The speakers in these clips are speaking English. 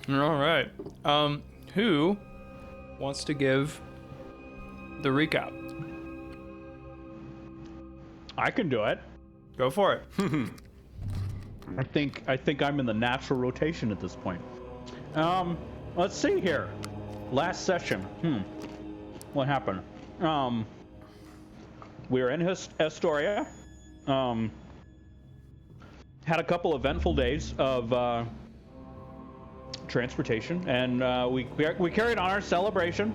All right. Who wants to give the recap? I can do it. Go for it. I think I'm in the natural rotation at this point. Let's see here. Last session. What happened? We were in Astoria. Had a couple eventful days of transportation, and we carried on our celebration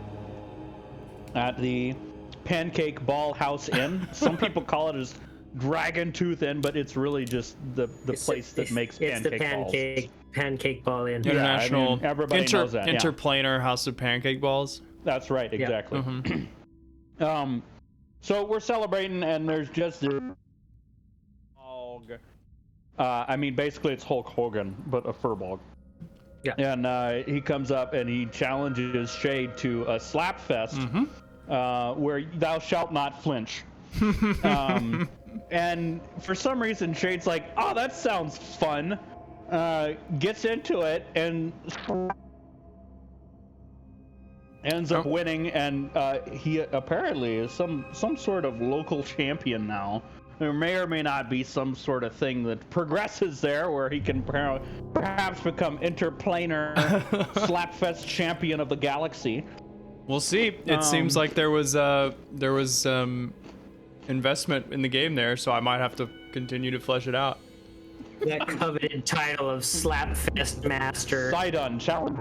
at the Pancake Ball House Inn. Some people call it as Dragon Tooth Inn, but it's really just the place that makes pancake balls. Pancake Ball Inn. International. I mean, everybody knows that. Interplanar House of Pancake Balls. That's right, exactly. Mm-hmm. So we're celebrating, and there's just this dog. I mean, basically it's Hulk Hogan, but a furball. Yeah. And he comes up and he challenges Shade to a slap fest, where thou shalt not flinch. And for some reason, Shade's like, "Oh, that sounds fun." Gets into it and ends up winning, and he apparently is some sort of local champion now. There may or may not be some sort of thing that progresses there where he can perhaps become interplanar Slapfest champion of the galaxy. We'll see. It seems like there was investment in the game there, so I might have to continue to flesh it out. That coveted title of Slapfest Master. Sidon, challenge.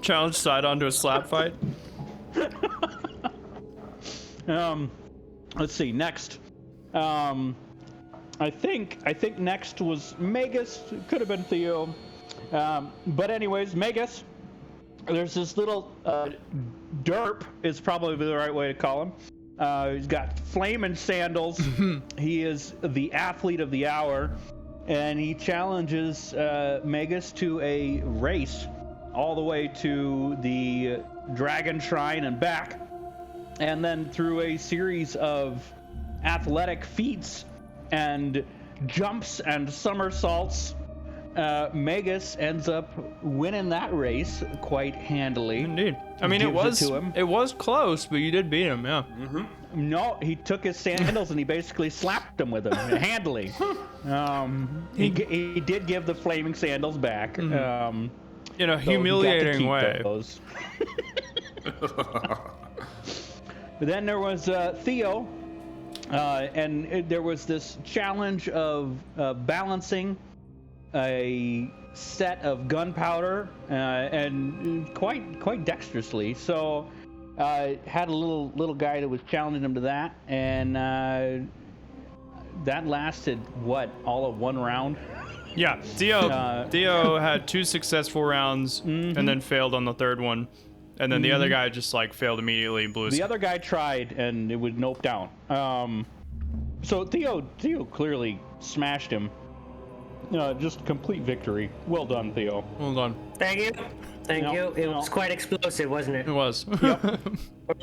Challenge Sidon to a slap fight. Let's see. Next. I think next was Magus. Could have been Theo. But anyways, Magus. There's this little derp is probably the right way to call him. He's got flaming sandals. He is the athlete of the hour, and he challenges Magus to a race all the way to the Dragon Shrine and back, and then through a series of athletic feats and jumps and somersaults, Magus ends up winning that race quite handily. Indeed. I mean, it was close, but you did beat him, yeah. No, he took his sandals and he basically slapped them with them handily. He did give the flaming sandals back. In a humiliating way. But then there was Theo, and there was this challenge of balancing a set of gunpowder, and quite dexterously. So had a little guy that was challenging him to that, and that lasted all of one round. Yeah, Theo had 2 successful rounds and then failed on the third one, and then the other guy just failed immediately. The other guy tried and it was noped down. So Theo clearly smashed him. Just complete victory. Well done, Theo. Well done. Thank you. It was quite explosive, wasn't it? It was. Yep. A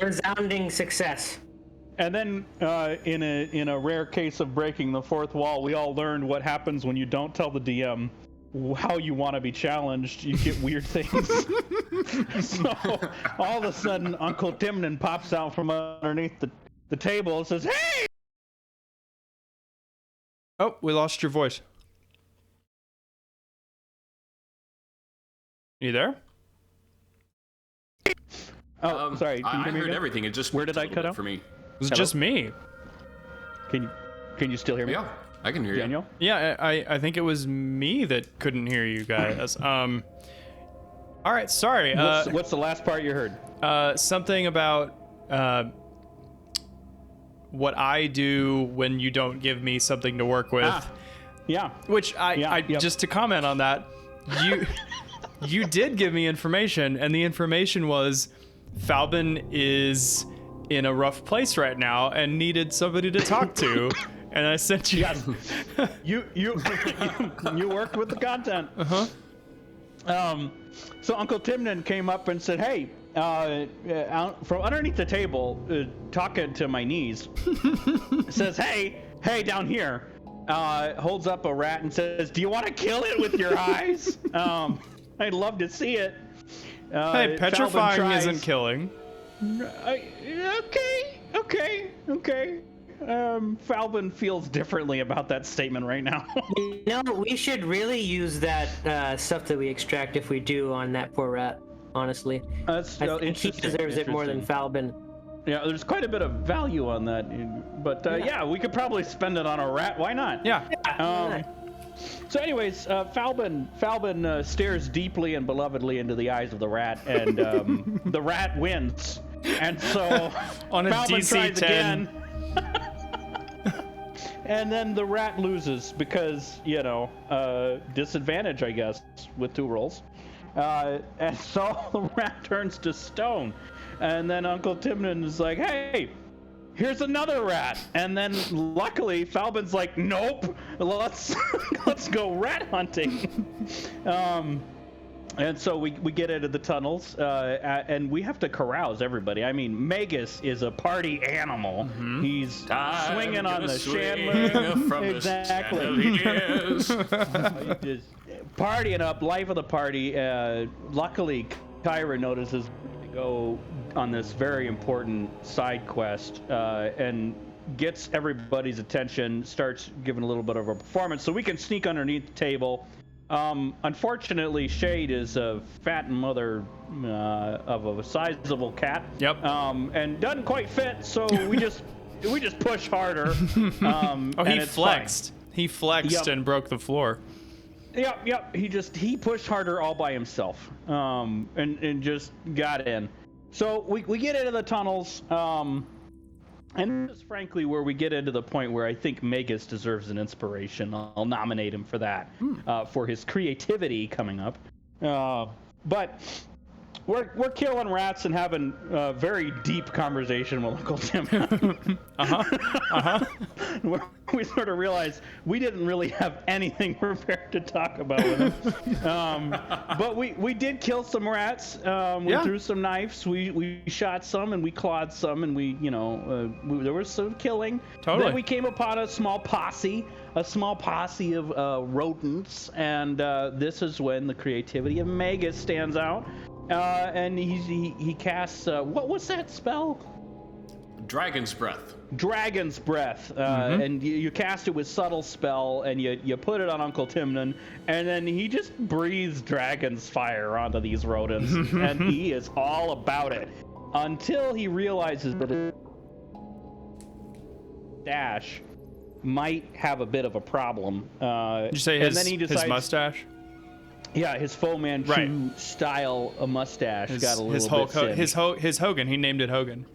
resounding success. And then, in a rare case of breaking the fourth wall, we all learned what happens when you don't tell the DM how you want to be challenged. You get weird things. So all of a sudden, Uncle Timnon pops out from underneath the table and says, "Hey!" Oh, we lost your voice. You there? Oh, sorry. Can you I hear me heard again? everything. It just Where did I a little cut bit out? for me? It was Hello? just me. Can you still hear me? Yeah, I can hear Daniel? Yeah, I think it was me that couldn't hear you guys. All right, sorry. What's the last part you heard? Something about what I do when you don't give me something to work with. Yeah. Which just to comment on that, you did give me information, and the information was Falbin is in a rough place right now and needed somebody to talk to. And I sent you. Yes. you worked with the content. So Uncle Timnon came up and said, "Hey, from underneath the table, talking to my knees, says, hey, down here." Holds up a rat and says, "Do you want to kill it with your eyes?" I'd love to see it. Hey, petrifying Falvin isn't killing. Okay. Falvin feels differently about that statement right now. We should really use that stuff that we extract if we do on that poor rat. Honestly, I think he deserves it more than Falvin. Yeah, there's quite a bit of value on that, but yeah, we could probably spend it on a rat. Why not? Yeah. So, anyways, Falvin stares deeply and belovedly into the eyes of the rat, and the rat wins. And so on a Falvin DC tries 10. again. And then the rat loses because, disadvantage, I guess, with 2 rolls. And so the rat turns to stone. And then Uncle Timnon is like, hey, here's another rat. And then luckily Falvin's like, nope, let's go rat hunting. And so we get into the tunnels, and we have to carouse everybody. I mean, Magus is a party animal. Mm-hmm. He's swinging on the chandelier. Exactly. Yes. Just partying up, life of the party. Luckily, Kyra notices to go on this very important side quest, and gets everybody's attention, starts giving a little bit of a performance, so we can sneak underneath the table. Unfortunately, Shade is a fat mother of a sizable cat. Yep. And doesn't quite fit, so we just push harder. He flexed. Fine. He flexed and broke the floor. Yep. He pushed harder all by himself. And just got in. So we get into the tunnels. And this is frankly where we get into the point where I think Magus deserves an inspiration. I'll nominate him for that, for his creativity coming up. But we're killing rats and having a very deep conversation with Uncle Tim. Where we sort of realized we didn't really have anything prepared to talk about with him. But we did kill some rats. We threw some knives. We shot some and we clawed some, and there was some killing. Totally. Then we came upon a small posse of rodents, and this is when the creativity of Magus stands out. And he casts what was that spell? Dragon's Breath. Dragon's Breath, and you cast it with subtle spell, and you put it on Uncle Timnon, and then he just breathes dragon's fire onto these rodents, and he is all about it until he realizes that his dash might have a bit of a problem. Did you say his mustache? Yeah, his Fu Manchu style mustache got a little bit thin. His Hogan. He named it Hogan.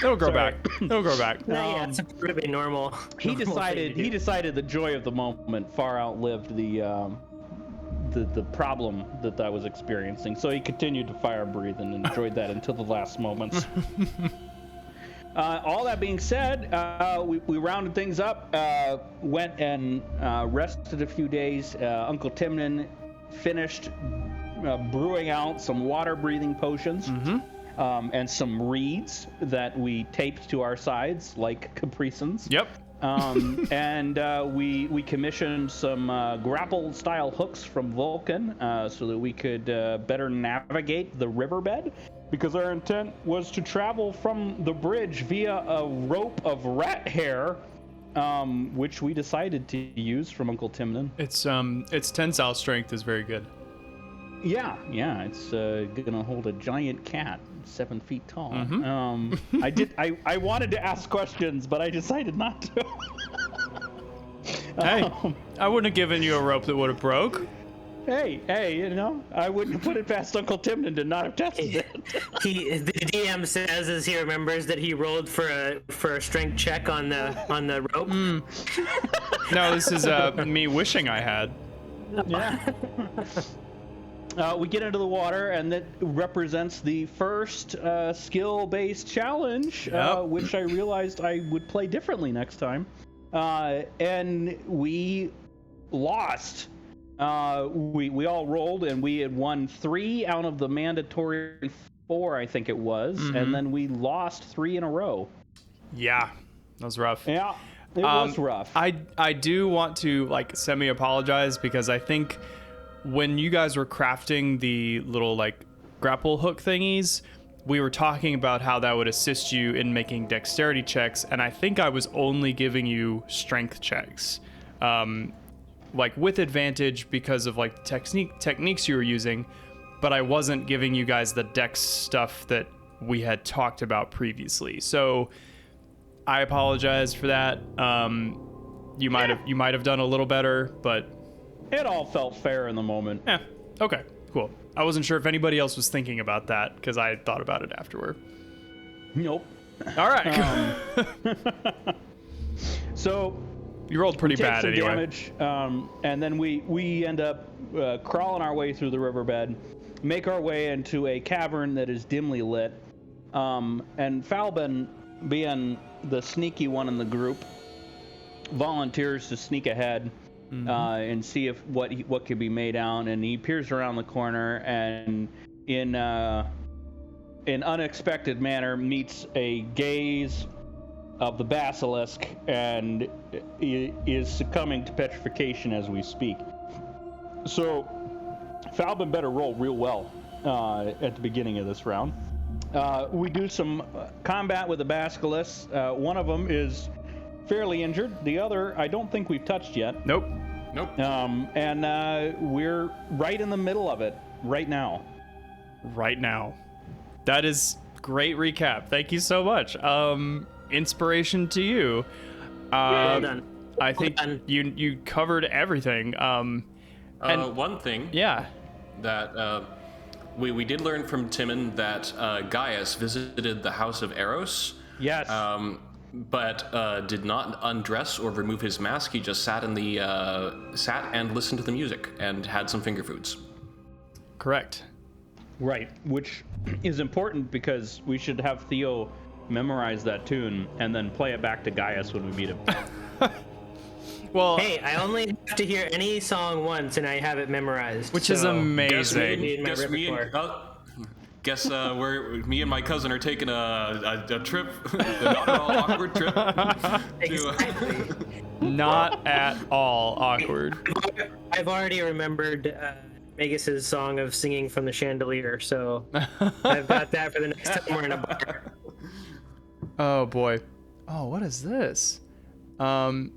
It'll grow back. Yeah, it's pretty normal. He decided the joy of the moment far outlived the problem that I was experiencing. So he continued to fire breathe and enjoyed that until the last moments. All that being said, we rounded things up, went and rested a few days. Uncle Timnon finished brewing out some water-breathing potions, and some reeds that we taped to our sides like capricins. Yep. And we commissioned some grapple-style hooks from Vulcan so that we could better navigate the riverbed, because our intent was to travel from the bridge via a rope of rat hair, which we decided to use from Uncle Timnon. Its tensile strength is very good. Yeah, it's gonna hold a giant cat 7 feet tall. I wanted to ask questions, but I decided not to. Hey, I wouldn't have given you a rope that would have broke. Hey, I wouldn't have put it past Uncle Timnon to not have tested it. The DM says as he remembers that he rolled for a strength check on the rope. No, this is me wishing I had. Yeah. We get into the water, and that represents the first skill-based challenge, which I realized I would play differently next time. And we lost. We all rolled, and we had won 3 out of the mandatory 4, I think it was, and then we lost 3 in a row. Yeah, that was rough. Yeah. It was rough. I do want to like semi-apologize because I think when you guys were crafting the little like grapple hook thingies, we were talking about how that would assist you in making dexterity checks, and I think I was only giving you strength checks, like with advantage because of like techniques you were using, but I wasn't giving you guys the dex stuff that we had talked about previously. So I apologize for that. You might have done a little better, but it all felt fair in the moment. Yeah. Okay. Cool. I wasn't sure if anybody else was thinking about that because I had thought about it afterward. Nope. All right. So you rolled pretty bad some anyway. Damage, and then we end up crawling our way through the riverbed, make our way into a cavern that is dimly lit, and Falbin, being the sneaky one in the group, volunteers to sneak ahead. And see if what could be made out, and he peers around the corner and in unexpected manner meets a gaze of the basilisk and is succumbing to petrification as we speak. So Falbin better roll real well at the beginning of this round. We do some combat with the basilisks. One of them is fairly injured. The other, I don't think we've touched yet. Nope. And we're right in the middle of it right now. Right now. That is great recap. Thank you so much. Inspiration to you. Well done. I think you covered everything. And one thing. Yeah. That we did learn from Timon that Gaius visited the House of Eros. Yes. But did not undress or remove his mask. He just sat and listened to the music and had some finger foods. Correct. Right, which is important because we should have Theo memorize that tune and then play it back to Gaius when we meet him. Well, hey, I only have to hear any song once and I have it memorized. Which is amazing. Guess me and my cousin are taking a trip, not at all awkward trip. Exactly. Not at all awkward. I've already remembered Magus's song of singing from the chandelier, so I've got that for the next time we're in a bar. Oh boy. Oh, what is this? I'm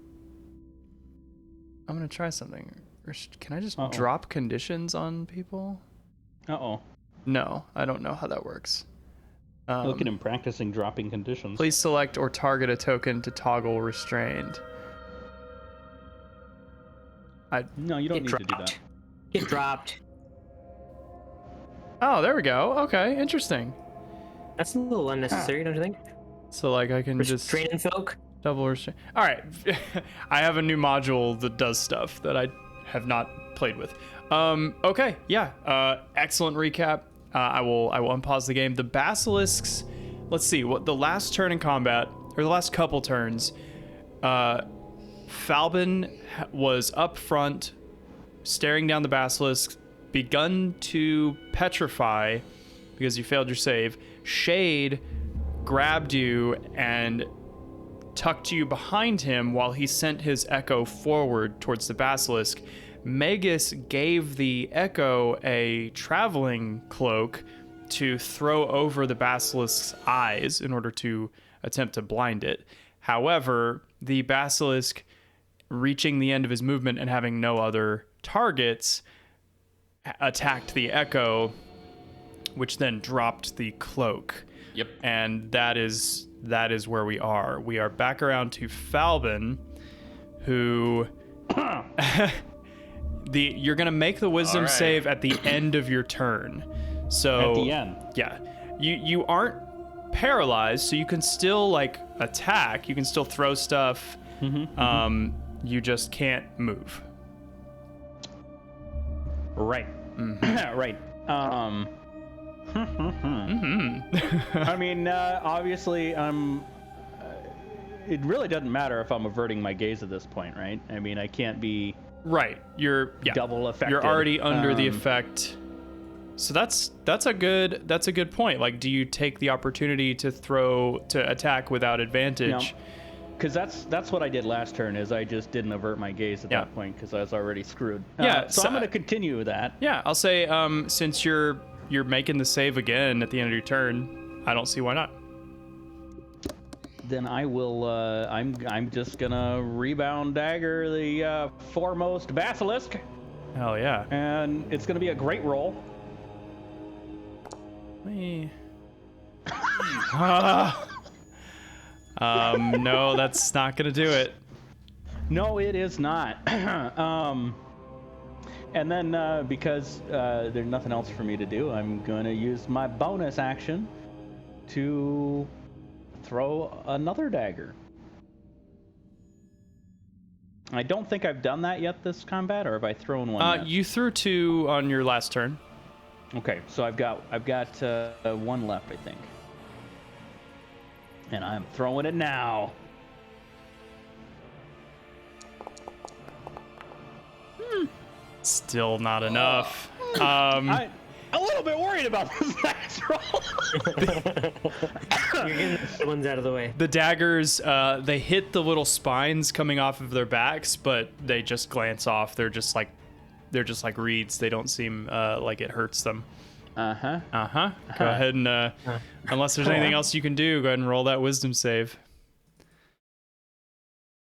gonna try something. Can I just drop conditions on people? No, I don't know how that works. Look at him practicing dropping conditions. Please select or target a token to toggle restrained. No, you don't need to do that. Get dropped. Oh, there we go. Okay, interesting. That's a little unnecessary, don't you think? So like I can Restraining folk? Double restrain. All right. I have a new module that does stuff that I have not played with. Okay, yeah. Excellent recap. I will unpause the game. The basilisks, let's see, what the last turn in combat, or the last couple turns, Falbin was up front, staring down the basilisk, begun to petrify because you failed your save. Shade grabbed you and tucked you behind him while he sent his echo forward towards the basilisk. Magus gave the echo a traveling cloak to throw over the basilisk's eyes in order to attempt to blind it. However, the basilisk, reaching the end of his movement and having no other targets, attacked the echo, which then dropped the cloak. Yep. And that is where we are. We are back around to Falbin, who you're gonna make the wisdom save at the end of your turn. So at the end. Yeah. You aren't paralyzed, so you can still like attack, you can still throw stuff. You just can't move. Right. Right. I mean, obviously, it really doesn't matter if I'm averting my gaze at this point, right? I mean, I can't be right. You're double affected. You're already under the effect. So that's a good point. Like, do you take the opportunity to attack without advantage? No. because that's what I did last turn. Is I just didn't avert my gaze at that point because I was already screwed. So I'm gonna continue with that. Yeah, I'll say since you're making the save again at the end of your turn, I don't see why not. Then I will. I'm just gonna rebound dagger the foremost basilisk. Hell yeah! And it's gonna be a great roll. No, that's not gonna do it. No, it is not. And then because there's nothing else for me to do, I'm gonna use my bonus action to throw another dagger. I don't think I've done that yet this combat, or have I thrown one yet? You threw 2 on your last turn. Okay, so I've got 1 left, I think. And I'm throwing it now. Still not enough. I'm a little bit worried about this next roll. You're getting the ones out of the way. The daggers, they hit the little spines coming off of their backs, but they just glance off. They're just like reeds. They don't seem like it hurts them. Go ahead and unless there's anything else you can do, go ahead and roll that wisdom save.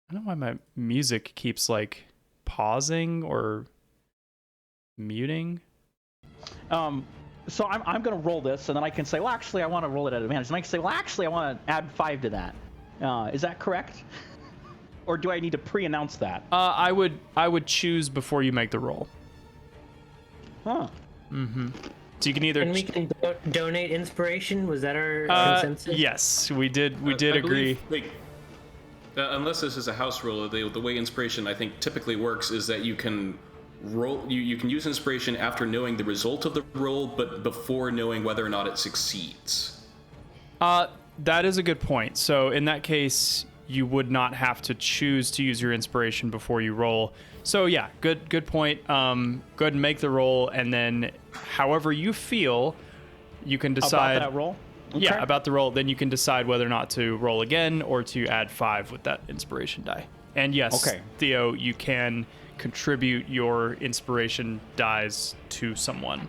I don't know why my music keeps like pausing or muting. So I'm going to roll this, and then I can say, well, actually, I want to roll it at advantage. And I can say, well, actually, I want to add 5 to that. Is that correct? Or do I need to pre-announce that? I would choose before you make the roll. Huh. Mm-hmm. So you can either. And we can donate inspiration. Was that our consensus? Yes, we did. We did agree. Unless this is a house rule, the way inspiration I think typically works is that you can roll. You can use inspiration after knowing the result of the roll, but before knowing whether or not it succeeds. That is a good point. So in that case, you would not have to choose to use your inspiration before you roll. So yeah, good point. Go ahead and make the roll, and then however you feel, you can decide about that roll. Okay. Yeah, about the roll. Then you can decide whether or not to roll again or to add 5 with that inspiration die. And yes, Theo, you can contribute your inspiration dies to someone.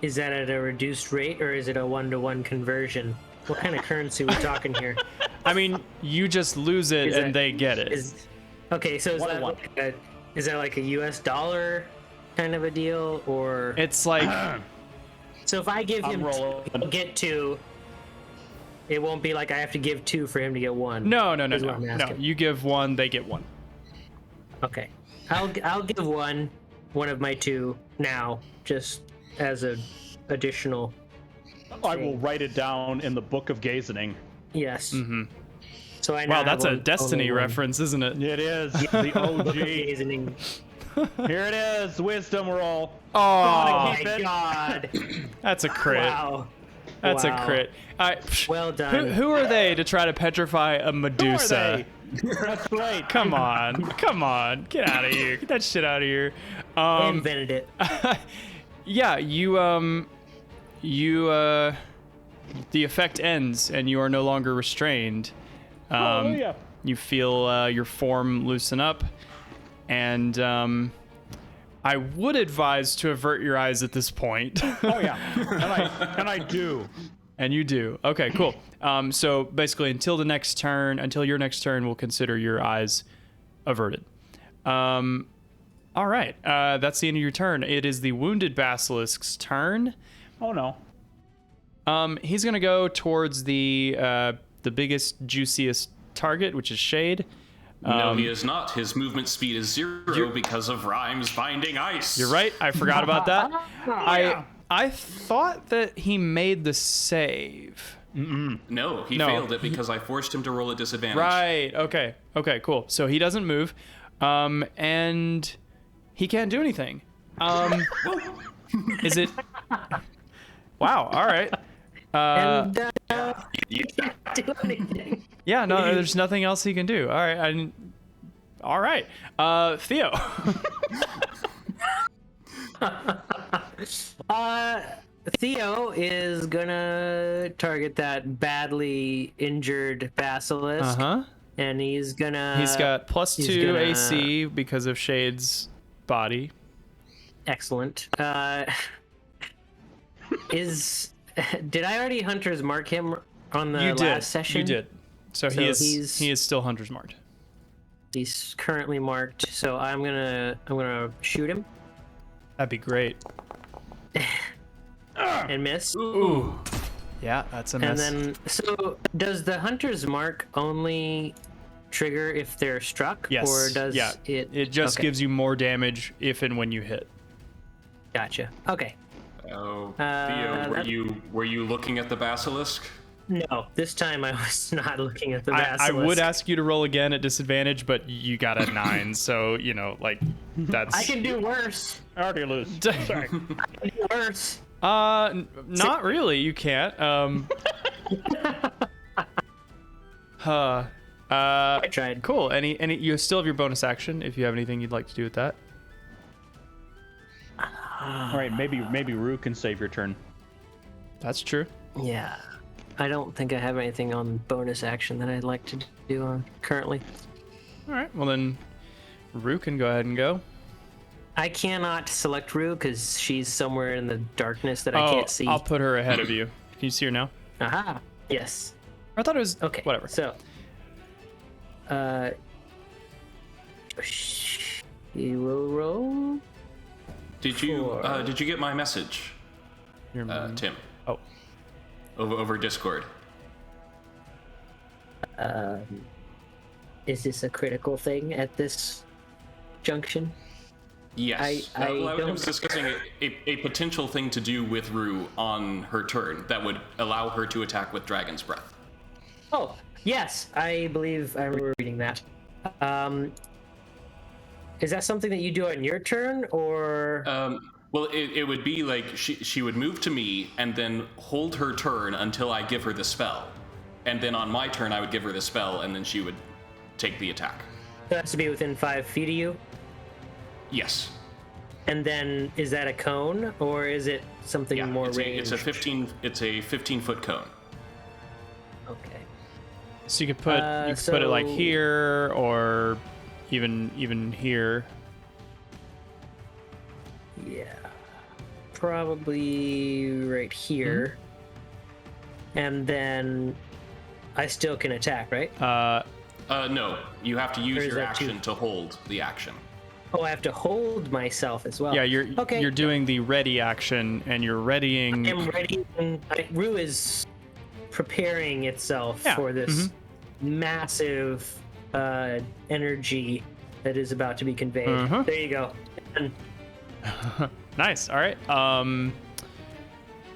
Is that at a reduced rate, or is it a 1-to-1 conversion? What kind of currency are we talking here? I mean, you just lose it and they get it. Okay, so is that like a US dollar kind of a deal, or it's like so if I give him get 2, it won't be like I have to give 2 for him to get 1. No. You give 1, they get 1. Okay, I'll give one of my 2 now, just as a additional. I will write it down in the Book of Gazening. Yes. Mm-hmm. So I now that's a Destiny reference, isn't it? It is. The OG. Here it is. Wisdom roll. Oh my God. That's a crit. Wow. That's a crit. Well done. Who are they to try to petrify a Medusa? That's right. Come on. Get out of here. Get that shit out of here. I invented it. Yeah, the effect ends and you are no longer restrained. You feel your form loosen up, and I would advise to avert your eyes at this point. Oh yeah, and I do. And you do. Okay, cool. So basically, until your next turn, we'll consider your eyes averted. All right, that's the end of your turn. It is the wounded basilisk's turn. Oh no. He's gonna go towards the biggest, juiciest target, which is Shade. No, he is not. His movement speed is 0 because of Rhymes binding ice. You're right. I forgot about that. I thought that he made the save. No, he failed it because I forced him to roll at disadvantage. Right. Okay, cool. So he doesn't move, and he can't do anything. Is it? Wow. All right. You can't do anything. Yeah, no, there's nothing else he can do. All right, all right. Theo. Theo is gonna target that badly injured basilisk. And he's gonna... He's got +2 AC because of Shade's body. Excellent. Did I already Hunter's Mark him on the last session? You did. So he is still Hunter's marked. He's currently marked, so I'm gonna shoot him. That'd be great. And miss. Ooh. Yeah, that's a miss. And then, so does the Hunter's Mark only trigger if they're struck? Yes. Or does it just gives you more damage if and when you hit. Gotcha. Okay. Oh, Theo, were you looking at the basilisk? No, this time I was not looking at the basilisk. I would ask you to roll again at disadvantage, but you got a 9, so like that's. I can do worse. I already lose. Sorry. I can do worse. Not really. You can't. I tried. Cool. Any? You still have your bonus action if you have anything you'd like to do with that. All right, maybe Rue can save your turn. That's true. Yeah. I don't think I have anything on bonus action that I'd like to do on currently. All right. Well then, Rue can go ahead and go. I cannot select Rue because she's somewhere in the darkness that I can't see. I'll put her ahead of you. Can you see her now? Aha. Yes. I thought it was okay. Whatever. So, you will roll. Did you get my message, Tim? Oh. Over Discord. Is this a critical thing at this junction? Yes. I was discussing a potential thing to do with Rue on her turn that would allow her to attack with Dragon's Breath. Oh, yes. I believe I remember reading that. Is that something that you do on your turn, or...? Well, it would be like she would move to me and then hold her turn until I give her the spell. And then on my turn, I would give her the spell, and then she would take the attack. So it has to be within 5 feet of you? Yes. And then, is that a cone, or is it something more ranged? It's a 15-foot cone. Okay. So you could put it like here, or even here. Yeah. Probably right here. Mm-hmm. And then I still can attack, right? No. You have to use your action to hold the action. Oh, I have to hold myself as well. Yeah, you're doing the ready action, and you're readying. I am readying. Rue is preparing itself for this massive energy that is about to be conveyed. Mm-hmm. There you go. Nice. All right.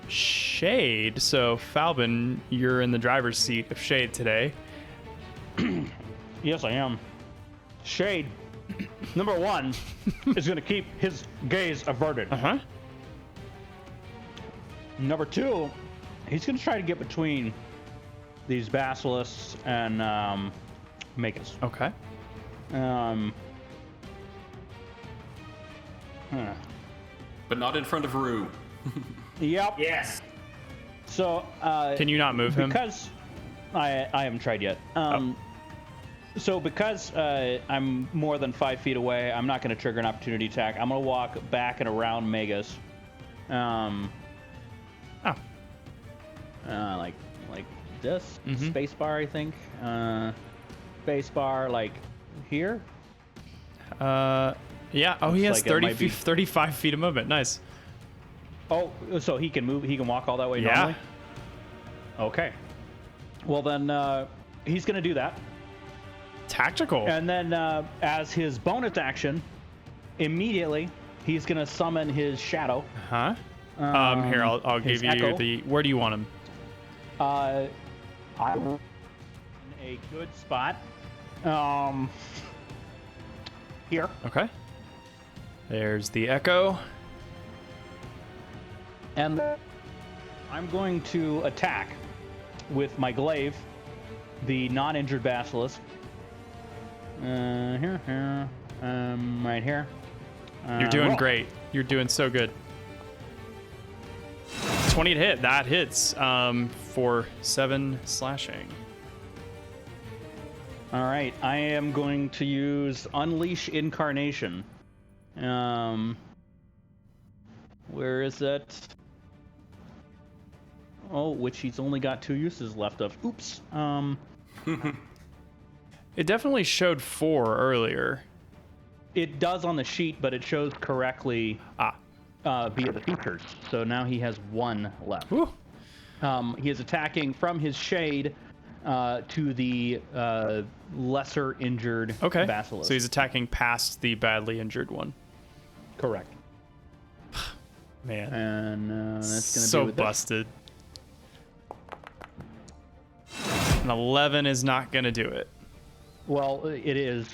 Shade. So Falbin, you're in the driver's seat of Shade today. Yes, I am. Shade, number 1, is going to keep his gaze averted. Uh-huh. Number 2, he's going to try to get between these basilisks and Magus. Okay. But not in front of Rue. Yep. Yes. So, can you not move him? Because I haven't tried yet. So because I'm more than 5 feet away, I'm not going to trigger an opportunity attack. I'm going to walk back and around Magus. Like this. Mm-hmm. Spacebar, I think. Spacebar, like here. Yeah. Oh, he has like 35 feet of movement. Nice. Oh, so he can move. He can walk all that way normally? Okay. Well, then he's going to do that. Tactical. And then as his bonus action, immediately, he's going to summon his shadow. Huh? Here, I'll give you echo. Where do you want him? I in a good spot. Here. Okay. There's the echo. And I'm going to attack with my glaive, the non-injured basilisk. Here, right here. You're doing roll. great. You're doing so good. 20 to hit. That hits for 7 slashing. All right, I am going to use Unleash Incarnation. Where is that? Oh, which he's only got 2 uses left of. Oops. It definitely showed 4 earlier. It does on the sheet, but it shows correctly via the features. So now he has 1 left. Woo. He is attacking from his shade to the lesser injured Basilisk. So he's attacking past the badly injured one. Correct. Man. And that's going to so be with busted. An 11 is not going to do it. Well, it is.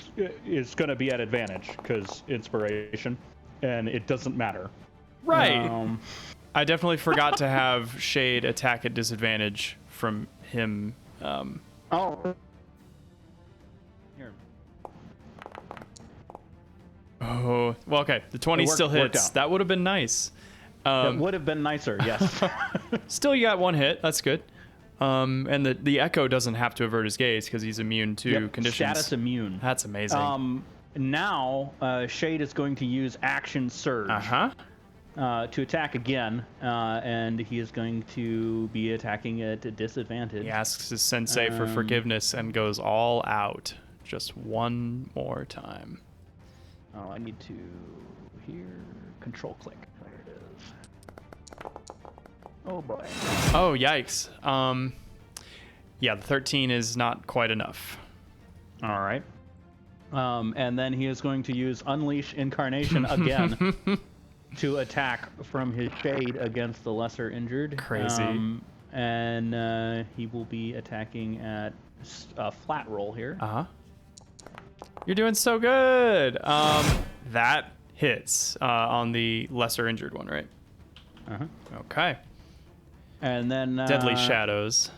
It's going to be at advantage because inspiration, and it doesn't matter. Right. I definitely forgot to have Shade attack at disadvantage from him. Oh. Here. Oh, well, okay. The 20 still hits. That would have been nice. That would have been nicer, yes. Still, you got 1 hit. That's good. And the Echo doesn't have to avert his gaze because he's immune to conditions. Status immune. That's amazing. Now, Shade is going to use Action Surge to attack again, and he is going to be attacking at a disadvantage. He asks his sensei for forgiveness and goes all out just 1 more time. Oh, I need to control click. There it is. Oh boy. Oh, yikes. Yeah, the 13 is not quite enough. All right. And then he is going to use Unleash Incarnation again to attack from his shade against the lesser injured. Crazy. And he will be attacking at a flat roll here. You're doing so good. That hits on the lesser injured one, right? Okay. And then Deadly Shadows.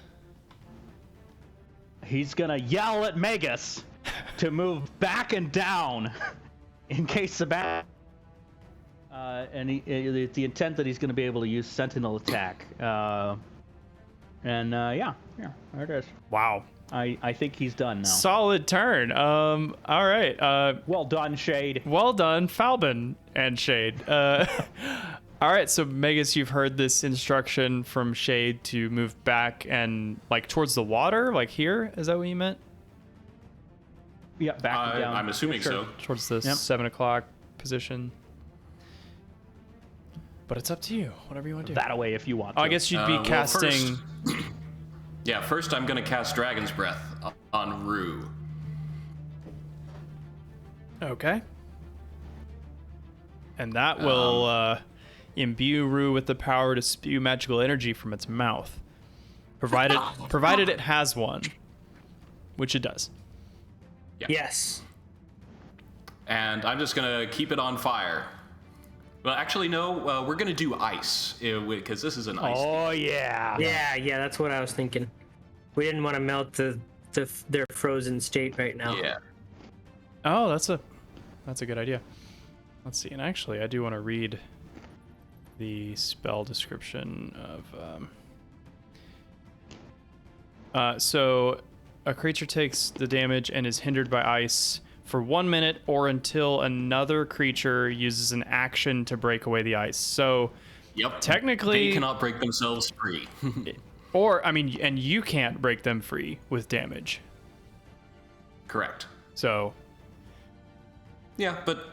He's gonna yell at Magus to move back and down in case the it's the intent that he's going to be able to use Sentinel attack. Yeah, there it is. Wow. I think he's done now. Solid turn. All right. Well done, Shade. Well done, Falbin and Shade. All right, so Magus, you've heard this instruction from Shade to move back and like towards the water, like here. Is that what you meant? Yeah, back and down. I'm assuming so. Towards the 7 o'clock position. But it's up to you. Whatever you want to do. That away if you want. Oh, I guess you'd be casting. First I'm going to cast Dragon's Breath on Rue. Okay. And that will imbue Rue with the power to spew magical energy from its mouth, provided it has one, which it does. Yeah. Yes. And I'm just going to keep it on fire. Well, actually, no. We're going to do ice because this is an ice. Oh, yeah. Yeah, that's what I was thinking. We didn't want to melt their frozen state right now. Yeah. Oh, that's a good idea. Let's see. And actually, I do want to read the spell description of. So, a creature takes the damage and is hindered by ice for 1 minute or until another creature uses an action to break away the ice. So, technically, they cannot break themselves free. And you can't break them free with damage. Correct. So. Yeah, but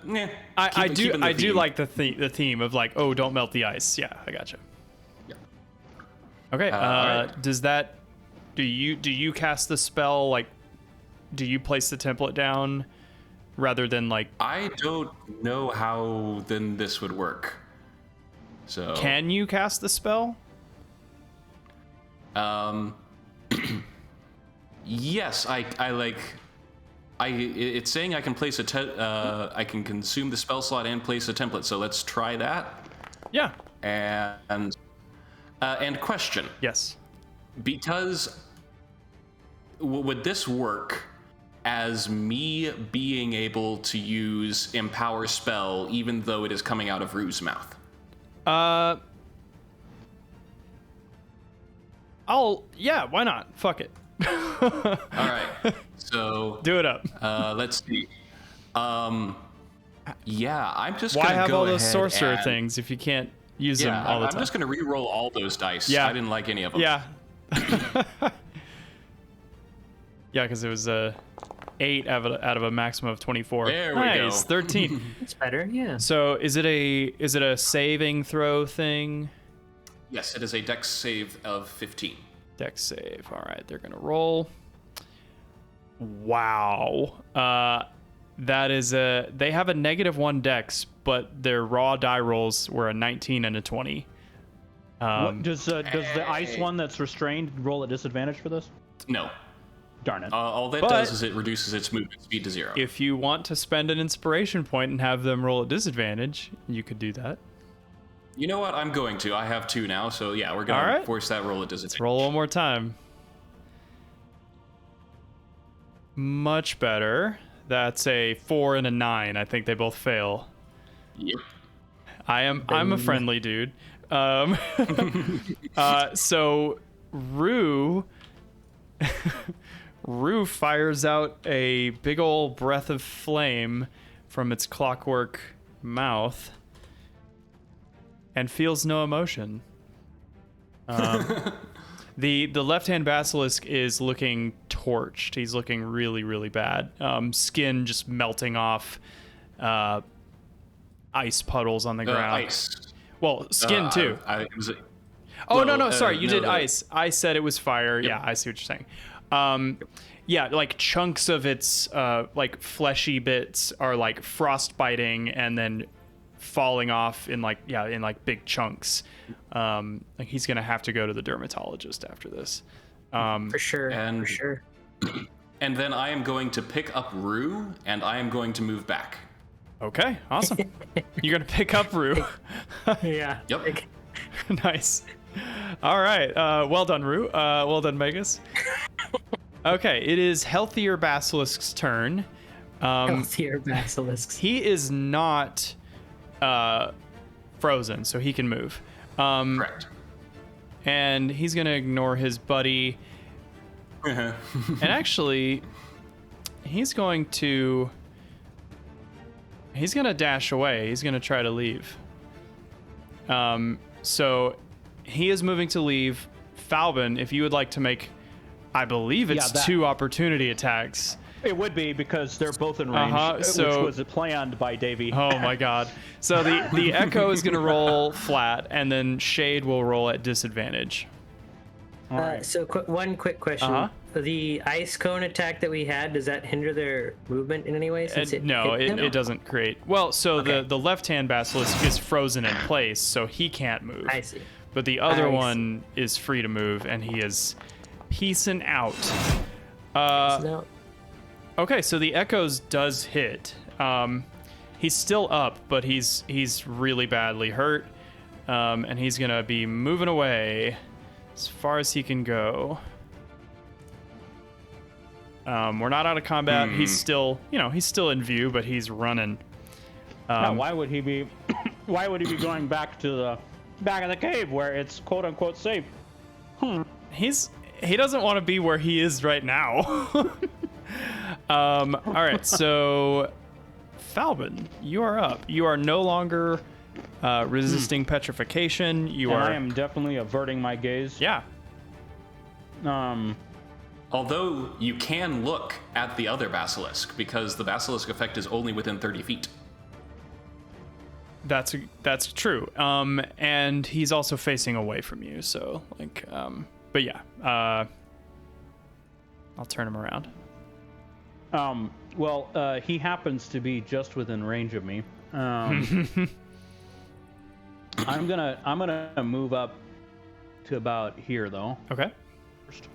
I do like the theme of like, oh, don't melt the ice. Yeah, I gotcha. Yeah. Okay. Right. Does that? Do you cast the spell? Like, do you place the template down rather than like? I don't know how then this would work. So. Can you cast the spell? Yes, it's saying I can place I can consume the spell slot and place a template. So let's try that. Yeah. And question. Yes. Because would this work as me being able to use Empower spell even though it is coming out of Rue's mouth? Yeah, why not? Fuck it. All right. So Do it up. let's see. Yeah, I'm just Why gonna have go all those ahead sorcerer and- things if you can't use them Yeah, all the I'm time? just gonna re-roll all those dice. Yeah. I didn't like any of them. Yeah. Yeah, because it was a 8 out of a maximum of 24. There we nice, go. 13. It's better, yeah. So is it a saving throw thing? Yes, it is a dex save of 15. Dex save. All right, they're gonna roll. Wow. That is they have a -1 dex, but their raw die rolls were a 19 and a 20. Does the ice one that's restrained roll at disadvantage for this? No. Darn it. All that But- does is it reduces its movement speed to 0. If you want to spend an inspiration point and have them roll at disadvantage, you could do that. You know what? I'm going to. I have 2 now, so yeah, we're gonna All right. force that roll at disadvantage. Roll one more time. Much better. That's a 4 and a 9. I think they both fail. Yep. I'm a friendly dude. So Rue fires out a big old breath of flame from its clockwork mouth and feels no emotion. The left-hand basilisk is looking torched. He's looking really, really bad. Skin just melting off. Ice puddles on the ground. Ice. Well, skin too. Well, no, sorry. You no, did the- ice. I said it was fire. Yep. Yeah, I see what you're saying. Yeah, like chunks of its like fleshy bits are like frostbiting and then falling off in like big chunks. Like he's gonna have to go to the dermatologist after this. For sure. and- For sure. And then I am going to pick up Rue, and I am going to move back. Okay, awesome. You're gonna pick up Rue. Yeah. Yep. Like, Nice. All right. Well done, Rue. Well done, Megas. Okay, it is Healthier Basilisk's turn. healthier basilisks. He is not frozen, so he can move. Correct. And he's going to ignore his buddy. And actually, he's going to dash away. He's going to try to leave. So he is moving to leave. Falbin, if you would like to make, I believe it's Yeah, that- 2 opportunity attacks. It would be because they're both in range, so- which was planned by Davey. Oh my god. So the Echo is going to roll flat, and then Shade will roll at disadvantage. All right. So one quick question. Uh-huh. The ice cone attack that we had, does that hinder their movement in any way? Since No, hit them? it doesn't create. Well, so Okay. the left-hand basilisk is frozen in place, so he can't move. I see. But the other I see. one is free to move, and he is peacing out. No. Okay, so the Echoes does hit. He's still up, but he's really badly hurt, and he's gonna be moving away as far as he can go. We're not out of combat. He's still, he's still in view, but he's running. Now, why would he be? Why would he be going back to the back of the cave where it's quote unquote safe? He doesn't want to be where he is right now. All right, so Falbin, you are up. You are no longer resisting petrification. You And are. I am definitely averting my gaze. Yeah. Although you can look at the other basilisk, because the basilisk effect is only within 30 feet. That's true. And he's also facing away from you. So but yeah. I'll turn him around. Well, he happens to be just within range of me. I'm gonna move up to about here though. Okay. First.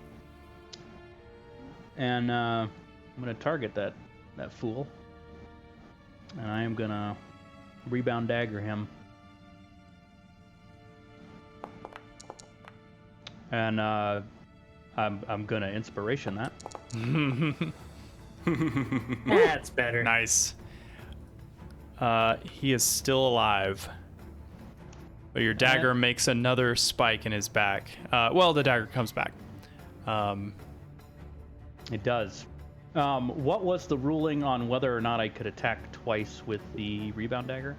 And I'm gonna target that fool. And I am gonna rebound dagger him. And I'm gonna inspiration that. That's better. Nice. He is still alive. But your dagger makes another spike in his back. Well, the dagger comes back. It does. What was the ruling on whether or not I could attack twice with the rebound dagger?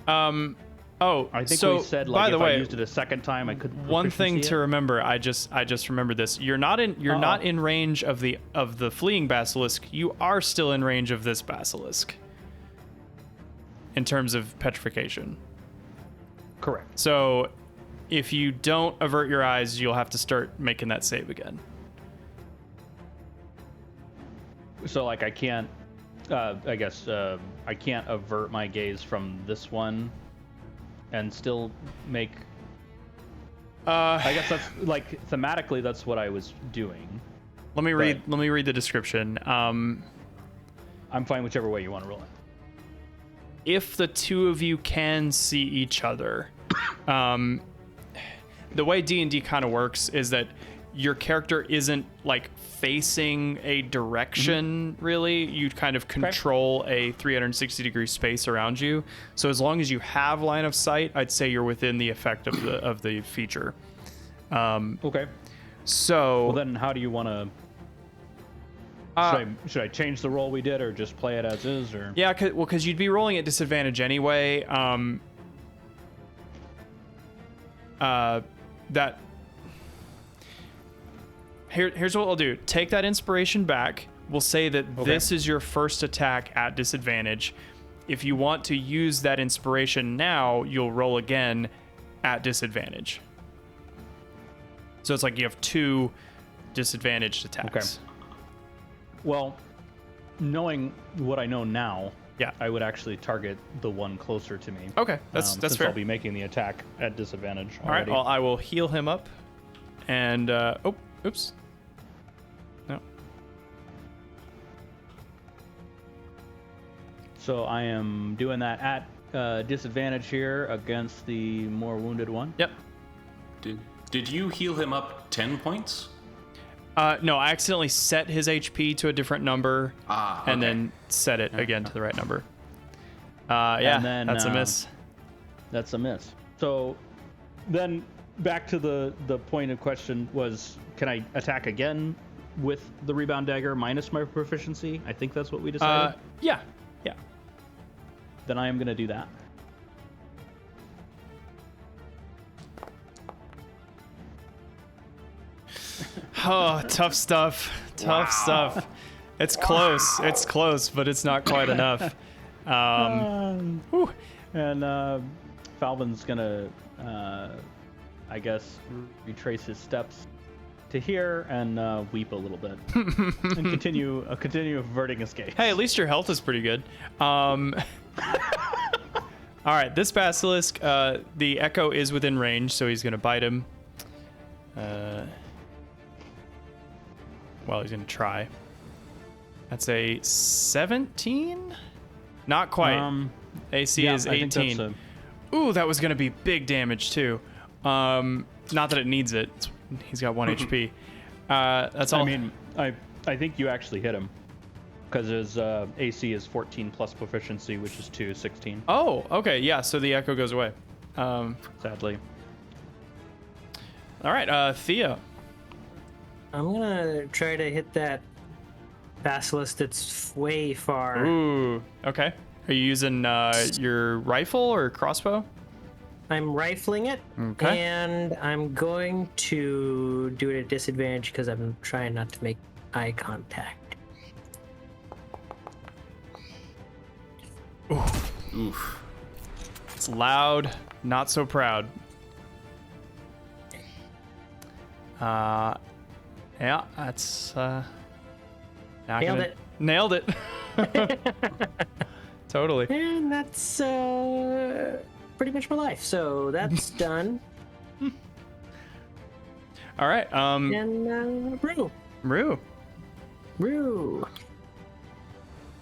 I think we said like if I used it a second time I couldn't. One thing to remember, I just remembered this. You're not in range of the fleeing basilisk. You are still in range of this basilisk. In terms of petrification. Correct. So if you don't avert your eyes, you'll have to start making that save again. So like I can't I guess I can't avert my gaze from this one and still make I guess that's like thematically that's what I was doing. Let me read the description. I'm fine whichever way you want to roll it. If the two of you can see each other, the way D&D kind of works is that your character isn't like facing a direction really. You kind of control a 360 degree space around you. So as long as you have line of sight, I'd say you're within the effect of the feature. Okay. So well, then how do you want to? Should I change the roll we did, or just play it as is, or? Yeah, because you'd be rolling at disadvantage anyway. Here's what we'll do. Take that inspiration back. We'll say that this is your first attack at disadvantage. If you want to use that inspiration now, you'll roll again at disadvantage. So it's like you have 2 disadvantaged attacks. Okay. Well, knowing what I know now, yeah, I would actually target the one closer to me. Okay, that's fair. I'll be making the attack at disadvantage already. All right, well, I will heal him up. And, oops. No. So I am doing that at disadvantage here against the more wounded one. Yep. Did you heal him up 10 points? No, I accidentally set his HP to a different number and then set it again to the right number. Yeah, then, that's a miss. That's a miss. So then back to the point of question was, can I attack again with the rebound dagger minus my proficiency? I think that's what we decided. Yeah. Then I am going to do that. Oh, tough stuff. Tough stuff. It's close. It's close, but it's not quite enough. And Falvin's gonna, I guess, retrace his steps to here and weep a little bit and continue averting his gaze. Hey, at least your health is pretty good. All right, this basilisk, the echo is within range, so he's gonna bite him. Well, he's going to try. That's a 17? Not quite. AC is 18. Ooh, that was going to be big damage, too. Not that it needs it. He's got 1 HP. That's all. I mean, I think you actually hit him. Because his AC is 14 plus proficiency, which is 16. Oh, okay. Yeah, so the echo goes away. Sadly. All right, Thea. I'm gonna try to hit that basilisk that's way far. Ooh, okay. Are you using your rifle or crossbow? I'm rifling it, okay. And I'm going to do it at disadvantage because I'm trying not to make eye contact. Oof. It's loud, not so proud. Yeah, that's nailed it. Nailed it. Totally. And that's pretty much my life. So that's done. All right. And Rue.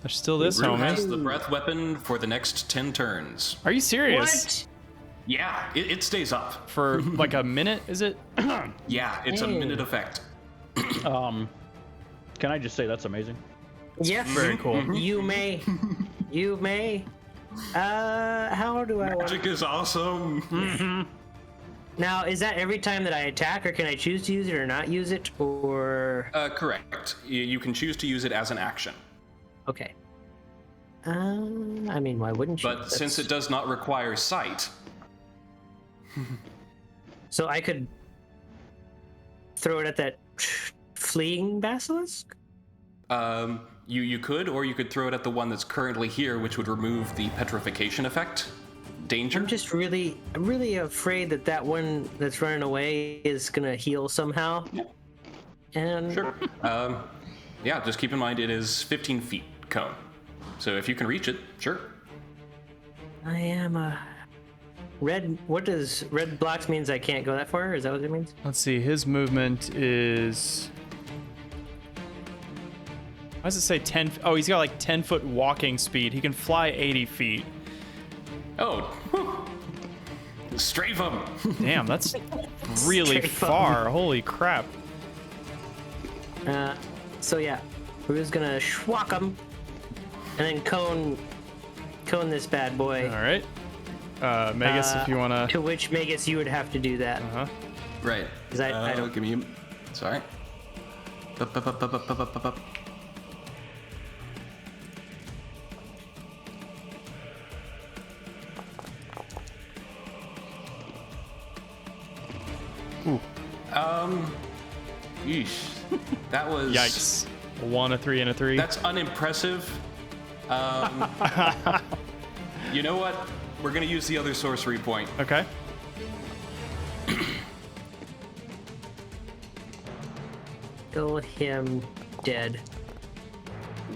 There's still this Rue homie. has the breath weapon for the next 10 turns. Are you serious? What? Yeah, it stays up. For like a minute, is it? Yeah, it's a minute effect. Can I just say that's amazing? Yes. Very cool. You may. How do I? Magic is awesome. Now, is that every time that I attack, or can I choose to use it or not use it, or? Correct. You can choose to use it as an action. Okay. I mean, why wouldn't you? But since it does not require sight... So I could throw it at that fleeing basilisk? You could, or you could throw it at the one that's currently here, which would remove the petrification effect. Danger. I'm just really afraid that one that's running away is gonna heal somehow. Yeah. And Sure. Yeah, just keep in mind it is 15 feet cone. So if you can reach it, sure. I am a red. What does red blocks means? I can't go that far. Is that what it means? Let's see. His movement is. Why does it say 10? Oh, he's got like 10-foot walking speed. He can fly 80 feet. Oh, strafe him. Damn, that's really far. Holy crap. So yeah, we're just gonna schwack him, and then cone this bad boy. All right. Magus, if you wanna. To which Magus, you would have to do that. Uh-huh. Right. 'Cause I don't. Give me. Sorry. Up. Ooh. Yeesh. That was. Yikes. A 1, a 3, and a 3. That's unimpressive. You know what? We're gonna use the other sorcery point. Okay. Kill him dead.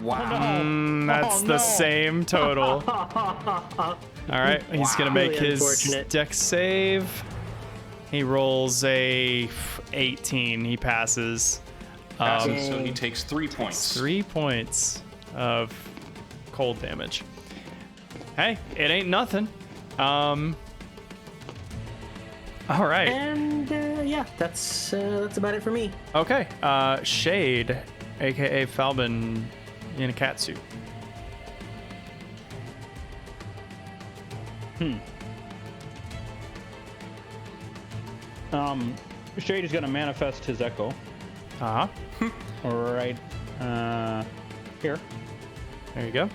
Wow. That's the same total. All right, he's gonna make Really his unfortunate. dex save. He rolls a 18. He passes. So he takes 3 points. 3 points of cold damage. Hey, it ain't nothing. All right. And yeah, that's about it for me. Okay. Shade, aka Falbin, in a cat suit. Shade is gonna manifest his echo Uh huh. right here. There you go.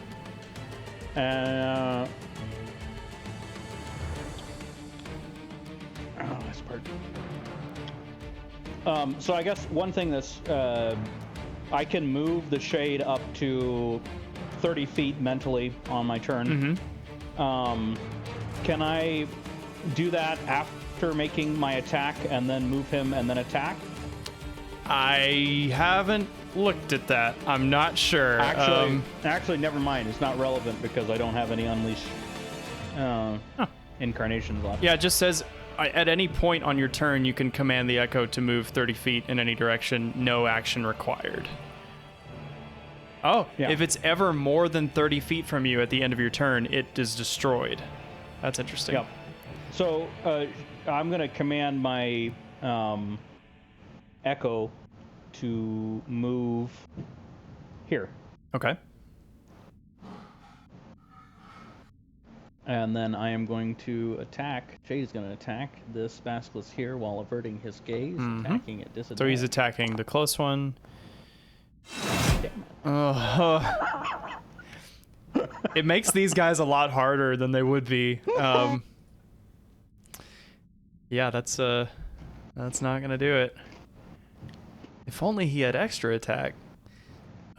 This part. So I guess one thing that's I can move the shade up to 30 feet mentally on my turn. Can I do that after making my attack and then move him and then attack? I haven't looked at that. I'm not sure. Actually, never mind. It's not relevant because I don't have any unleash incarnations left. Yeah, it just says at any point on your turn, you can command the echo to move 30 feet in any direction. No action required. Oh, Yeah. if it's ever more than 30 feet from you at the end of your turn, it is destroyed. That's interesting. Yep. So I'm going to command my echo to move here. Okay. And then I am going to attack. Shade's going to attack this basilisk here while averting his gaze, attacking at disadvantage. So he's attacking the close one. It makes these guys a lot harder than they would be. Yeah, that's not gonna do it. If only he had extra attack. If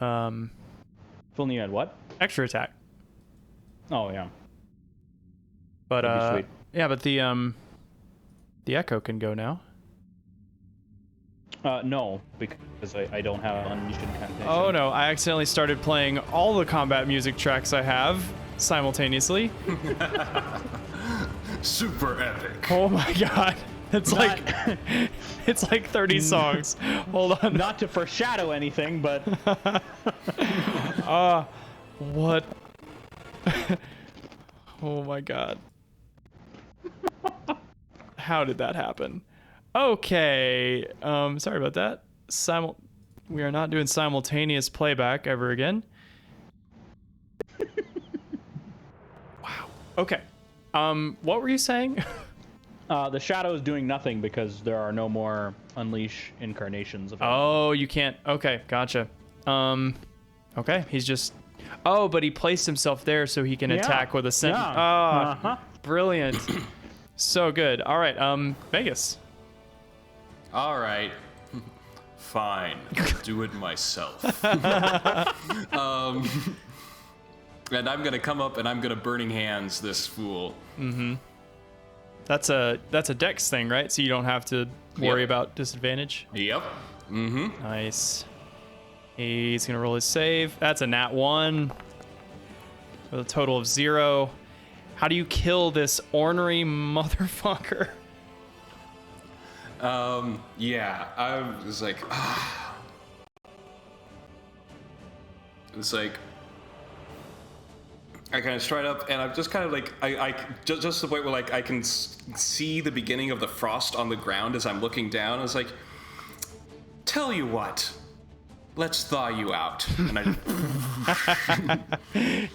only you had what? Extra attack. Oh, yeah. But That'd be sweet. yeah, but the echo can go now. No, because I don't have unleashed incantation. Oh no, I accidentally started playing all the combat music tracks I have simultaneously. Super epic. Oh my god. It's like it's like 30 songs. Hold on. Not to foreshadow anything, but What? Oh my god. How did that happen? Okay. Sorry about that. We are not doing simultaneous playback ever again. Wow. Okay. What were you saying? The shadow is doing nothing because there are no more unleash incarnations of him. Oh, you can't. Okay, gotcha. Okay, he's just. Oh, but he placed himself there so he can attack with a sentence. Yeah. Brilliant. So good. All right, Vegas. All right. Fine. I'll do it myself. And I'm gonna come up and I'm gonna burning hands this fool. Mm-hmm. That's a dex thing, right? So you don't have to worry about disadvantage. Yep. Mm-hmm. Nice. He's gonna roll his save. That's a nat 1 with a total of 0. How do you kill this ornery motherfucker? Yeah, I was like, It's like, I kind of stride up, and I'm just kind of like, I just the point where like I can see the beginning of the frost on the ground as I'm looking down. I was like, tell you what, let's thaw you out. And I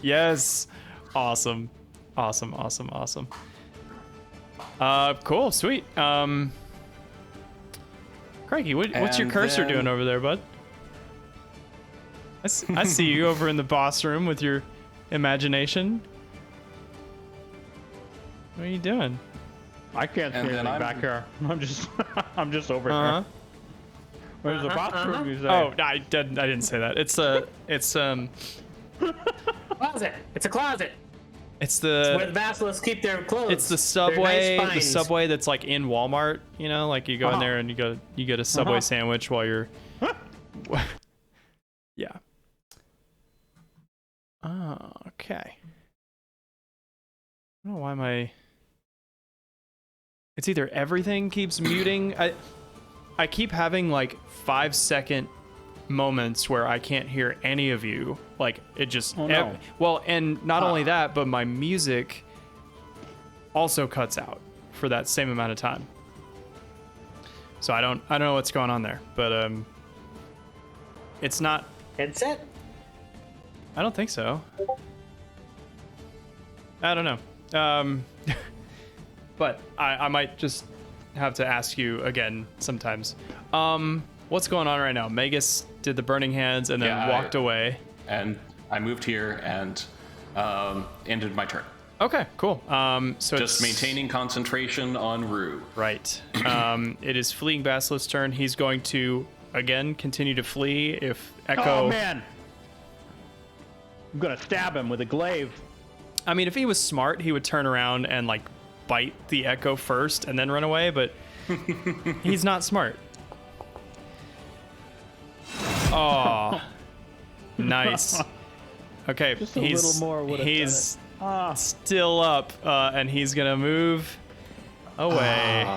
Yes. Awesome. Cool, sweet. Craigie, what's your cursor doing over there, bud? I see you over in the boss room with your imagination. What are you doing? I can't see anything back here. I'm just over here. Where's the bathroom? You say? Oh, I didn't say that. It's Closet. It's a closet. It's where the basilisks keep their clothes. It's the subway. Nice The finds. subway that's like in Walmart. You know, like you go in there and you get a Subway sandwich while you're. Yeah. Oh, okay. I don't know why my. It's either everything keeps muting. I keep having like 5-second moments where I can't hear any of you. Like it just. Oh, no. Well, and not only that, but my music also cuts out for that same amount of time. So I don't know what's going on there, but it's not. Headset? I don't think so. I don't know. But I might just have to ask you again sometimes. What's going on right now? Magus did the burning hands and then walked away. And I moved here and ended my turn. Okay, cool. So Just maintaining concentration on Rue. Right. It is Fleeing Basilisk's turn. He's going to again continue to flee if Echo. Oh man! I'm gonna stab him with a glaive. I mean, if he was smart, he would turn around and like bite the Echo first and then run away, but he's not smart. Oh, nice. Okay, Just a little more would have he's done it. still up, and he's gonna move away.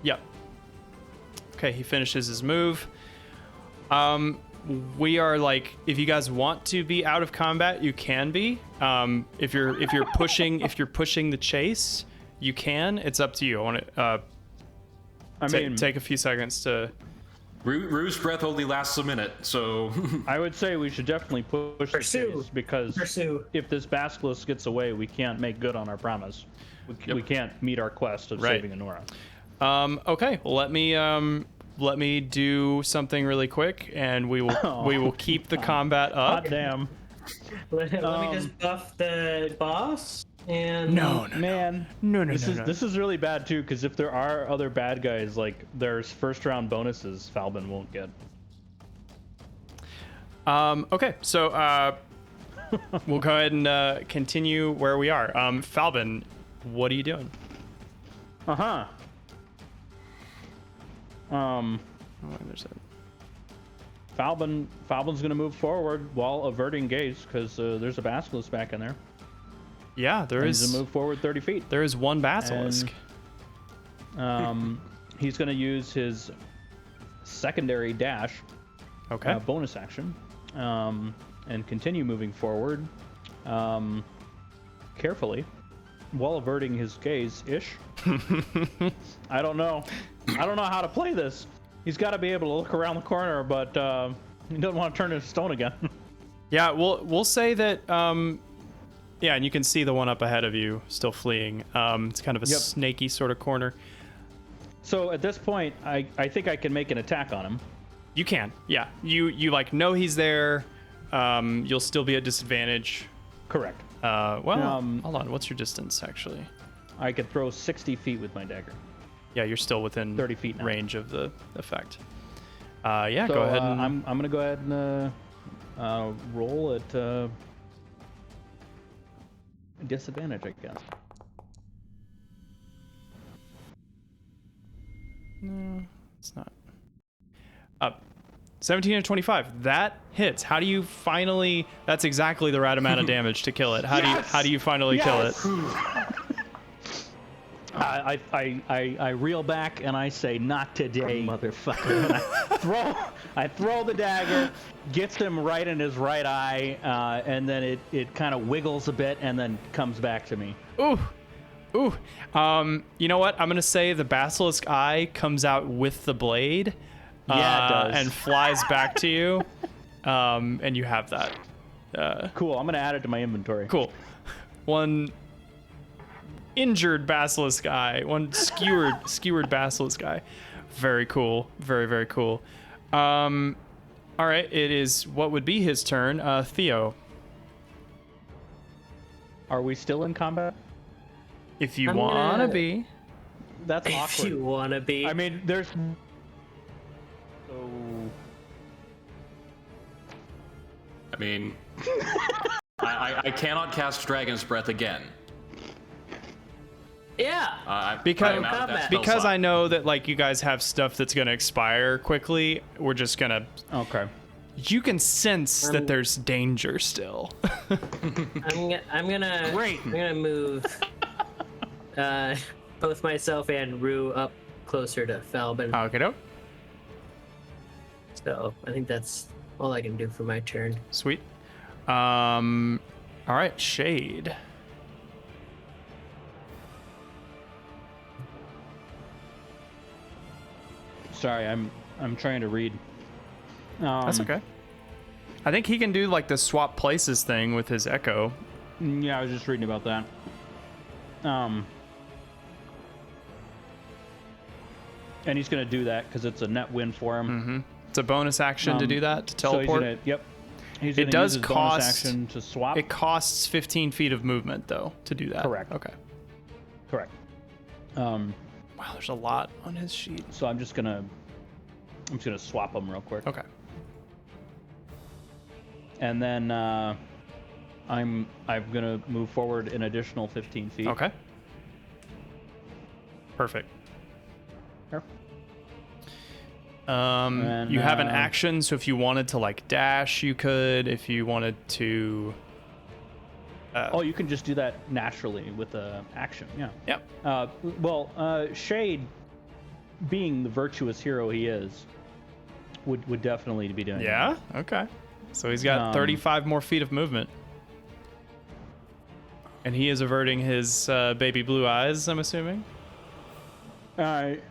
Yep. Okay, he finishes his move. We are like, if you guys want to be out of combat, you can be. If you're pushing the chase, you can. It's up to you. I want to take a few seconds to. Rue's breath only lasts a minute, so. I would say we should definitely push the chase because if this basilisk gets away, we can't make good on our promise. We can't meet our quest of saving Anora. Okay, well, let me do something really quick, and we will keep the combat up. God damn. Let me just buff the boss. And No. This is really bad too, because if there are other bad guys, like there's first round bonuses Falbin won't get. Okay, so we'll go ahead and continue where we are. Falbin, what are you doing? Falbin's gonna move forward while averting gaze because there's a basilisk back in there. Yeah, He's gonna move forward 30 feet. There is one basilisk. And, he's gonna use his secondary dash, bonus action, and continue moving forward, carefully, while averting his gaze-ish. I don't know how to play this. He's got to be able to look around the corner, but he doesn't want to turn into stone again. Yeah, we'll say that. Yeah, and you can see the one up ahead of you still fleeing. It's kind of a snaky sort of corner. So at this point, I think I can make an attack on him. You can, yeah. You like know he's there. You'll still be at disadvantage. Correct. Well, hold on. What's your distance actually? I could throw 60 feet with my dagger. Yeah, you're still within 30 feet now. Range of the effect. Yeah, So, go ahead. And... I'm gonna go ahead and roll at disadvantage, I guess. No, it's not. 17 and 25. That hits. How do you finally? That's exactly the right amount of damage to kill it. How do you finally kill it? I reel back and I say, "Not today, motherfucker!" And I throw the dagger, gets him right in his right eye, and then it kind of wiggles a bit and then comes back to me. Ooh. You know what? I'm gonna say the basilisk eye comes out with the blade. Yeah, it does. And flies back to you. And you have that. Cool. I'm gonna add it to my inventory. Cool. One injured basilisk eye. One skewered basilisk eye. Very cool. Very, very cool. All right. It is what would be his turn. Theo. Are we still in combat? If you want to be. That's awkward. If you want to be. I mean, there's... So... I mean... I cannot cast Dragon's Breath again. Yeah. Because I know that like you guys have stuff that's going to expire quickly, we're just going to... Okay. You can sense that there's danger still. I'm gonna move both myself and Rue up closer to Falbin. Okay, doke. So I think that's all I can do for my turn. Sweet. All right, Shade. Sorry, I'm trying to read. That's okay. I think he can do like the swap places thing with his echo. Yeah, I was just reading about that. And he's going to do that because it's a net win for him. Mm-hmm. It's a bonus action to do that, to teleport. So he's gonna, yep. He's it does use his cost bonus action to swap. It costs 15 feet of movement though to do that. Correct. Okay. Correct. Wow, there's a lot on his sheet. So I'm just gonna swap them real quick. Okay. And then I'm gonna move forward an additional 15 feet. Okay. Perfect. Sure. And, you have an action, so if you wanted to like dash, you could. If you wanted to. You can just do that naturally with the action. Yeah. Yep. Shade, being the virtuous hero he is, would definitely be doing. Yeah. That. Okay. So he's got 35 more feet of movement, and he is averting his baby blue eyes. I'm assuming.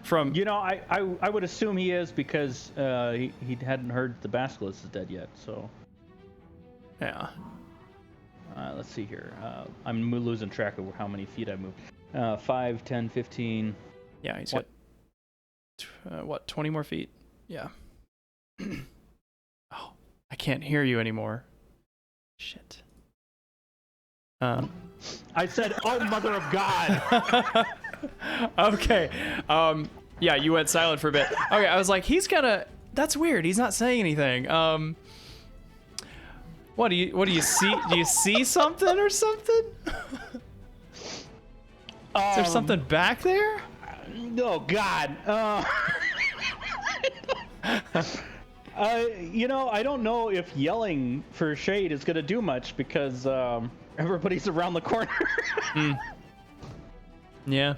From I would assume he is because he hadn't heard the basilisk is dead yet. So. Yeah. Let's see here. I'm losing track of how many feet I moved. 5, 10, 15. Yeah, he's got 20 more feet? Yeah. Oh, I can't hear you anymore. Shit. I said, "Oh, mother of God." Okay. Yeah, you went silent for a bit. Okay, I was like, that's weird. He's not saying anything. What do you see? Do you see something or something? Is there something back there? Oh God. I don't know if yelling for Shade is gonna do much because everybody's around the corner. Yeah.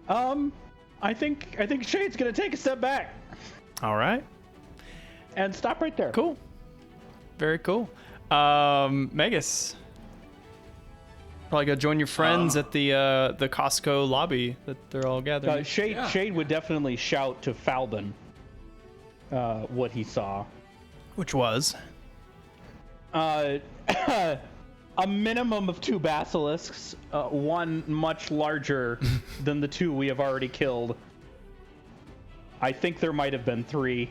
I think Shade's gonna take a step back. All right. And stop right there. Cool. Very cool. Megas. Probably go join your friends at the Costco lobby that they're all gathering. Shade would definitely shout to Falbin what he saw. Which was? a minimum of 2 basilisks, one much larger than the 2 we have already killed. I think there might have been 3.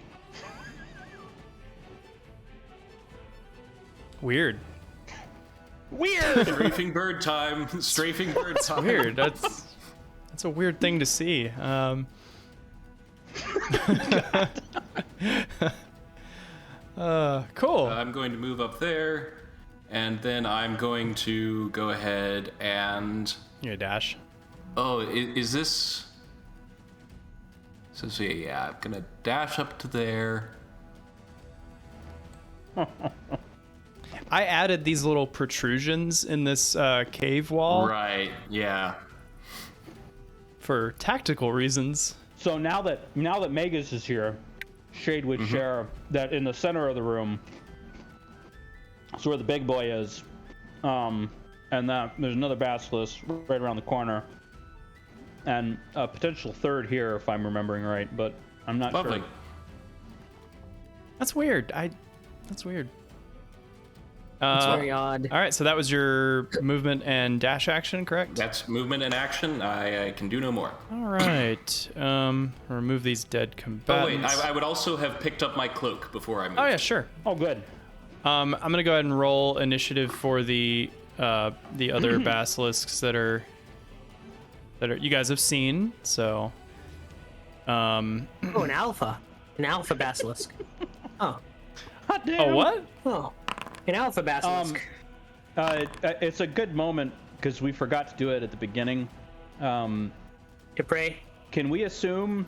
Weird. Strafing bird time. Strafing bird time. Weird. That's a weird thing to see. Cool. I'm going to move up there, and then I'm going to go ahead and... You dash. Oh, is this... So yeah, I'm gonna dash up to there. I added these little protrusions in this cave wall Right, yeah. for tactical reasons. So now that Magus is here, Shade would share that in the center of the room, that's where the big boy is, and that there's another basilisk right around the corner, and a potential third here if I'm remembering right, but I'm not Lovely. sure. That's weird. That's weird. It's very odd. All right, so that was your movement and dash action, correct? That's movement and action. I can do no more. All right. Remove these dead Oh combatants. wait, I would also have picked up my cloak before I moved. Oh yeah, sure. Oh, good. I'm gonna go ahead and roll initiative for the other basilisks that are you guys have seen. So, Oh, an alpha basilisk. Oh, Hot damn. oh what? oh, an alpha basilisk. It's a good moment because we forgot to do it at the beginning. Dupre. Can we assume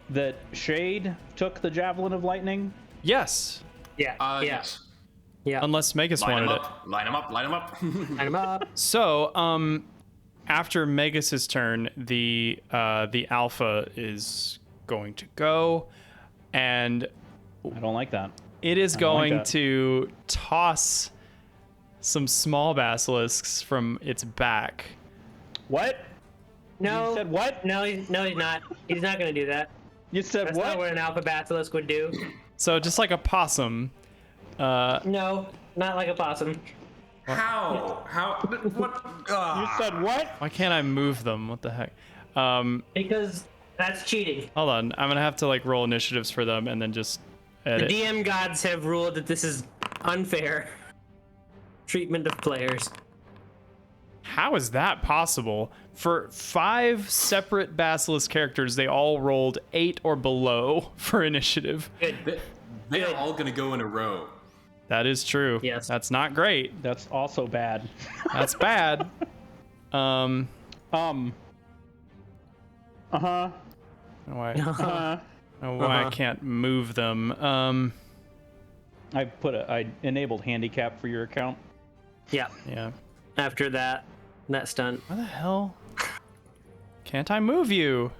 that Shade took the Javelin of Lightning? Yes, Yeah. Yeah. Yes. Yeah. unless Megas Line wanted them it. up. Line them up. Line them up. Line 'em up. So, after Megas' turn, the alpha is going to go, and I don't like that. it is I don't like going that. to toss some small basilisks from its back. What? No. You said what? No, he's not. He's not gonna do that. You said That's what? not what an alpha basilisk would do. So just like a possum. No, not like a possum. How? What? You said what? Why can't I move them? What the heck? Because that's cheating. Hold on. I'm gonna have to like roll initiatives for them and then just The edit. DM gods have ruled that this is unfair treatment of players. How is that possible? For 5 separate basilisk characters, they all rolled 8 or below for initiative. Good. They're all gonna go in a row. That is true. Yes. That's not great. That's also bad. That's bad. Uh-huh. Why? Uh-huh. Why I can't move them? I enabled handicap for your account. Yeah. Yeah. After that stunt. Why the hell can't I move you?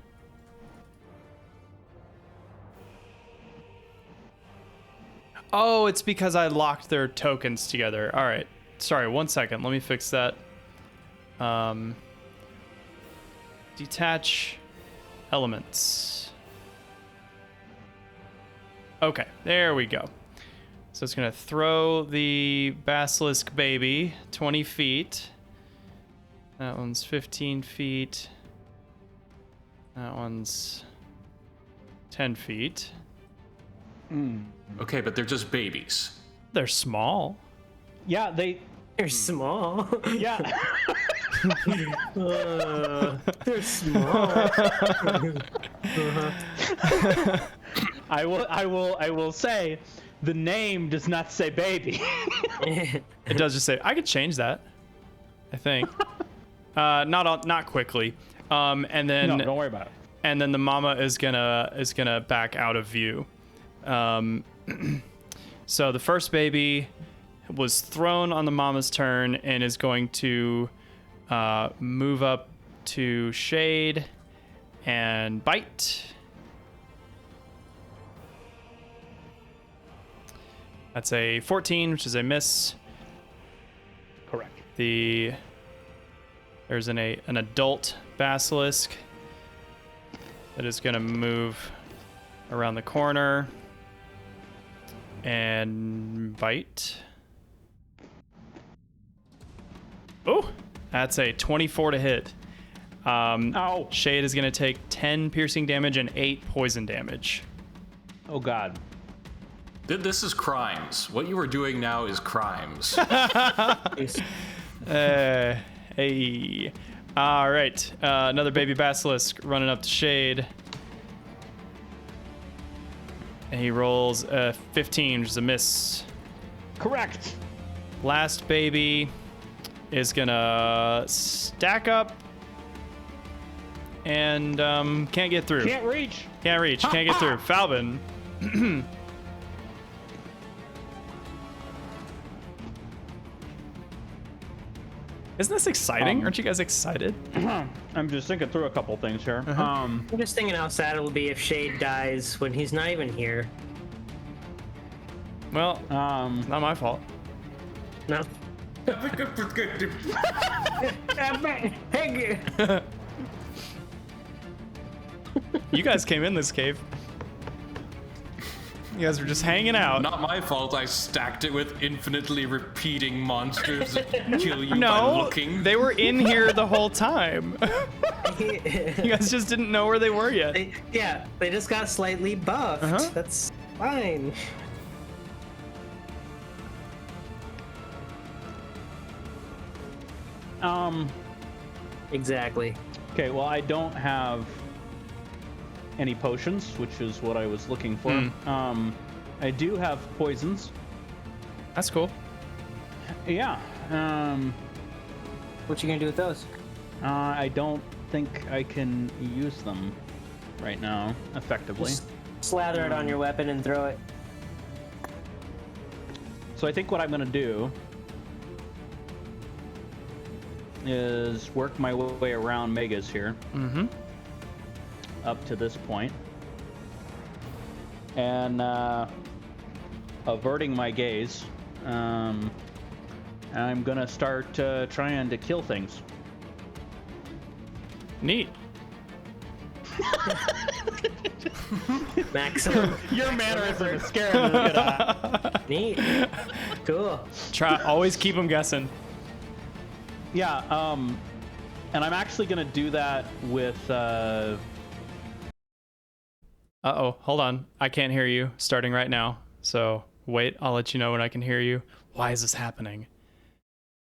Oh, it's because I locked their tokens together. All right. Sorry, 1 second. Let me fix that. Detach elements. Okay, there we go. So it's going to throw the basilisk baby 20 feet. That one's 15 feet. That one's 10 feet. Okay, but they're just babies. They're small. Yeah, They're small. yeah. They're small. I will say the name does not say baby. It does just say, I could change that, I think. Not quickly. And then No, don't worry about it. and then the mama is gonna back out of view. So the first baby was thrown on the mama's turn and is going to move up to Shade and bite. That's a 14, which is a miss. Correct. There's an adult basilisk that is going to move around the corner and bite. Oh, that's a 24 to hit. Ow. Shade is going to take 10 piercing damage and 8 poison damage. Oh, God. This is crimes. What you are doing now is crimes. Hey. All right. Another baby basilisk running up to Shade. And he rolls a 15, which is a miss. Correct. Last baby is gonna stack up and can't get through. Can't reach. Can't reach. Can't get through. Falbin. Isn't this exciting? Aren't you guys excited? I'm just thinking through a couple things here. I'm just thinking how sad it'll be if Shade dies when he's not even here. Well, it's not my fault. No. You guys came in this cave. You guys were just hanging out. Not my fault. I stacked it with infinitely repeating monsters that kill you by No, looking. they were in here the whole time. You guys just didn't know where they were yet. They just got slightly buffed. That's fine. Exactly. Okay, well, I don't have any potions, which is what I was looking for. I do have poisons. That's cool. Yeah. What you gonna do with those? I don't think I can use them right now effectively. Just slather it on your weapon and throw it. So I think what I'm gonna do is work my way around Megas here. Up to this point. And averting my gaze, I'm gonna start trying to kill things. Neat. Maximum. Your mannerism is scaring me. Neat. Cool. Always keep them guessing. Yeah, and I'm actually gonna do that with Uh-oh, hold on. I can't hear you starting right now. So wait, I'll let you know when I can hear you. Why is this happening?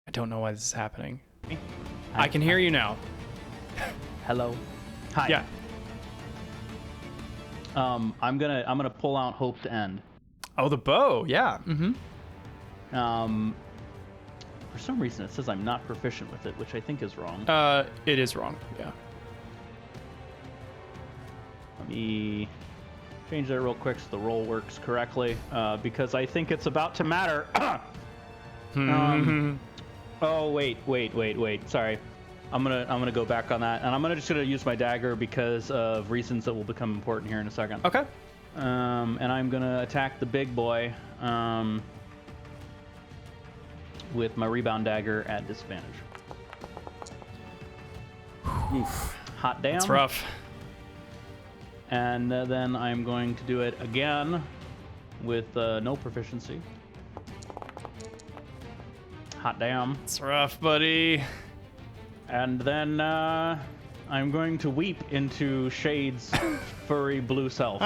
I don't know why this is happening. I can hear you now. hello. Hi. Yeah. I'm gonna pull out Hope to End. Oh, the bow. Yeah. For some reason it says I'm not proficient with it, which I think is wrong. It is wrong. Yeah. Let me change that real quick so the roll works correctly, because I think it's about to matter. Oh wait. Sorry, I'm gonna go back on that, and I'm just gonna use my dagger because of reasons that will become important here in a second. Okay. And I'm gonna attack the big boy with my rebound dagger at disadvantage. Oof. Hot damn. That's rough. And then I'm going to do it again with no proficiency. Hot damn. It's rough, buddy. And then I'm going to weep into Shade's furry blue self.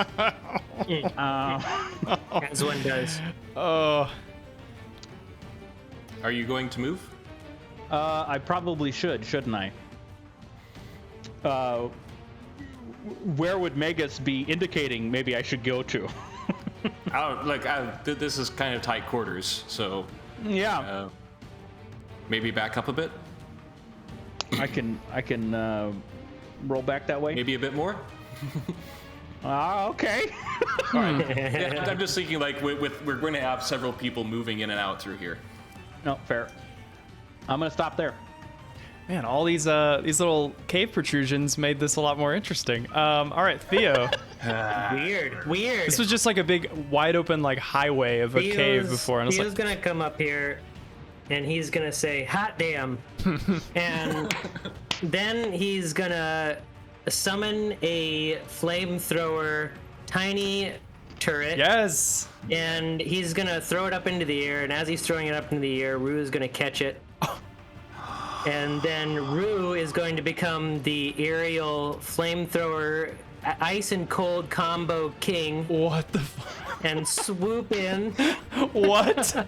As one does. Oh. Are you going to move? I probably shouldn't I? Where would Megas be indicating maybe I should go to? This is kind of tight quarters, so Yeah. Maybe back up a bit. I can roll back that way. Maybe a bit more. Okay. All right. Yeah, I'm just thinking like we're going to have several people moving in and out through here. No, fair. I'm gonna stop there. Man, all these little cave protrusions made this a lot more interesting. All right, Theo. Weird. This was just like a big, wide open like highway of a cave before, and I was Theo's like, gonna come up here, and he's gonna say "hot damn," and then he's gonna summon a flamethrower, tiny turret. yes. And he's gonna throw it up into the air, and as he's throwing it up into the air, Rue is gonna catch it. And then Rue is going to become the aerial flamethrower ice and cold combo king What the fuck? and swoop in. What?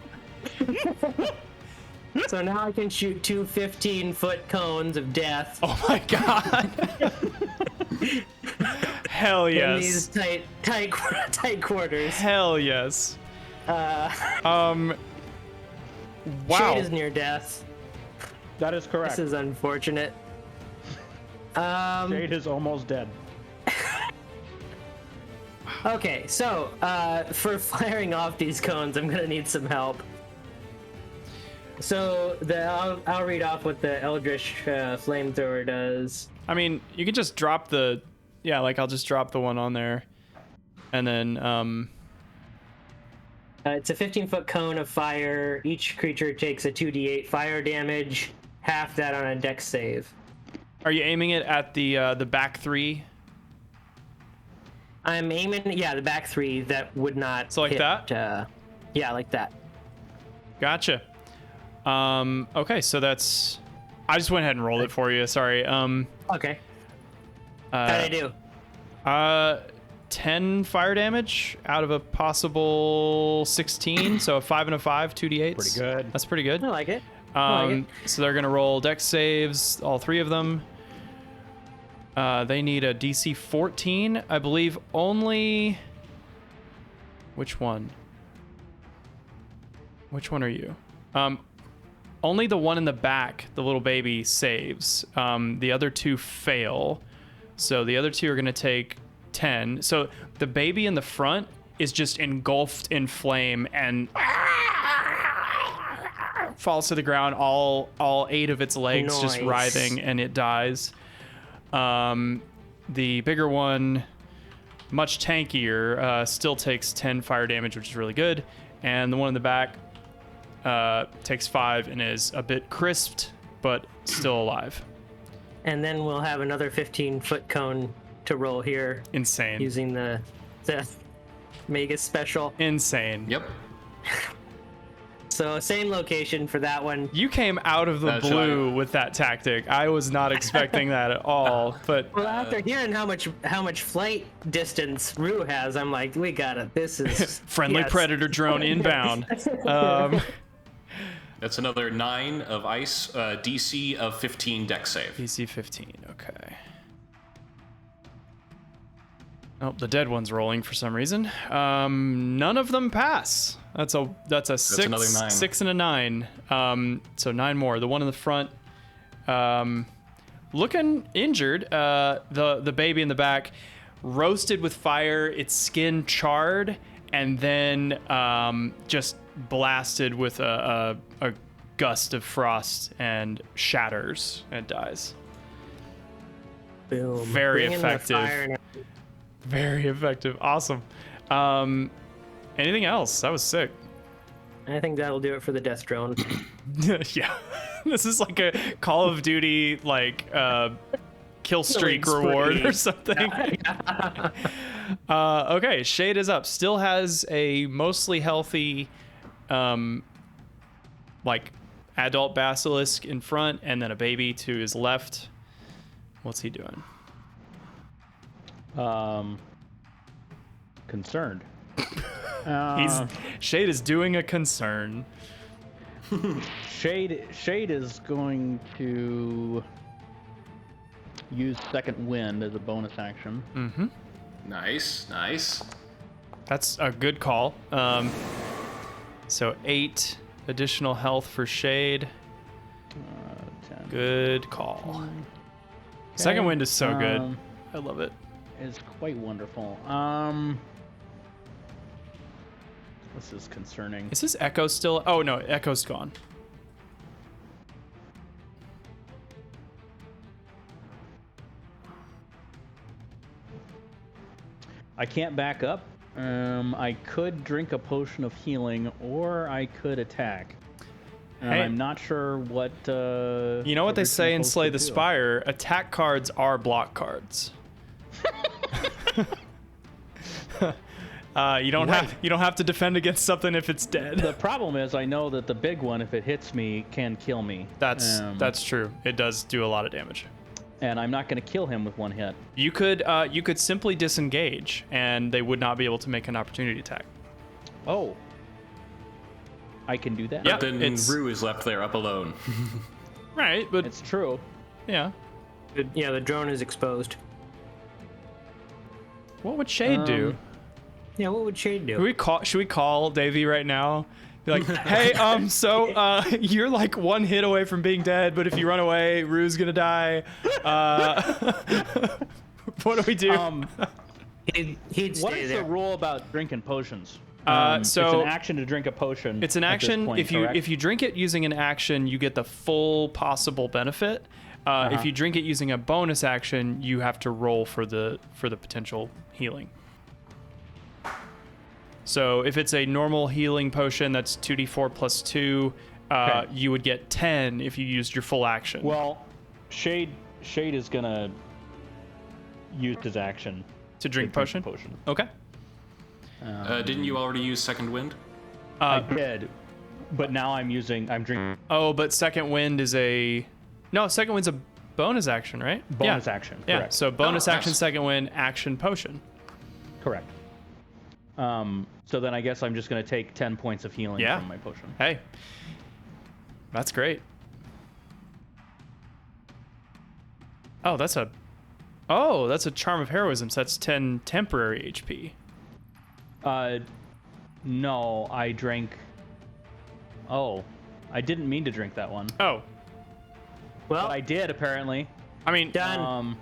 So now I can shoot two 15-foot cones of death Oh my god. Hell in yes. these tight quarters. Hell yes. Wow. Shade is near death. That is correct. This is unfortunate. Shade is almost dead. Okay, so for firing off these cones, I'm gonna need some help. So I'll read off what the Eldritch flamethrower does. I mean, you could just drop the, yeah, like I'll just drop the one on there, and then It's a 15-foot cone of fire. Each creature takes a 2d8 fire damage. Half that on a dex save. are you aiming it at the back three? I'm aiming, the back three that would not. So like hit, that? Yeah, like that. Gotcha. Okay, so that's. I just went ahead and rolled it for you. Sorry. Okay. How'd I do? 10 fire damage out of a possible 16. So a 5 and a 5, 2d8s. Pretty good. That's pretty good. I like it. I like it. So they're gonna roll dex saves, all three of them. They need a DC 14, I believe. Only. Which one? Which one are you? Only the one in the back, the little baby, saves. The other two fail. So the other two are gonna take 10. So the baby in the front is just engulfed in flame and falls to the ground, all 8 of its legs just Nice. writhing, and it dies. The bigger one, much tankier, still takes 10 fire damage, which is really good. And the one in the back takes 5 and is a bit crisped, but still alive. And then we'll have another 15-foot cone to roll here Insane. using the Magus special. Insane. Yep. So same location for that one. You came out of the That's blue right. with that tactic. I was not expecting that at all. But Well, after hearing how much flight distance Rue has, I'm like, we got it. This is friendly yes. predator drone inbound. That's another 9 of ice, DC of 15 dex save. DC 15. Okay. Oh, the dead one's rolling for some reason. None of them pass. That's a 6, another 9. 6 and a 9. So 9 more. The one in the front, looking injured. The baby in the back, roasted with fire. Its skin charred, and then just blasted with a gust of frost and shatters and dies. Boom. Very Bring in the effective. fire now. Very effective. Awesome. Anything else? That was sick. I think that'll do it for the death drone. Yeah. This is like a Call of Duty kill streak Killing reward spree. or something. Okay, Shade is up. Still has a mostly healthy adult basilisk in front and then a baby to his left. What's he doing? Concerned. Shade is doing a concern. Shade is going to use second wind as a bonus action. Mm-hmm. Nice. That's a good call. So 8 additional health for Shade. 10. Good call. Second wind is so good. I love it. It's quite wonderful. This is concerning. Is this Echo still? Oh no, Echo's gone. I can't back up. I could drink a potion of healing, or I could attack. Hey. I'm not sure what. You know what they say in Slay the Spire? Attack cards are block cards. You don't have to defend against something if it's dead. The problem is I know that the big one, if it hits me, can kill me. That's true. It does do a lot of damage. And I'm not going to kill him with one hit. You could simply disengage, and they would not be able to make an opportunity attack. Oh. I can do that? Yeah, But then Rue is left there up alone. Right, but It's true. yeah. Yeah, the drone is exposed. What would Shade do? Yeah, what would Shade do? Should we call Davey right now? Be like, hey, so you're like one hit away from being dead, but if you run away, Rue's gonna die. What do we do? He'd What stay is there. the rule about drinking potions? So it's an action to drink a potion. It's an at this action. point, correct? If you drink it using an action, you get the full possible benefit. If you drink it using a bonus action, you have to roll for the potential healing. So if it's a normal healing potion, that's 2d4 plus 2. You would get 10 if you used your full action. Well, Shade is gonna use his action to drink potion. Okay. Didn't you already use Second Wind? I did, but now I'm drinking Oh, but Second Wind is Second Wind's a bonus action, right? bonus action. Yeah. Correct. So bonus action, nice. Second Wind, action, potion. Correct. So then I guess I'm just gonna take 10 points of healing Yeah. from my potion. Hey, that's great. Oh, that's a charm of heroism. So that's 10 temporary HP. No, I drank. Oh, I didn't mean to drink that one, Oh, Well, but I did apparently. I mean, done.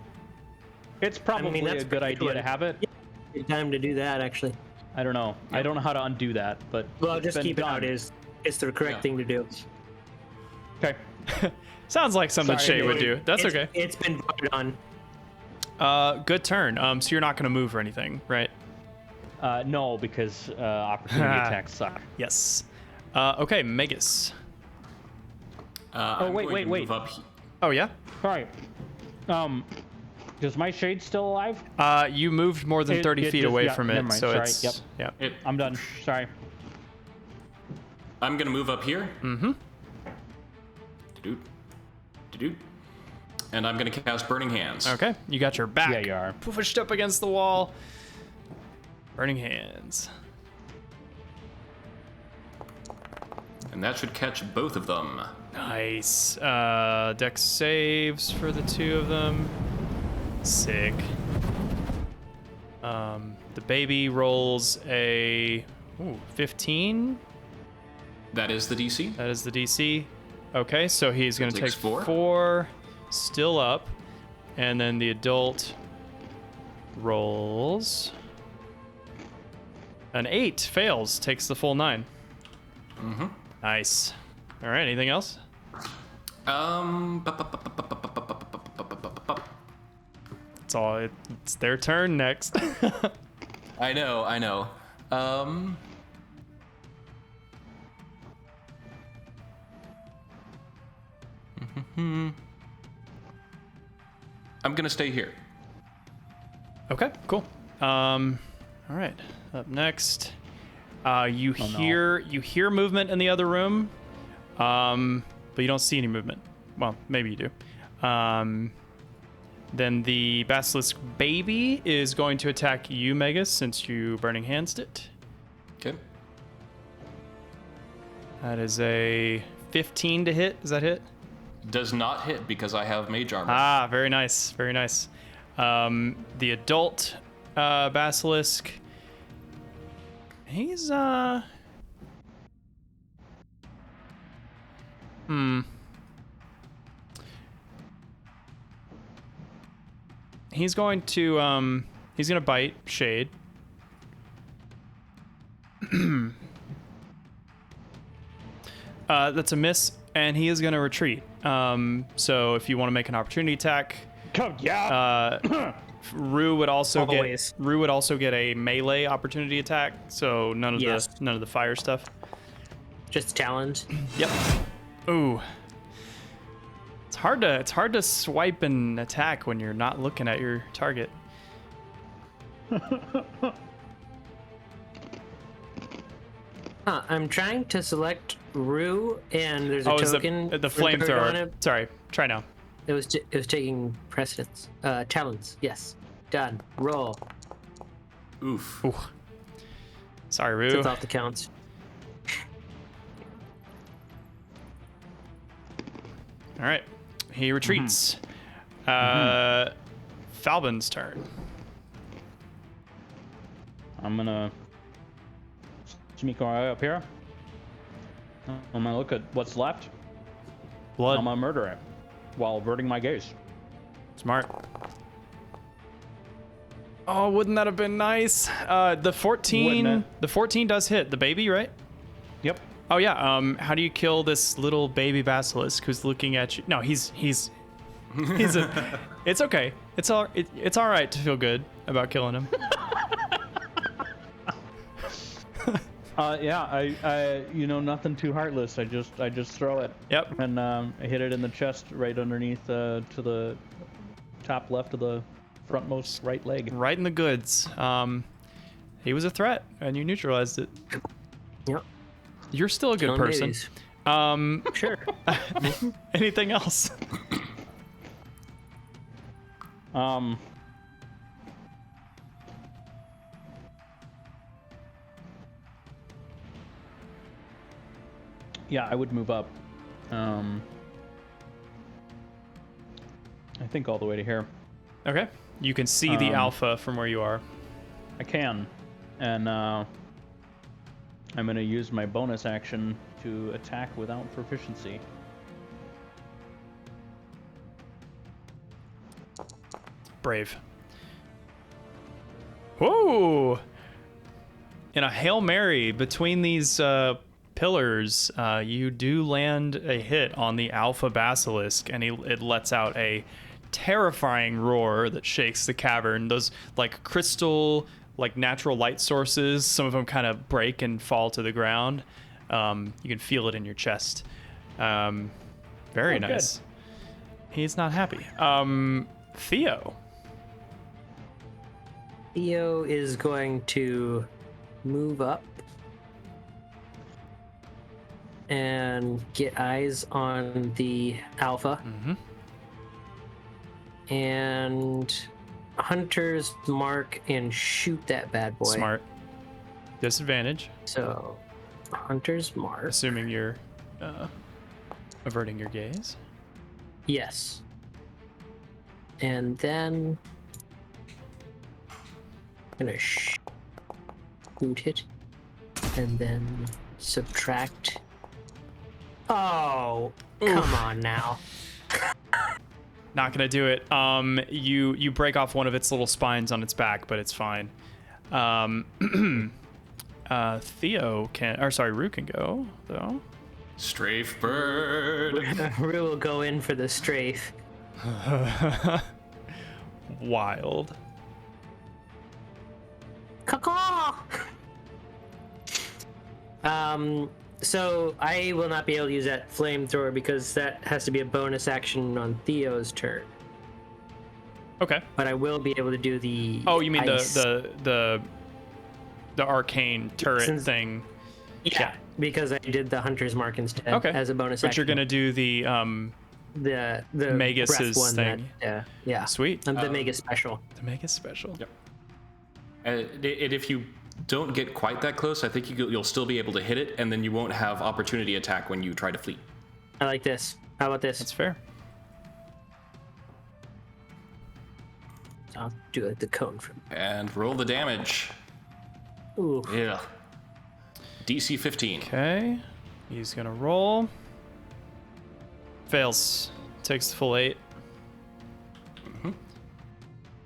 It's probably that's a good pretty idea good. to have it. Good time to do that, actually. I don't know. I don't know how to undo that, but Well, it's just been keep it done. out. It's the correct Yeah. thing to do. Okay. sounds like something Sorry, Shay would do. That's okay. It's been voted on. Good turn. So you're not gonna move or anything, right? No, because opportunity attacks suck. Yes. Okay, Megas. I'm wait, going to wait. move up Oh yeah. All right. Does my shade still alive? You moved more than 30 feet away from never it, mind, so sorry, it's yep. yeah. I'm done. Sorry. I'm gonna move up here. Mm-hmm. And I'm gonna cast Burning Hands. Okay, you got your back. Yeah, you are. Pushed up against the wall. Burning Hands. And that should catch both of them. Nice. Dex saves for the two of them. Sick. The baby rolls a 15. That is the DC. That is the DC. Okay, so he's going to take Takes 4. 4, still up. And then the adult rolls an 8, fails, takes the full 9. Mm-hmm. Nice. All right, anything else? It's all. It's their turn next. I know. I'm gonna stay here. Okay, cool. All right. Up next, you hear movement in the other room, but you don't see any movement. Well, maybe you do. Then the Basilisk baby is going to attack you, Megas, since you Burning Hands'd it. Okay. That is a 15 to hit. Does that hit? Does not hit because I have Mage Armor. Ah, very nice. Very nice. The adult Basilisk. He's He's going to bite Shade. That's a miss, and he is going to retreat. So if you want to make an opportunity attack, Rue would also get a melee opportunity attack. So none of the fire stuff. Just talons. Yep. Ooh. It's hard to swipe and attack when you're not looking at your target. I'm trying to select Rue, and there's a Oh, is token. the for flamethrower. Dragon. Sorry, try now. It was taking precedence. Talons. Yes. Done. Roll. Oof. Ooh. Sorry, Rue. That's off the counts. All right. He retreats. Falbin's turn. I'm gonna sneak my way up here. I'm gonna look at what's left. Blood. I'm gonna murder it while averting my gaze. Smart. Oh, wouldn't that have been nice? The 14. Wouldn't it? The 14 does hit the baby, right? Yep. Oh yeah. How do you kill this little baby basilisk who's looking at you? No, he's a. It's okay. It's all right to feel good about killing him. Yeah, I nothing too heartless. I just throw it. Yep. And I hit it in the chest right underneath to the top left of the frontmost right leg. Right in the goods. He was a threat, and you neutralized it. Yep. You're still a good Killing person. babies. Sure. Anything else? Yeah, I would move up. I think all the way to here. Okay. You can see the alpha from where you are. I can, and I'm gonna use my bonus action to attack without proficiency. Brave. Whoa! In a Hail Mary between these pillars, you do land a hit on the Alpha Basilisk, and it lets out a terrifying roar that shakes the cavern. Those like crystal, like natural light sources, some of them kind of break and fall to the ground. You can feel it in your chest. Very nice. Good. He's not happy. Theo. Theo is going to move up and get eyes on the alpha. And Hunter's mark and shoot that bad boy. Smart. Disadvantage, So, Hunter's mark. assuming you're averting your gaze. Yes. And then I'm gonna shoot it, and then subtract. Oh, come on now. Not gonna do it. You break off one of its little spines on its back, but it's fine. Theo can, or sorry, Rue can go though. Strafe bird. Rue will go in for the strafe. Wild. Caw-caw! So I will not be able to use that flamethrower because that has to be a bonus action on Theo's turn. Okay. But I will be able to do the. Oh, you mean ice. the arcane turret thing? Yeah, because I did the Hunter's Mark instead as a bonus But action. you're gonna do the Magus's breath one thing. Yeah. Sweet. The Magus special. The Magus special. Yep. And if you don't get quite that close, I think you'll still be able to hit it, and then you won't have opportunity attack when you try to flee. I like this. How about this? That's fair. I'll do the cone from. And roll the damage. Ooh. Yeah. DC 15. Okay. He's gonna roll. Fails. Takes the full 8.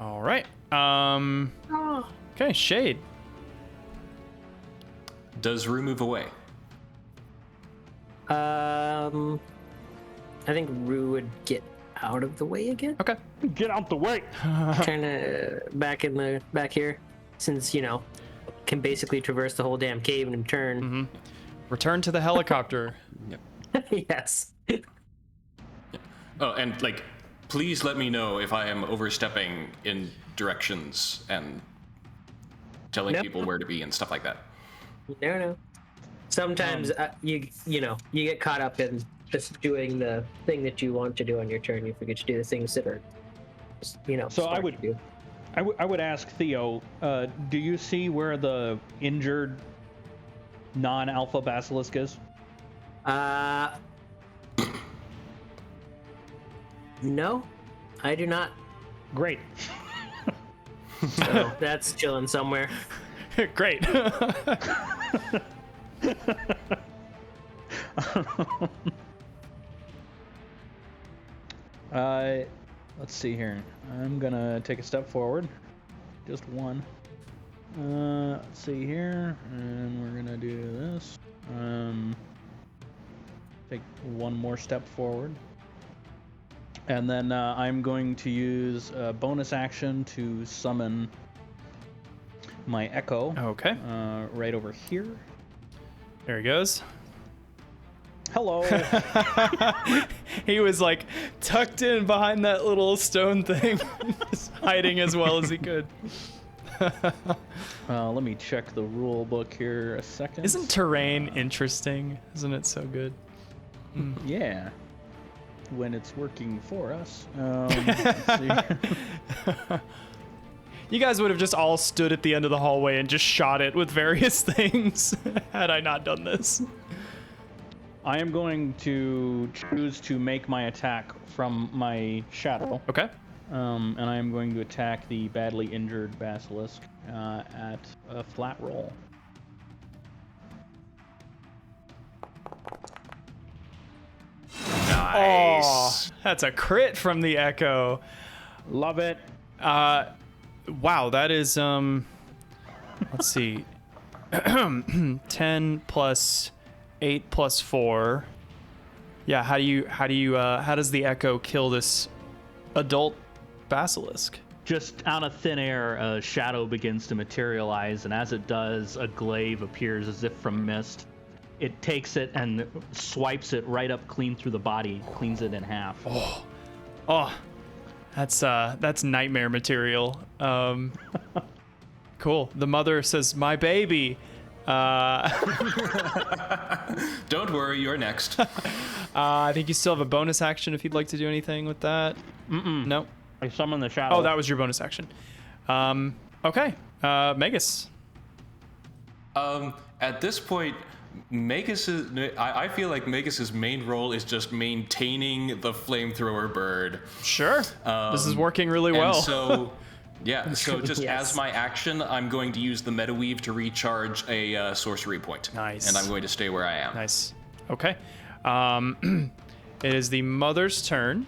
All right. Okay, Shade. Does Rue move away? I think Rue would get out of the way again. Okay. Get out the way! Trying to back here, since can basically traverse the whole damn cave in a turn. Return to the helicopter. Yes. Oh, and please let me know if I am overstepping in directions and telling Nope. people where to be and stuff like that. No. Sometimes you get caught up in just doing the thing that you want to do on your turn. You forget to do the things that are, So I smart would- to do. I would ask Theo, do you see where the injured non-alpha basilisk is? No, I do not. Great. So that's chilling somewhere. Great. Let's see here. I'm gonna take a step forward, just one. Let's see here, and we're gonna do this. Take one more step forward, and then I'm going to use a bonus action to summon my echo. Okay. Right over here. There he goes. Hello. He was like tucked in behind that little stone thing, just hiding as well as he could. Let me check the rule book here a second. Isn't terrain interesting? Isn't it so good? Yeah. When it's working for us. Let's see. You guys would have just all stood at the end of the hallway and just shot it with various things had I not done this. I am going to choose to make my attack from my shadow. Okay. And I am going to attack the badly injured basilisk at a flat roll. Nice. Oh, that's a crit from the Echo. Love it. Wow, that is let's see. 10 plus 8 plus 4. Yeah, how does the Echo kill this adult basilisk? Just out of thin air, a shadow begins to materialize, and as it does, a glaive appears as if from mist. It takes it and swipes it right up clean through the body, cleans it in half. Oh, that's nightmare material. Cool. The mother says, "My baby." Don't worry, you're next. I think you still have a bonus action if you'd like to do anything with that. No. I summon the shadow. Oh, that was your bonus action. Okay. Magus. At this point, I feel like Magus's main role is just maintaining the flamethrower bird. Sure. This is working really well. And so, yeah. So just Yes. as my action, I'm going to use the meta weave to recharge a sorcery point. Nice. And I'm going to stay where I am. Nice. Okay. It is the mother's turn.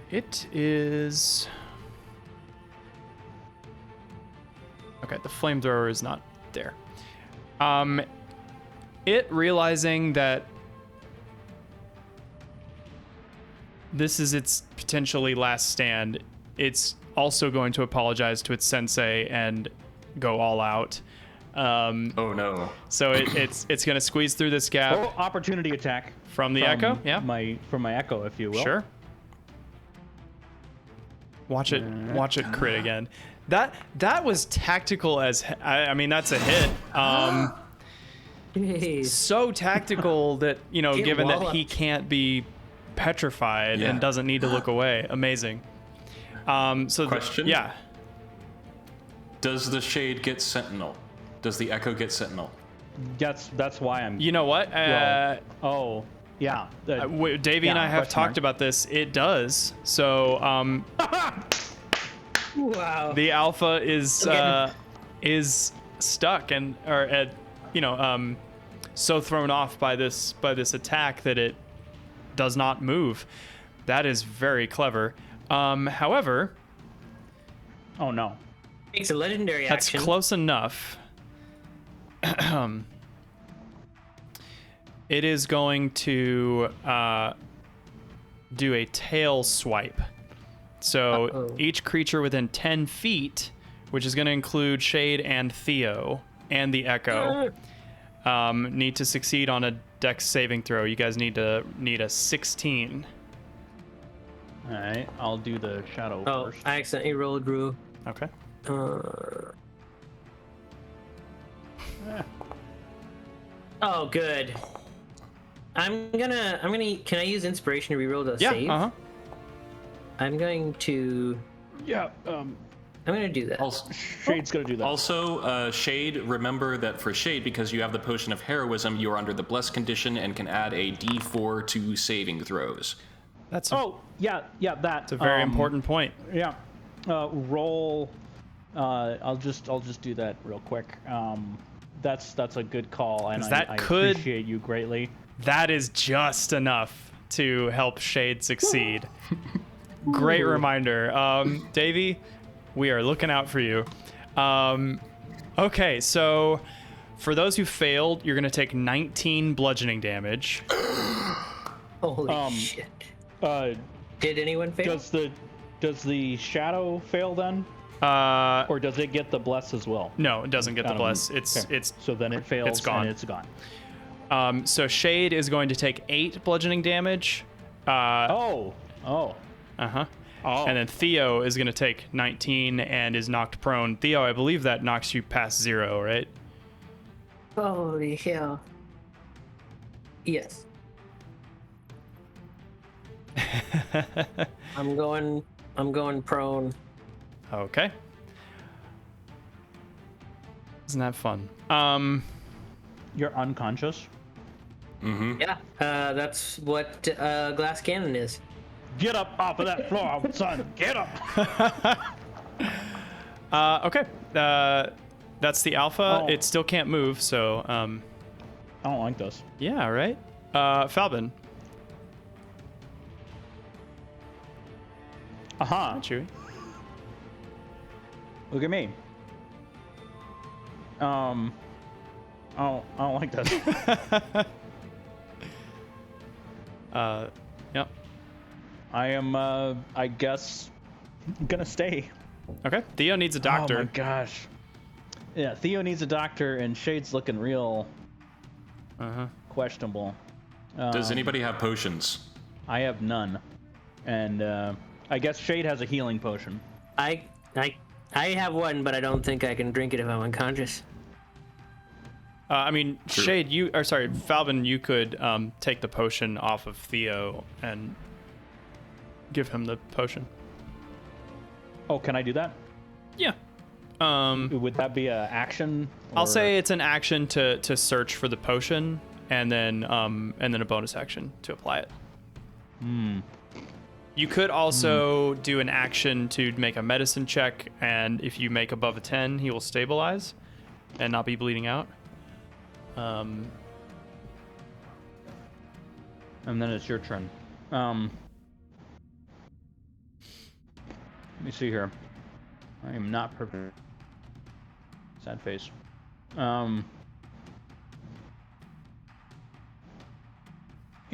It is... Okay, the flamethrower is not there. It realizing that this is its potentially last stand, it's also going to apologize to its sensei and go all out. Oh no. So it's going to squeeze through this gap. Oh, opportunity attack. From the Echo? Yeah. From my Echo, if you will. Sure. Watch it crit again. That was tactical as I mean that's a hit. Jeez. So tactical that Get given that walloped. he can't be petrified Yeah. and doesn't need to look away. Amazing. So Question? yeah. Does the shade get sentinel? Does the echo get sentinel? That's why I'm. You know what? Oh, yeah. Davey and I have question talked mark. about this. It does. So Wow. the alpha is Okay. stuck and so thrown off by this attack that it does not move. That is very clever. However, Oh no. Takes a legendary that's action. close enough. It is going to do a tail swipe. So Uh-oh. each creature within 10 feet, which is going to include Shade and Theo and the Echo, need to succeed on a Dex saving throw. You guys need a 16. All right, I'll do the shadow Oh, first. I accidentally rolled Rue. Okay. Oh, good. Can I use inspiration to reroll the save? Uh-huh. I'm going to do that. Also, Shade's gonna do that. Also, Shade, remember that for Shade, because you have the Potion of Heroism, you are under the Bless condition and can add a D4 to saving throws. That's that's a very important point. Yeah. Roll. I'll just do that real quick. That's a good call, and I appreciate you greatly. That is just enough to help Shade succeed. Great reminder. Davey, we are looking out for you. Okay, so for those who failed, you're going to take 19 bludgeoning damage. Holy shit. Did anyone fail? Does the shadow fail then? Or does it get the bless as well? No, it doesn't get the bless. It's so then it fails. It's gone. And it's gone. So Shade is going to take 8 bludgeoning damage. Uh-huh. Oh. And then Theo is going to take 19 and is knocked prone. Theo, I believe that knocks you past 0, right? Holy hell. Yes. I'm going prone. Okay. Isn't that fun? You're unconscious? Mm-hmm. Yeah, that's what glass cannon is. Get up off of that floor, son. Get up. Okay. That's the alpha. Oh. It still can't move, so I don't like this. yeah, right? Falbin. Uh-huh. Chewy. Look at me. I don't like this. Yep. I am, I guess, gonna stay. Okay. Theo needs a doctor. Oh my gosh. Yeah, Theo needs a doctor, and Shade's looking real questionable. Does anybody have potions? I have none, and I guess Shade has a healing potion. I have one, but I don't think I can drink it if I'm unconscious. I mean, Sure. Shade, Falbin, you could take the potion off of Theo and give him the potion. Oh, can I do that? Yeah. Would that be a action? I'll or- say it's an action to search for the potion, and then a bonus action to apply it. You could also do an action to make a medicine check, and if you make above a 10, he will stabilize and not be bleeding out. And then it's your turn. Let me see here. I am not prepared. Sad face. Yeah,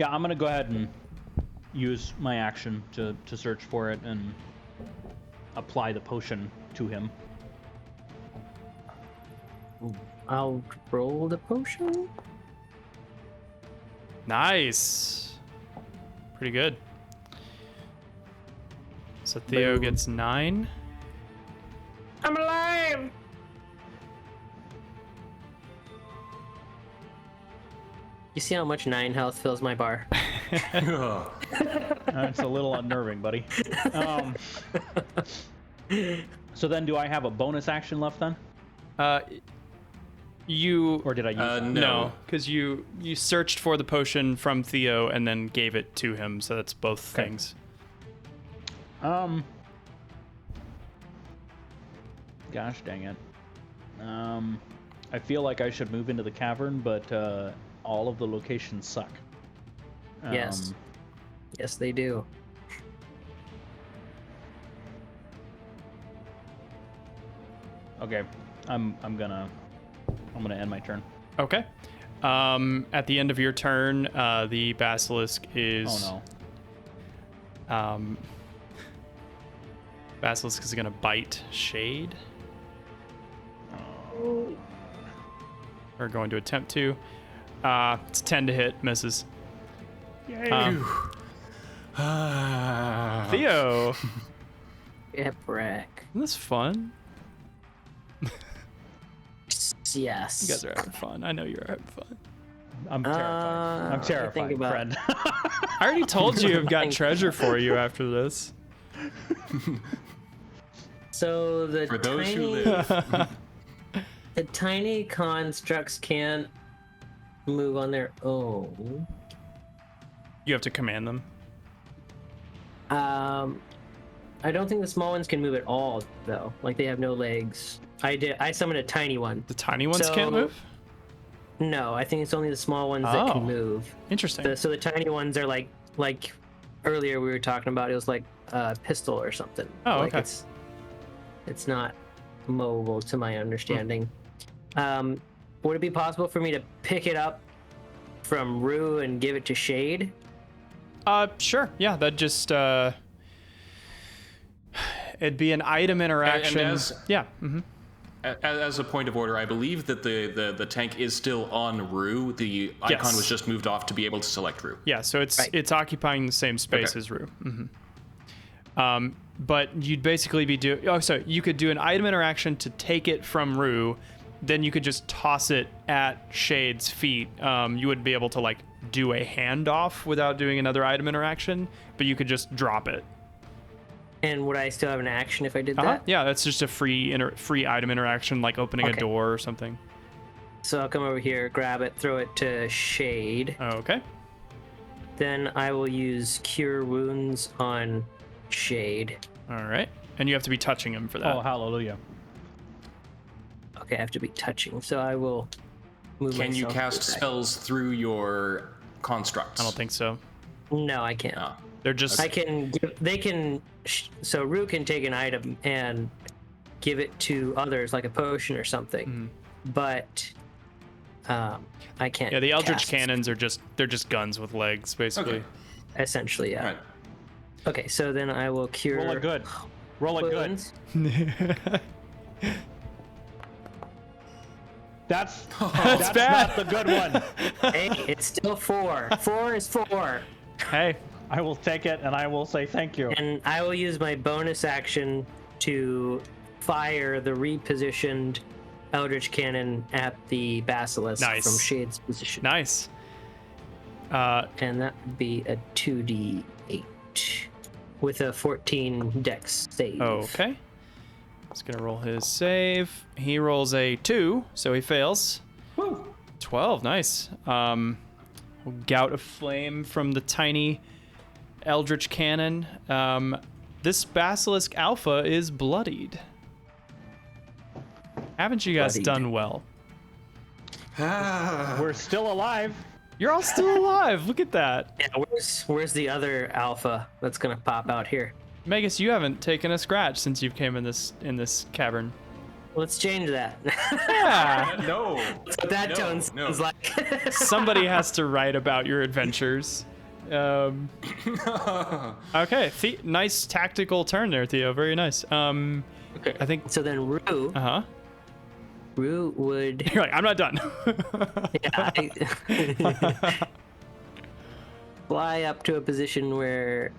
I'm gonna go ahead and use my action to search for it and apply the potion to him. I'll roll the potion. Nice. Pretty good. So Theo Boom. gets 9. I'm alive! You see how much 9 health fills my bar? It's a little unnerving, buddy. So then, do I have a bonus action left then, You or did I use? no, because you searched for the potion from Theo and then gave it to him, so that's both things. Gosh dang it. I feel like I should move into the cavern, but all of the locations suck. Yes. Yes, they do. Okay, I'm gonna end my turn. Okay. At the end of your turn, the basilisk is. Oh no. Basilisk is gonna bite Shade. Or going to attempt to. It's 10 to hit, misses. Yay. Theo, Yeah, Brack. isn't this fun? Yes. You guys are having fun. I know you're having fun. I'm terrified. I'm terrified, friend. I already told you I've got treasure for you after this. So the For those tiny, who live. the tiny constructs can't move on their own. You have to command them. I don't think the small ones can move at all, though. Like they have no legs. I summoned a tiny one. The tiny ones So- can't move? No, I think it's only the small ones that Oh. can move. Interesting. So the tiny ones are like earlier we were talking about. It was like a pistol or something. Oh, like okay. It's not mobile to my understanding. Would it be possible for me to pick it up from Rue and give it to Shade? Sure. Yeah, that just it'd be an item interaction. Yeah. Mm-hmm. As a point of order, I believe that the tank is still on Rue. The icon Yes. was just moved off to be able to select Rue. Yeah, so it's Right. it's occupying the same space Okay. as Rue. Mm-hmm. But you'd basically be doing. Oh, so you could do an item interaction to take it from Rue, then you could just toss it at Shade's feet. You wouldn't be able to like do a handoff without doing another item interaction, but you could just drop it. And would I still have an action if I did that? Yeah, that's just a free item interaction, like opening a Okay. door or something. So I'll come over here, grab it, throw it to Shade. Okay. Then I will use Cure Wounds on Shade. All right. And you have to be touching him for that. Oh, hallelujah. Okay, I have to be touching, so I will move Can you myself cast to the back. spells through your constructs? I don't think so. No, I can't. Ah. They're just. I can give, they can, so Rue can take an item and give it to others, like a potion or something, but I can't. Yeah, the Eldritch cast, cannons are they're just guns with legs, basically. Okay. essentially, yeah. All right. Okay, so then I will cure. Roll it good. Roll it good. wounds. That's bad. not the good one. Hey, it's still 4. 4 is 4. Hey, I will take it and I will say thank you. And I will use my bonus action to fire the repositioned Eldritch Cannon at the Basilisk Nice. from Shade's position. nice. And that would be a 2d8 with a 14 dex save. Okay. He's gonna roll his save. He rolls a 2, so he fails. Woo. 12, nice. Gout of flame from the tiny Eldritch Cannon. This Basilisk Alpha is bloodied. Haven't you guys Bloodied. done well? We're still alive. You're all still alive. Look at that. Yeah, where's the other alpha that's gonna pop out here? Magus, you haven't taken a scratch since you came in this cavern. Let's change that. Yeah. No. That's what that No, tone no. sounds like. Somebody has to write about your adventures. Okay, nice tactical turn there, Theo. Very nice. Okay. I think. So then Uh-huh. Rue would. You're like, I'm not done. Fly up to a position where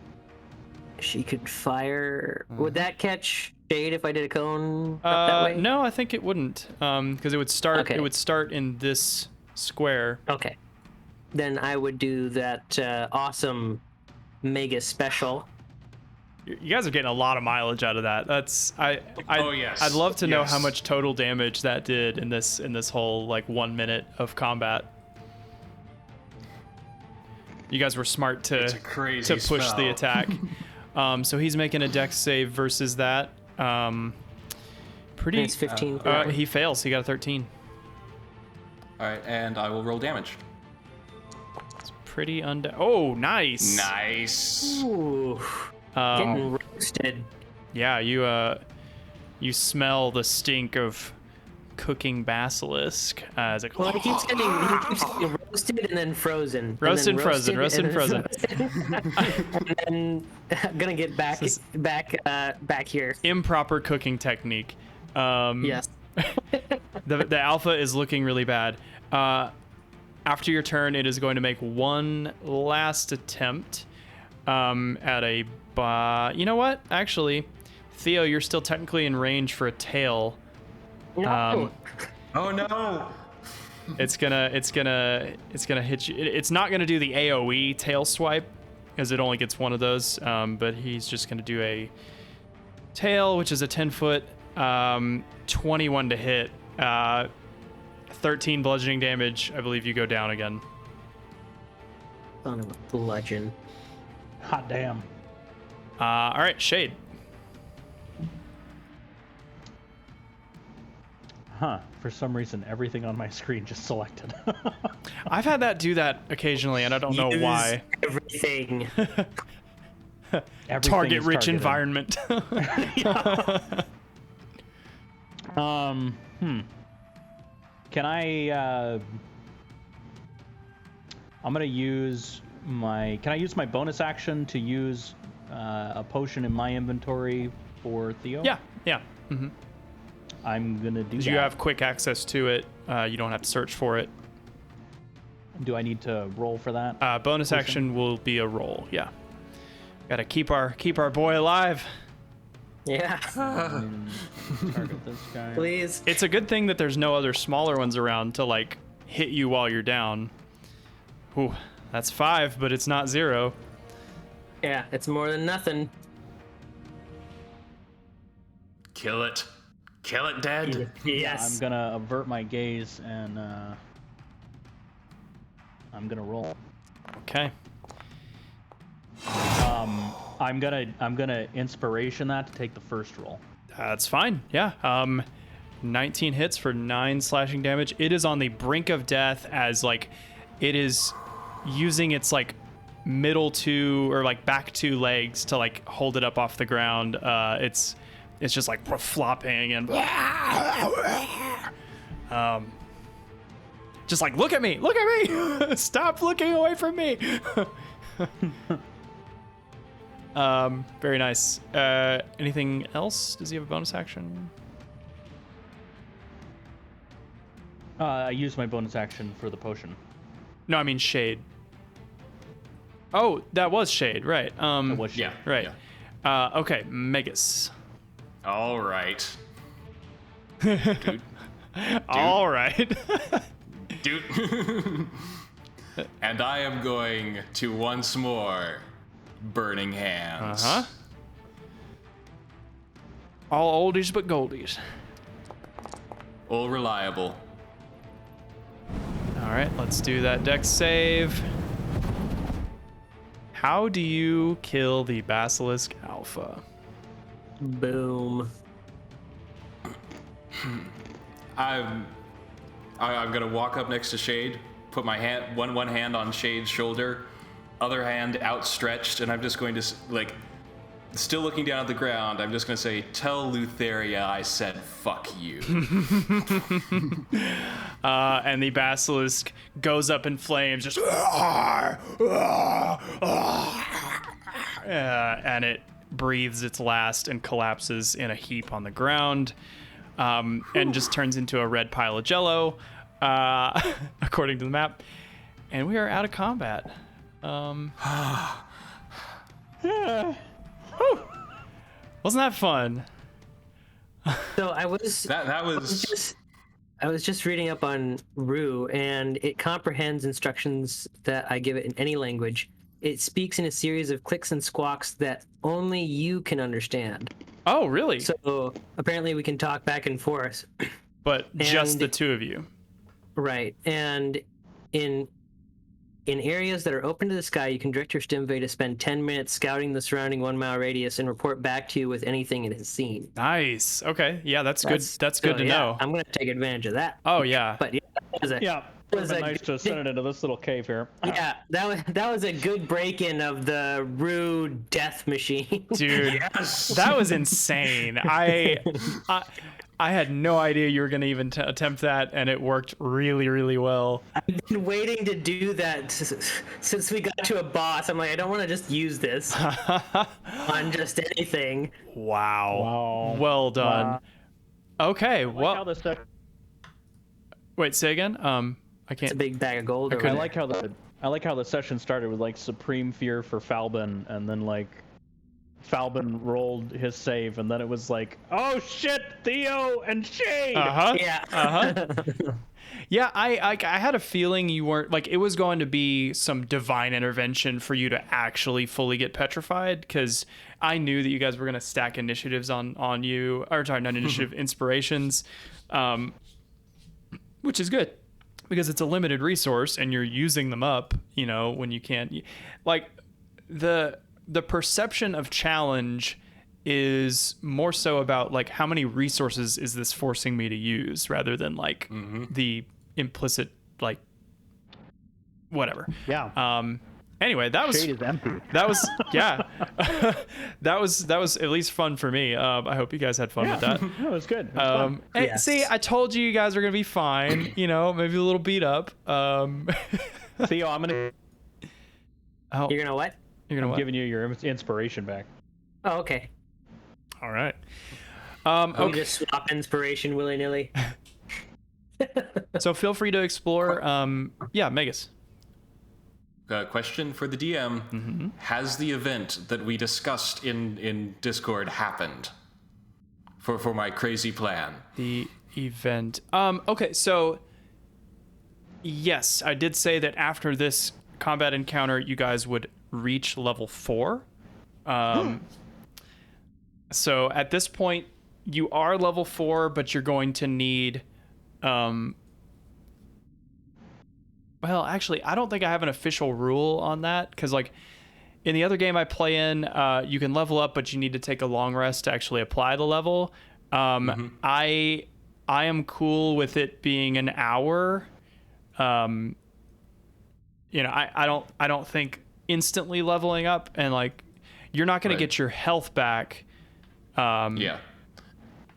she could fire. Would that catch Shade if I did a cone up that way? No, I think it wouldn't. Because it would start. Okay. It would start in this square. Okay. Then I would do that awesome mega special. You guys are getting a lot of mileage out of that. Oh, yes. I'd love to know Yes. how much total damage that did in this whole like 1 minute of combat. You guys were smart to It's a crazy push the spell. attack. So he's making a dex save versus that. Pretty. It's 15. for that one. He fails. He got a 13. All right, and I will roll damage. It's pretty Oh, nice. Nice. Ooh, getting roasted. Yeah, you smell the stink of cooking basilisk as it. Well, he keeps getting roasted and then frozen. Roasted, and then frozen, roasted, and frozen. and then I'm gonna get back here. Improper cooking technique. Yes. The alpha is looking really bad. After your turn, it is going to make one last attempt at a. You know what? Actually, Theo, you're still technically in range for a tail. No. Oh no. It's gonna hit you. It's not gonna do the AOE tail swipe, because it only gets one of those. But he's just gonna do a tail, which is a 10-foot, 21 to hit, 13 bludgeoning damage. I believe you go down again. Son of a bludgeon. Hot damn. All right, Shade. Huh. For some reason, everything on my screen just selected. I've had that do that occasionally, and I don't know Use why. Everything. Everything Target is rich targeted. environment. Can I? I'm gonna use my. Can I use my bonus action to use a potion in my inventory for Theo? Yeah. Mm-hmm. I'm gonna do that. You have quick access to it. You don't have to search for it. Do I need to roll for that? Bonus action will be a roll. Yeah. Gotta keep our boy alive. Yeah. Target this guy. Please. It's a good thing that there's no other smaller ones around to like hit you while you're down. Ooh, that's 5, but it's not 0. Yeah, it's more than nothing. Kill it. Kill it, dead. Yes. I'm gonna avert my gaze and I'm gonna roll. Okay. I'm gonna inspiration that to take the first roll. That's fine. Yeah. 19 hits for 9 slashing damage. It is on the brink of death as like it is using its like middle two or like back two legs to like hold it up off the ground. It's just like flopping and just like look at me, stop looking away from me. Very nice. Anything else? Does he have a bonus action? I used my bonus action for the potion. No, I mean Shade. Oh, that was Shade, right? It was Yeah. Right. Yeah. Okay, Megas. All right. Dude. All right. Dude. And I am going to once more Burning Hands. All oldies but goldies. All reliable. All right, let's do that dex save. How do you kill the Basilisk Alpha? Boom. I'm gonna walk up next to Shade, put my hand one hand on Shade's shoulder, other hand outstretched, and I'm just going to like, still looking down at the ground. I'm just gonna say, "Tell Lutheria I said fuck you." And the Basilisk goes up in flames, just and it breathes its last and collapses in a heap on the ground, and just turns into a red pile of jello, according to the map. And we are out of combat. Wasn't that fun? So I was I was just reading up on Rue, and it comprehends instructions that I give it in any language. It speaks in a series of clicks and squawks that only you can understand. Oh, really? So apparently we can talk back and forth. But just And- the two of you. Right. And in areas that are open to the sky, you can direct your Stimve to spend 10 minutes scouting the surrounding 1 mile radius and report back to you with anything it has seen. Nice. Okay. Yeah, that's good. That's good to know. I'm going to take advantage of that. Oh, yeah. But yeah, that was a, Yeah, that it was would have a been nice to send it into this little cave here. yeah, that was a good break-in of the Rue death machine. Dude, that was insane. I had no idea you were going to even attempt that, and it worked really, really well. I've been waiting to do that since we got to a boss. I'm like, I don't want to just use this on just anything. Wow. Well done. Wow. Okay, How well, this deck- wait, say again? I It's can't. a big bag of gold. couldn't- Over I like how the session started with like supreme fear for Falbin, and then like Falbin rolled his save, and then it was like, oh shit, Theo and Shade. Yeah. Yeah, I had a feeling you weren't, like, it was going to be some divine intervention for you to actually fully get petrified, because I knew that you guys were going to stack initiatives on you, or sorry, not initiative, inspirations, which is good, because it's a limited resource, and you're using them up, you know, when you can't, like, the perception of challenge is more so about, like, how many resources is this forcing me to use, rather than, like, the implicit, like, whatever. Yeah. Anyway, that was Shade is empty. that was yeah that was at least fun for me. I hope you guys had fun with that. No, it was good. It was fun. And Yes. see, I told you guys are gonna be fine, you know, maybe a little beat up. Theo, I'm gonna Oh, You're gonna what? you're gonna what? giving you your inspiration back. Oh, okay. All right. We Okay. just swap inspiration willy nilly. So feel free to explore. Yeah, Megas. Question for the DM: Has the event that we discussed in Discord happened for my crazy plan? The event. Okay, so yes, I did say that after this combat encounter, you guys would reach level 4. So at this point, you are level 4, but you're going to need. Well, actually, I don't think I have an official rule on that, because, like, in the other game I play in, you can level up, but you need to take a long rest to actually apply the level. I am cool with it being an hour. You know, I don't think instantly leveling up, and, like, you're not going to get your health back. Yeah.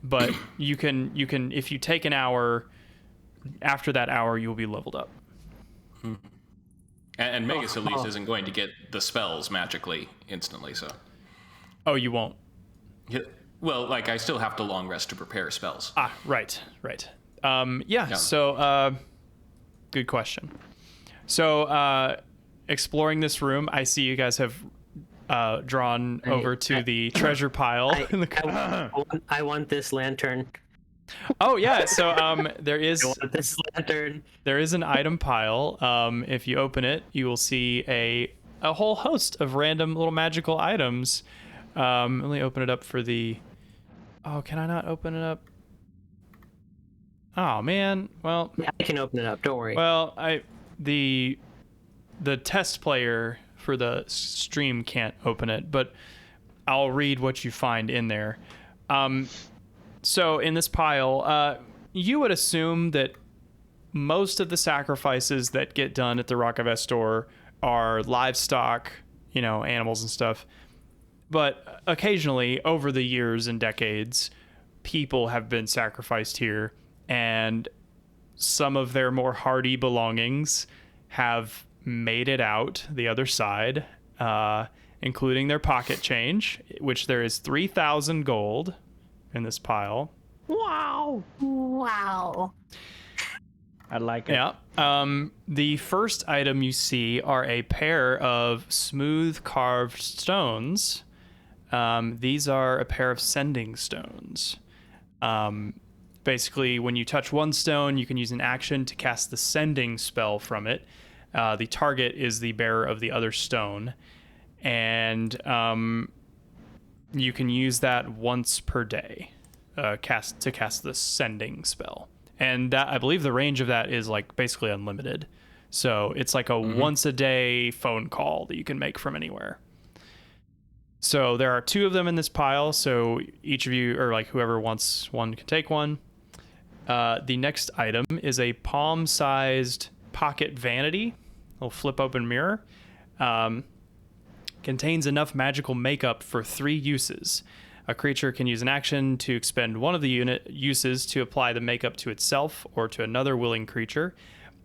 But you can if you take an hour, after that hour you'll be leveled up. And Megas at least isn't going to get the spells magically instantly, so. Oh, you won't. Yeah. Well, like, I still have to long rest to prepare spells. Ah, right. Yeah. So, good question. So, exploring this room, I see you guys have drawn over to the treasure pile. I want this lantern. Oh yeah. So, there is I want this lantern. there is an item pile. If you open it, you will see a whole host of random little magical items. Let me open it up for the. Oh, can I not open it up? Oh man. Well. Yeah, I can open it up. Don't worry. Well, the test player for the stream can't open it, but I'll read what you find in there. So in this pile, you would assume that most of the sacrifices that get done at the Rock of Estor are livestock, you know, animals and stuff. But occasionally, over the years and decades, people have been sacrificed here, and some of their more hardy belongings have made it out the other side, including their pocket change, which there is 3,000 gold in this pile. Wow. I like it. Yeah. The first item you see are a pair of smooth carved stones. These are a pair of sending stones. Basically, when you touch one stone, you can use an action to cast the sending spell from it. The target is the bearer of the other stone. And you can use that once per day to cast the sending spell. And that, I believe the range of that is, like, basically unlimited. So it's like a once a day phone call that you can make from anywhere. So there are 2 of them in this pile. So each of you, or like whoever wants one, can take one. The next item is a palm-sized pocket vanity. Little flip open mirror. Contains enough magical makeup for 3 uses. A creature can use an action to expend one of the uses to apply the makeup to itself or to another willing creature.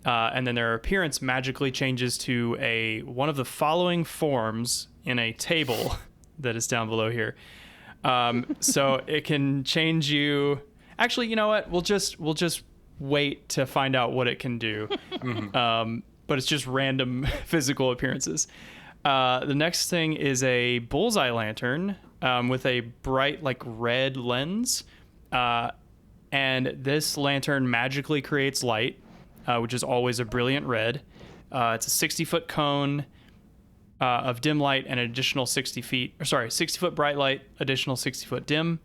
And then their appearance magically changes to one of the following forms in a table that is down below here. So it can change you. Actually, you know what? We'll just wait to find out what it can do. But it's just random physical appearances. The next thing is a bullseye lantern with a bright, like, red lens. And this lantern magically creates light, which is always a brilliant red. It's a 60-foot cone of dim light and an additional 60-foot bright light, additional 60-foot dim.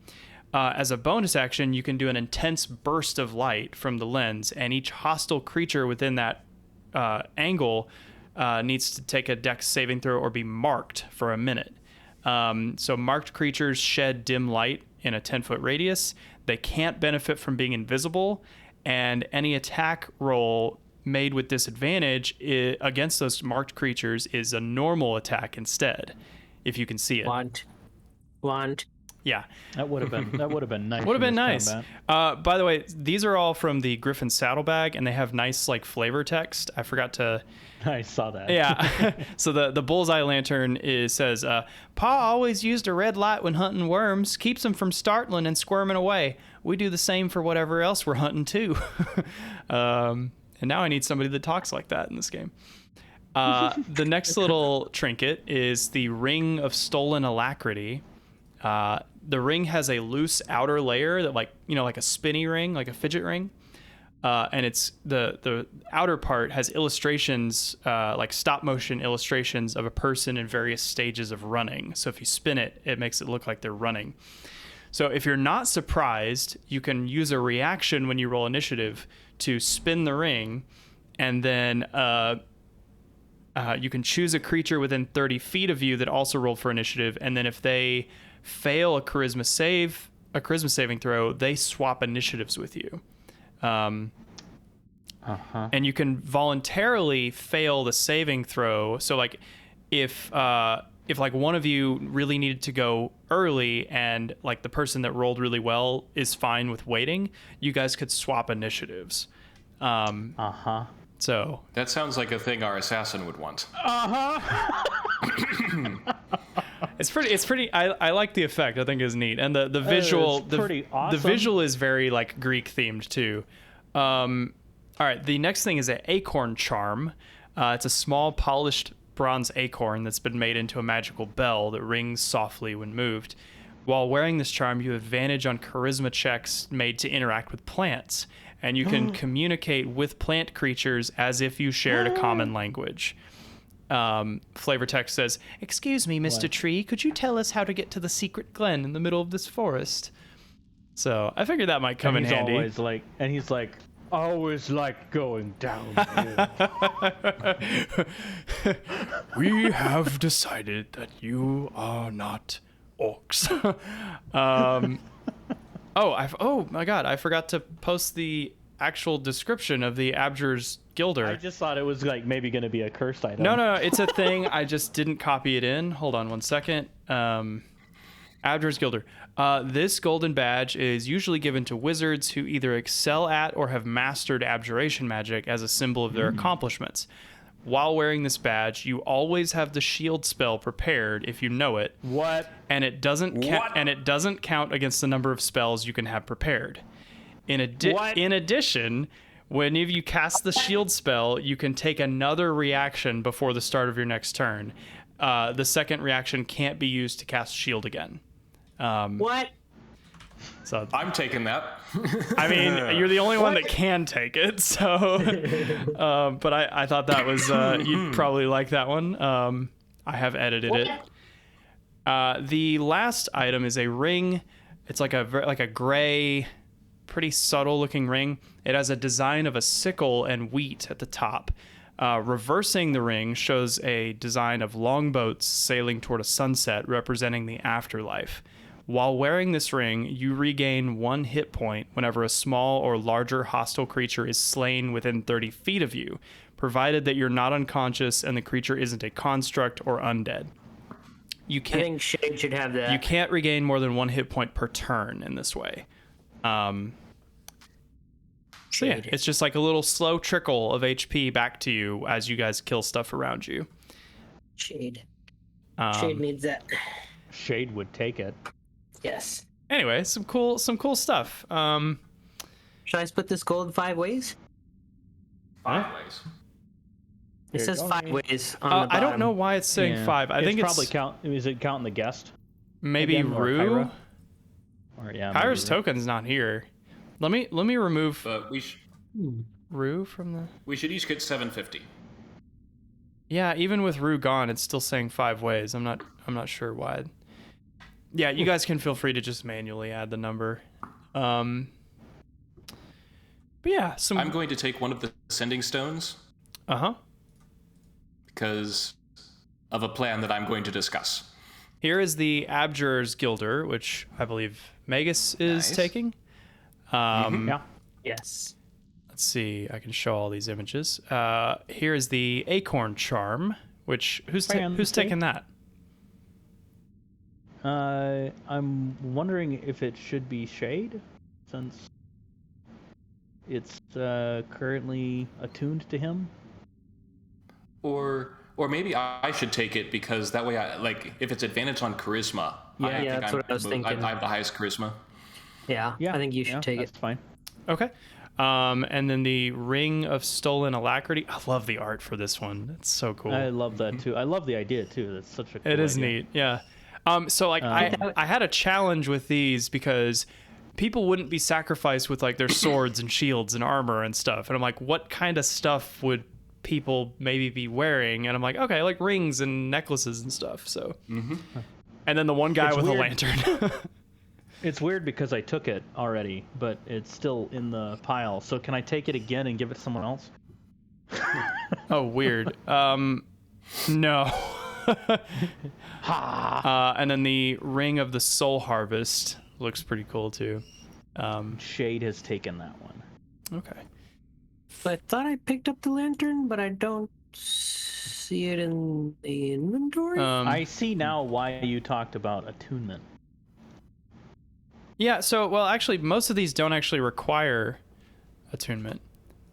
As a bonus action, you can do an intense burst of light from the lens, and each hostile creature within that angle needs to take a dex saving throw or be marked for a minute. So marked creatures shed dim light in a 10-foot radius. They can't benefit from being invisible, and any attack roll made with disadvantage against those marked creatures is a normal attack instead, if you can see it. Want. Yeah. That would have been nice. Would have been nice. By the way, these are all from the Griffin Saddlebag, and they have nice, like, flavor text. I forgot to... I saw that. Yeah. So the bullseye lantern says, Pa always used a red light when hunting worms. Keeps them from startling and squirming away. We do the same for whatever else we're hunting, too. And now I need somebody that talks like that in this game. The next little trinket is the Ring of Stolen Alacrity. The ring has a loose outer layer that, like a spinny ring, like a fidget ring. And it's the outer part has illustrations, like stop motion illustrations of a person in various stages of running. So if you spin it, it makes it look like they're running. So if you're not surprised, you can use a reaction when you roll initiative to spin the ring, and then you can choose a creature within 30 feet of you that also rolled for initiative, and then if they fail a charisma saving throw, they swap initiatives with you. And you can voluntarily fail the saving throw. So, like, if like one of you really needed to go early and, like, the person that rolled really well is fine with waiting, you guys could swap initiatives. So that sounds like a thing our assassin would want. It's pretty. I like the effect. I think is neat, and the visual. Pretty awesome. The visual is very, like, Greek themed too. All right. The next thing is an acorn charm. It's a small polished bronze acorn that's been made into a magical bell that rings softly when moved. While wearing this charm, you have advantage on charisma checks made to interact with plants, and you can communicate with plant creatures as if you shared a common language. Flavor text says, "Excuse me, Mr. Tree, could you tell us how to get to the secret glen in the middle of this forest?" So I figured that might come in handy. He's like, always like going down here. We have decided that you are not orcs. Oh my god, I forgot to post the actual description of the Abjur's Gilder. I just thought it was, like, maybe going to be a cursed item. No, it's a thing. I just didn't copy it in. Hold on one second. Abjur's Gilder. This golden badge is usually given to wizards who either excel at or have mastered abjuration magic as a symbol of their accomplishments. While wearing this badge, you always have the shield spell prepared if you know it. What? And it doesn't count against the number of spells you can have prepared. In addition, whenever you cast the shield spell, you can take another reaction before the start of your next turn. The second reaction can't be used to cast shield again. What? So I'm taking that. I mean, you're the only one that can take it, so. But I thought that was you'd probably like that one. I have edited it. The last item is a ring. It's like a gray, pretty subtle looking ring. It has a design of a sickle and wheat at the top. Reversing the ring shows a design of longboats sailing toward a sunset, representing the afterlife. While wearing this ring, you regain 1 hit point whenever a small or larger hostile creature is slain within 30 feet of you, provided that you're not unconscious and the creature isn't a construct or undead. I think Shade should have that. You can't regain more than 1 hit point per turn in this way. So yeah, it's just like a little slow trickle of HP back to you as you guys kill stuff around you. Shade needs that. Shade would take it. Yes. Anyway, some cool stuff. Should I split this gold 5 ways? 5 ways. It says go. 5 ways on the bottom. I don't know why it's saying 5. I think it's probably is it counting the guest? maybe again, or Rue. Kyra? Or yeah, maybe Kyra's Rue. token's not here. Let me remove But Rue from the. we should each get 750. Yeah, even with Rue gone, it's still saying 5 ways. I'm not sure why. Yeah, you guys can feel free to just manually add the number. But yeah, I'm going to take one of the sending stones Uh-huh. because of a plan that I'm going to discuss. Here is the Abjurer's Gilder, which I believe Magus is Nice. taking. Yeah. Yes. Let's see. I can show all these images. Here is the Acorn Charm, which who's Fancy. taking that? I'm wondering if it should be Shade, since it's currently attuned to him. Or maybe I should take it because that way if it's advantage on charisma. Yeah, that's what I was thinking. I have the highest charisma. Yeah, Yeah, I think you should take that's it. fine. Okay. And then the Ring of Stolen Alacrity. I love the art for this one. It's so cool. I love that too. I love the idea too. That's such a cool It is idea. neat, yeah. So like I had a challenge with these because people wouldn't be sacrificed with like their swords and shields and armor and stuff. And I'm like, what kind of stuff would people maybe be wearing? And I'm like, okay, like rings and necklaces and stuff. So, and then the one guy It's with a weird. lantern. It's weird because I took it already, but it's still in the pile. So can I take it again and give it to someone else? Oh, weird. No. And then the Ring of the Soul Harvest looks pretty cool too. Shade has taken that one. Okay. So I thought I picked up the lantern, but I don't see it in the inventory. I see now why you talked about attunement. Yeah, so, well, actually, most of these don't actually require attunement.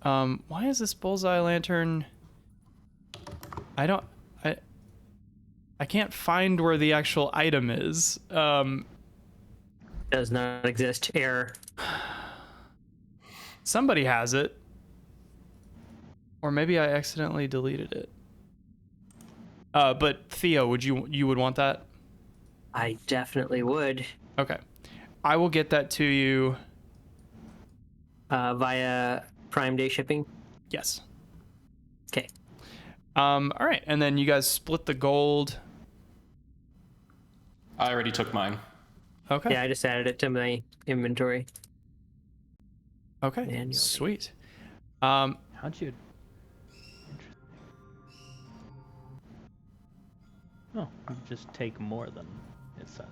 Why is this bullseye lantern... I can't find where the actual item is. Does not exist. Error. Somebody has it. Or maybe I accidentally deleted it. But Theo, you would want that? I definitely would. Okay. I will get that to you. Via Prime Day shipping. Yes. Okay. All right, and then you guys split the gold. I already took mine. Okay. Yeah, I just added it to my inventory. Okay. Manually. Sweet. How'd you... Interesting. Oh, you just take more than it says.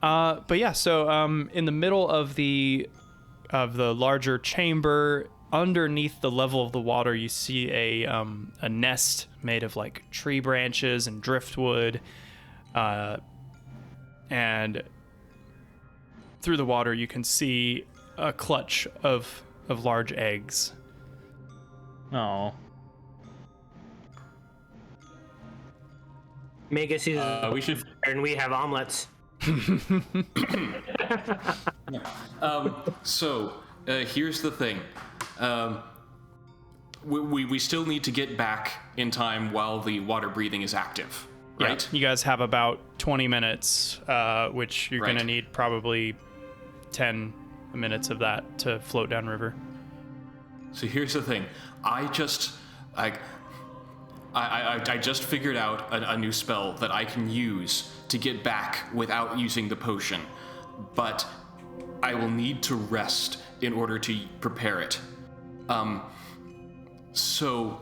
But yeah, so in the middle of the larger chamber, underneath the level of the water, you see a nest made of like tree branches and driftwood, and through the water you can see a clutch of large eggs. Oh. Magus is We should. and we have omelets. So here's the thing. We still need to get back in time while the water breathing is active, right? Yeah, you guys have about 20 minutes, which you're Right. gonna need probably 10 minutes of that to float downriver. So here's the thing. I just figured out a new spell that I can use to get back without using the potion, but I will need to rest in order to prepare it. So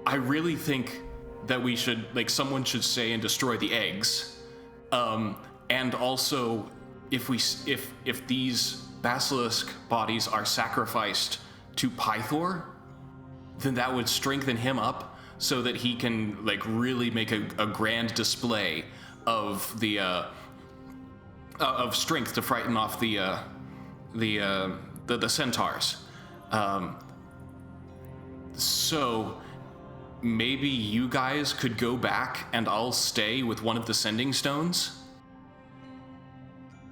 I really think that we should, someone should stay and destroy the eggs. And also, if these basilisk bodies are sacrificed to Pythor, then that would strengthen him up so that he can really make a grand display of the of strength to frighten off the centaurs. So maybe you guys could go back and I'll stay with one of the sending stones,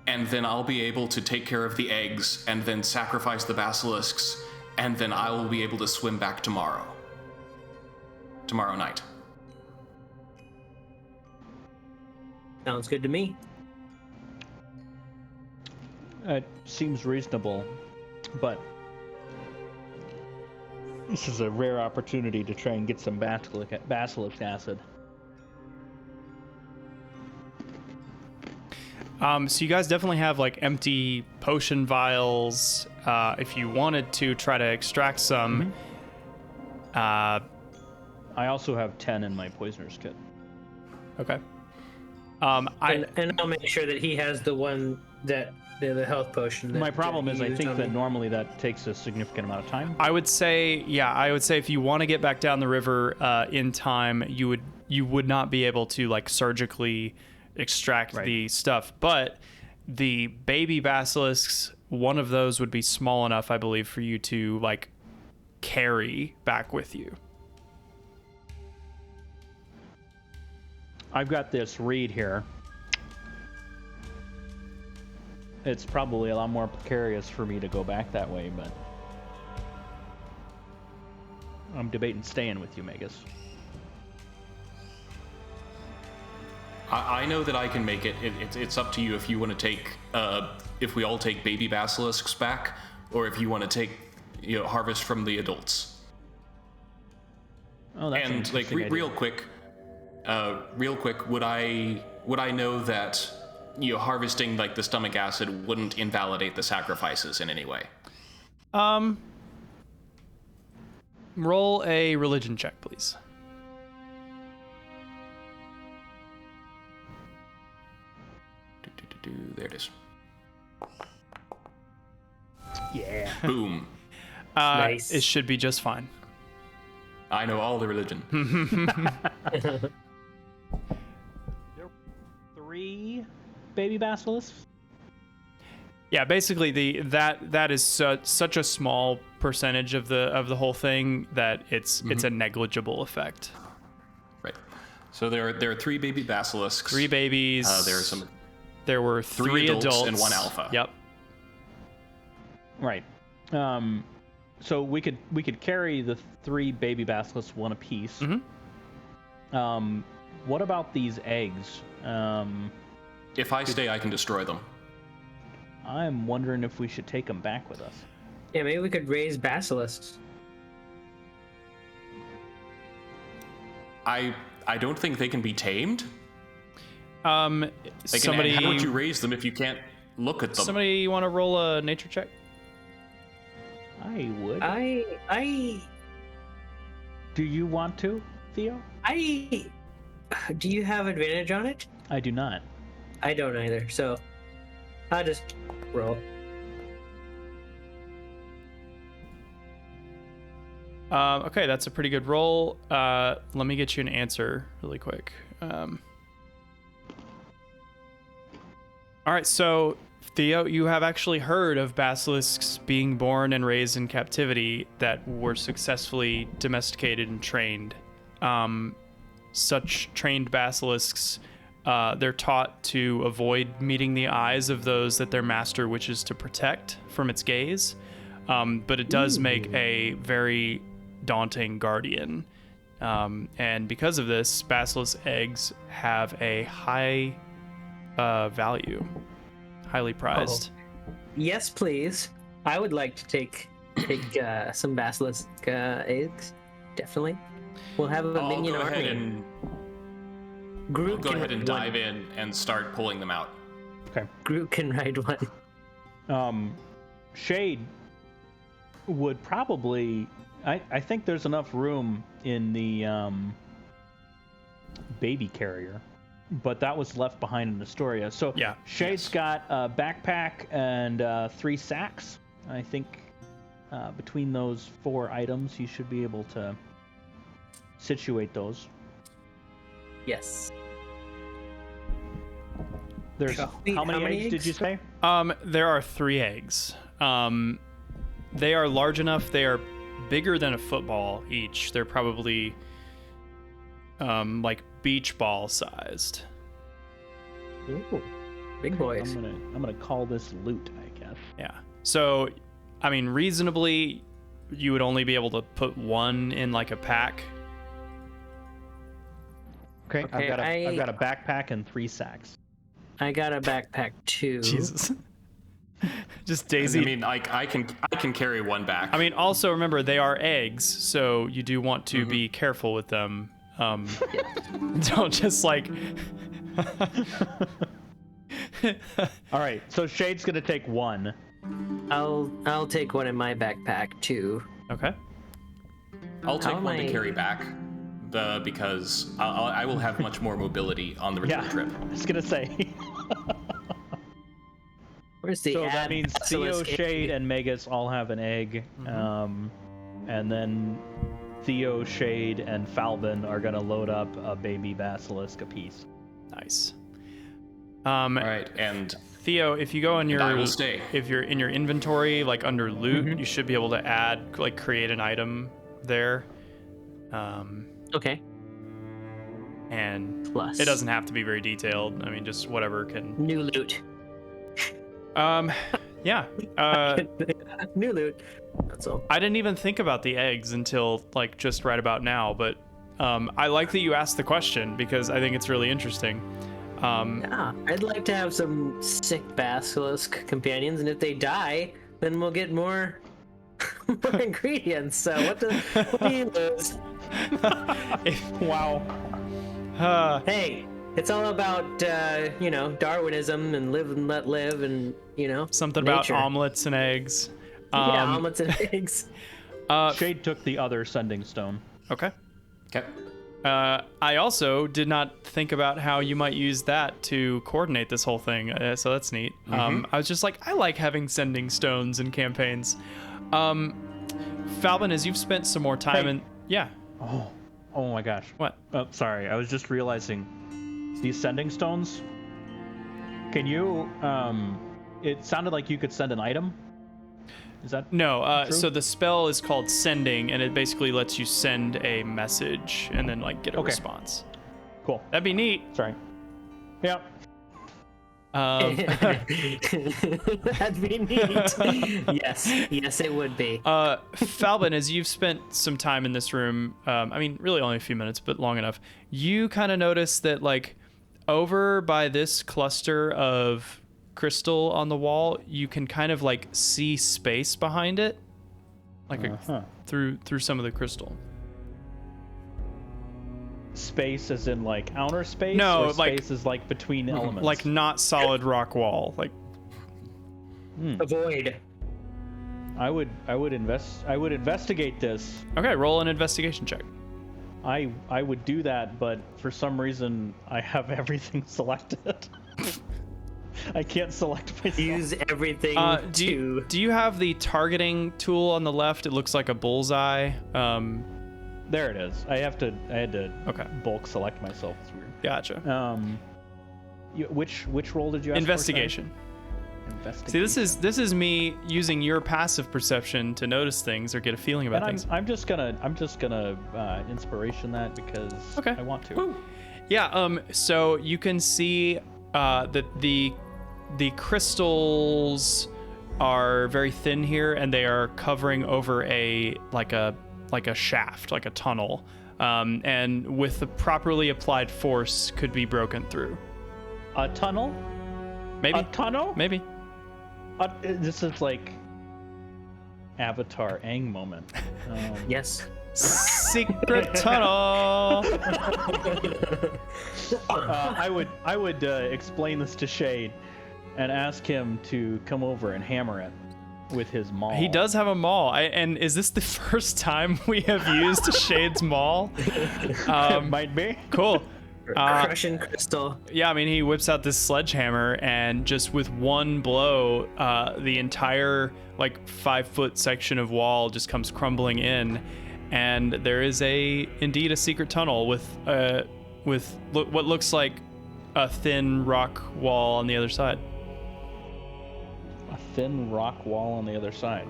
and then I'll be able to take care of the eggs and then sacrifice the basilisks and then I will be able to swim back tomorrow night. Sounds good to me. It seems reasonable, but this is a rare opportunity to try and get some basilisk acid. So you guys definitely have like empty potion vials. If you wanted to try to extract some. I also have 10 in my poisoner's kit. Okay. And I'll make sure that he has the one that the health potion. My problem is I think that normally that takes a significant amount of time. I would say if you want to get back down the river in time, you would not be able to like surgically extract the stuff. But the baby basilisks, one of those would be small enough, I believe, for you to like carry back with you. I've got this reed here. It's probably a lot more precarious for me to go back that way, but I'm debating staying with you, Magus. I know that I can make it. It's up to you if you want to take, if we all take baby basilisks back, or if you want to take, harvest from the adults. Oh, that's and like real quick, would I know that harvesting like the stomach acid wouldn't invalidate the sacrifices in any way? Roll a religion check, please. There it is. Yeah. Boom. Nice. It should be just fine. I know all the religion. There were 3 baby basilisks. Yeah, basically that is such a small percentage of the whole thing that it's a negligible effect. Right. So there are 3 baby basilisks. 3 babies. There were 3 adults and 1 alpha. Yep. Right. So we could carry the 3 baby basilisks, 1 apiece. What about these eggs? If I stay, I can destroy them. I'm wondering if we should take them back with us. Yeah, maybe we could raise basilisks. I don't think they can be tamed. Somebody, how would you raise them if you can't look at them? Somebody want to roll a nature check? I would. I Do you want to, Theo? Do you have advantage on it? I do not. I don't either, so I'll just roll. Okay, that's a pretty good roll. Let me get you an answer really quick. All right, so Theo, you have actually heard of basilisks being born and raised in captivity that were successfully domesticated and trained. Such trained basilisks, they're taught to avoid meeting the eyes of those that their master wishes to protect from its gaze. But it does make a very daunting guardian. And because of this, basilisk eggs have a high value, highly prized. Yes, please. I would like to take some basilisk eggs. Definitely. We'll have a minion army. Groot go ahead and dive in and start pulling them out. Okay. Groot can ride one. Shade would probably. I think there's enough room in the baby carrier, but that was left behind in Astoria. So yeah, Shade's got a backpack and 3 sacks. I think between those 4 items, you should be able to situate those. Yes. There's how many eggs did you say? There are 3 eggs. They are large enough. They are bigger than a football each. They're probably like beach ball sized. Ooh, big boys. I'm gonna call this loot, I guess. Yeah. So, I mean, reasonably you would only be able to put one in like a pack. Okay, Okay, I've got a backpack and 3 sacks. I got a backpack too. Jesus. Just Daisy. I mean, I can carry one back. I mean, also remember they are eggs, so you do want to be careful with them. Don't just like. All right, so Shade's gonna take 1. I'll take one in my backpack too. Okay. I'll take How one to am I- carry back, because I will have much more mobility on the return Yeah, trip. I was gonna say. Where's the So ad that means Theo, basilisk? Shade, and Magus all have an egg, and then Theo, Shade, and Falbin are gonna load up a baby basilisk apiece. Nice. All right, and Theo, if you go in your, I will stay. if you're in your inventory, like under loot, you should be able to add, like, create an item there. Okay. And Plus. it doesn't have to be very detailed. I mean, just whatever can. New loot. Yeah. New loot. That's all. I didn't even think about the eggs until like just right about now, but I like that you asked the question because I think it's really interesting. Yeah, I'd like to have some sick basilisk companions, and if they die, then we'll get more ingredients. So what do you lose? Wow. Hey, it's all about Darwinism and live and let live, and Something nature. about omelets and eggs. Yeah, omelets and eggs. Shade took the other sending stone. Okay. Okay. I also did not think about how you might use that to coordinate this whole thing, so that's neat. I was just like, I like having sending stones in campaigns. Falbin, as you've spent some more time in... Yeah. Oh my gosh. What? Oh, sorry. I was just realizing these sending stones. Can you? It sounded like you could send an item. Is that? No, true? so the spell is called Sending, and it basically lets you send a message and then like get a response. Cool. That'd be neat. Sorry. Yeah. That'd be neat. Yes, it would be. Falbin, as you've spent some time in this room, I mean, really only a few minutes, but long enough, you kind of notice that, like, over by this cluster of crystal on the wall, you can kind of, like, see space behind it, like through some of the crystal. Space as in like outer space? No, or like- space is like between elements. Like, not solid rock wall. Like, Avoid. I would investigate this. okay, roll an investigation check. I would do that, but for some reason I have everything selected. I can't select myself. Use everything Do you have the targeting tool on the left? It looks like a bullseye. There it is. I had to Okay. bulk select myself. It's weird. Gotcha. Which role did you ask Investigation. for? Investigation. See, this is me using your passive perception to notice things or get a feeling about And things. I'm just gonna inspiration that because Okay. I want to. Yeah. So you can see that the crystals are very thin here, and they are covering over a shaft, like a tunnel, and with the properly applied force, could be broken through. A tunnel? Maybe. A tunnel? Maybe. This is like Avatar Aang moment. Yes. Secret tunnel. I would explain this to Shade and ask him to come over and hammer it with his maul. He does have a maul. And is this the first time we have used Shade's maul? Might be. Cool. Crushing crystal. Yeah, I mean, he whips out this sledgehammer, and just with one blow, the entire 5-foot section of wall just comes crumbling in, and there is indeed a secret tunnel with what looks like a thin rock wall on the other side. A thin rock wall on the other side.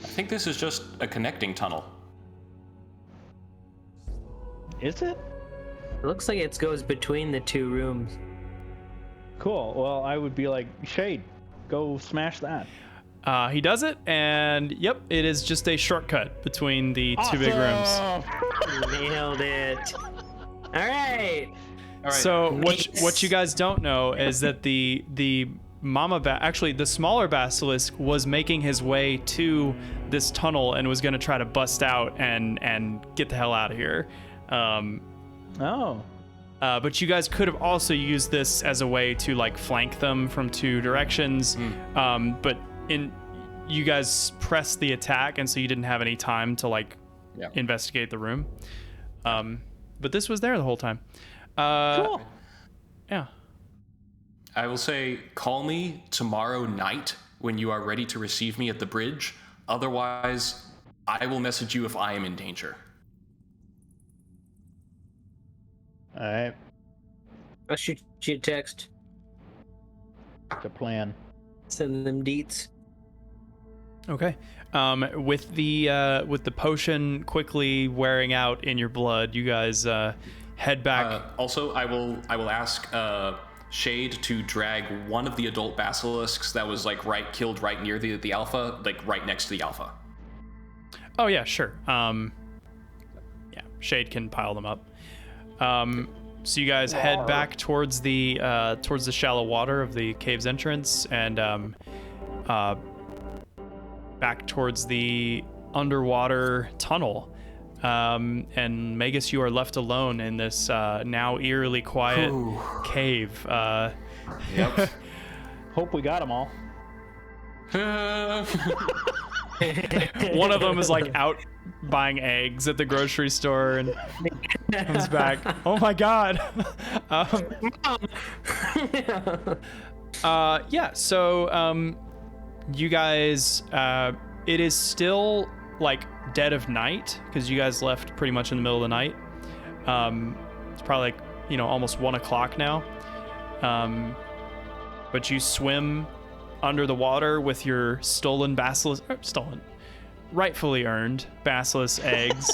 I think this is just a connecting tunnel. Is it? It looks like it goes between the two rooms. Cool. Well, I would be like, Shade, go smash that. He does it, and yep, it is just a shortcut between the two big rooms. Nailed it. All right. So Nice. what you guys don't know is that the actually the smaller basilisk was making his way to this tunnel and was going to try to bust out and get the hell out of here. But you guys could have also used this as a way to like flank them from two directions. But you guys pressed the attack, and so you didn't have any time to like investigate the room. But this was there the whole time. Cool. Yeah. I will say, call me tomorrow night when you are ready to receive me at the bridge. Otherwise, I will message you if I am in danger. All right. I'll shoot you a text. The plan. Send them deets. Okay. With the potion quickly wearing out in your blood, you guys head back. Also, I will ask Shade to drag one of the adult basilisks that was like killed right near the alpha, like right next to the alpha. Oh yeah, sure. Shade can pile them up. So you guys head back towards the shallow water of the cave's entrance, and back towards the underwater tunnel. And Magus, you are left alone in this now eerily quiet cave. Yep. Hope we got them all. One of them is like out buying eggs at the grocery store and comes back. Oh my god. So you guys, it is still like dead of night because you guys left pretty much in the middle of the night. It's probably like, almost 1 o'clock now. But you swim under the water with your rightfully earned basilisk eggs.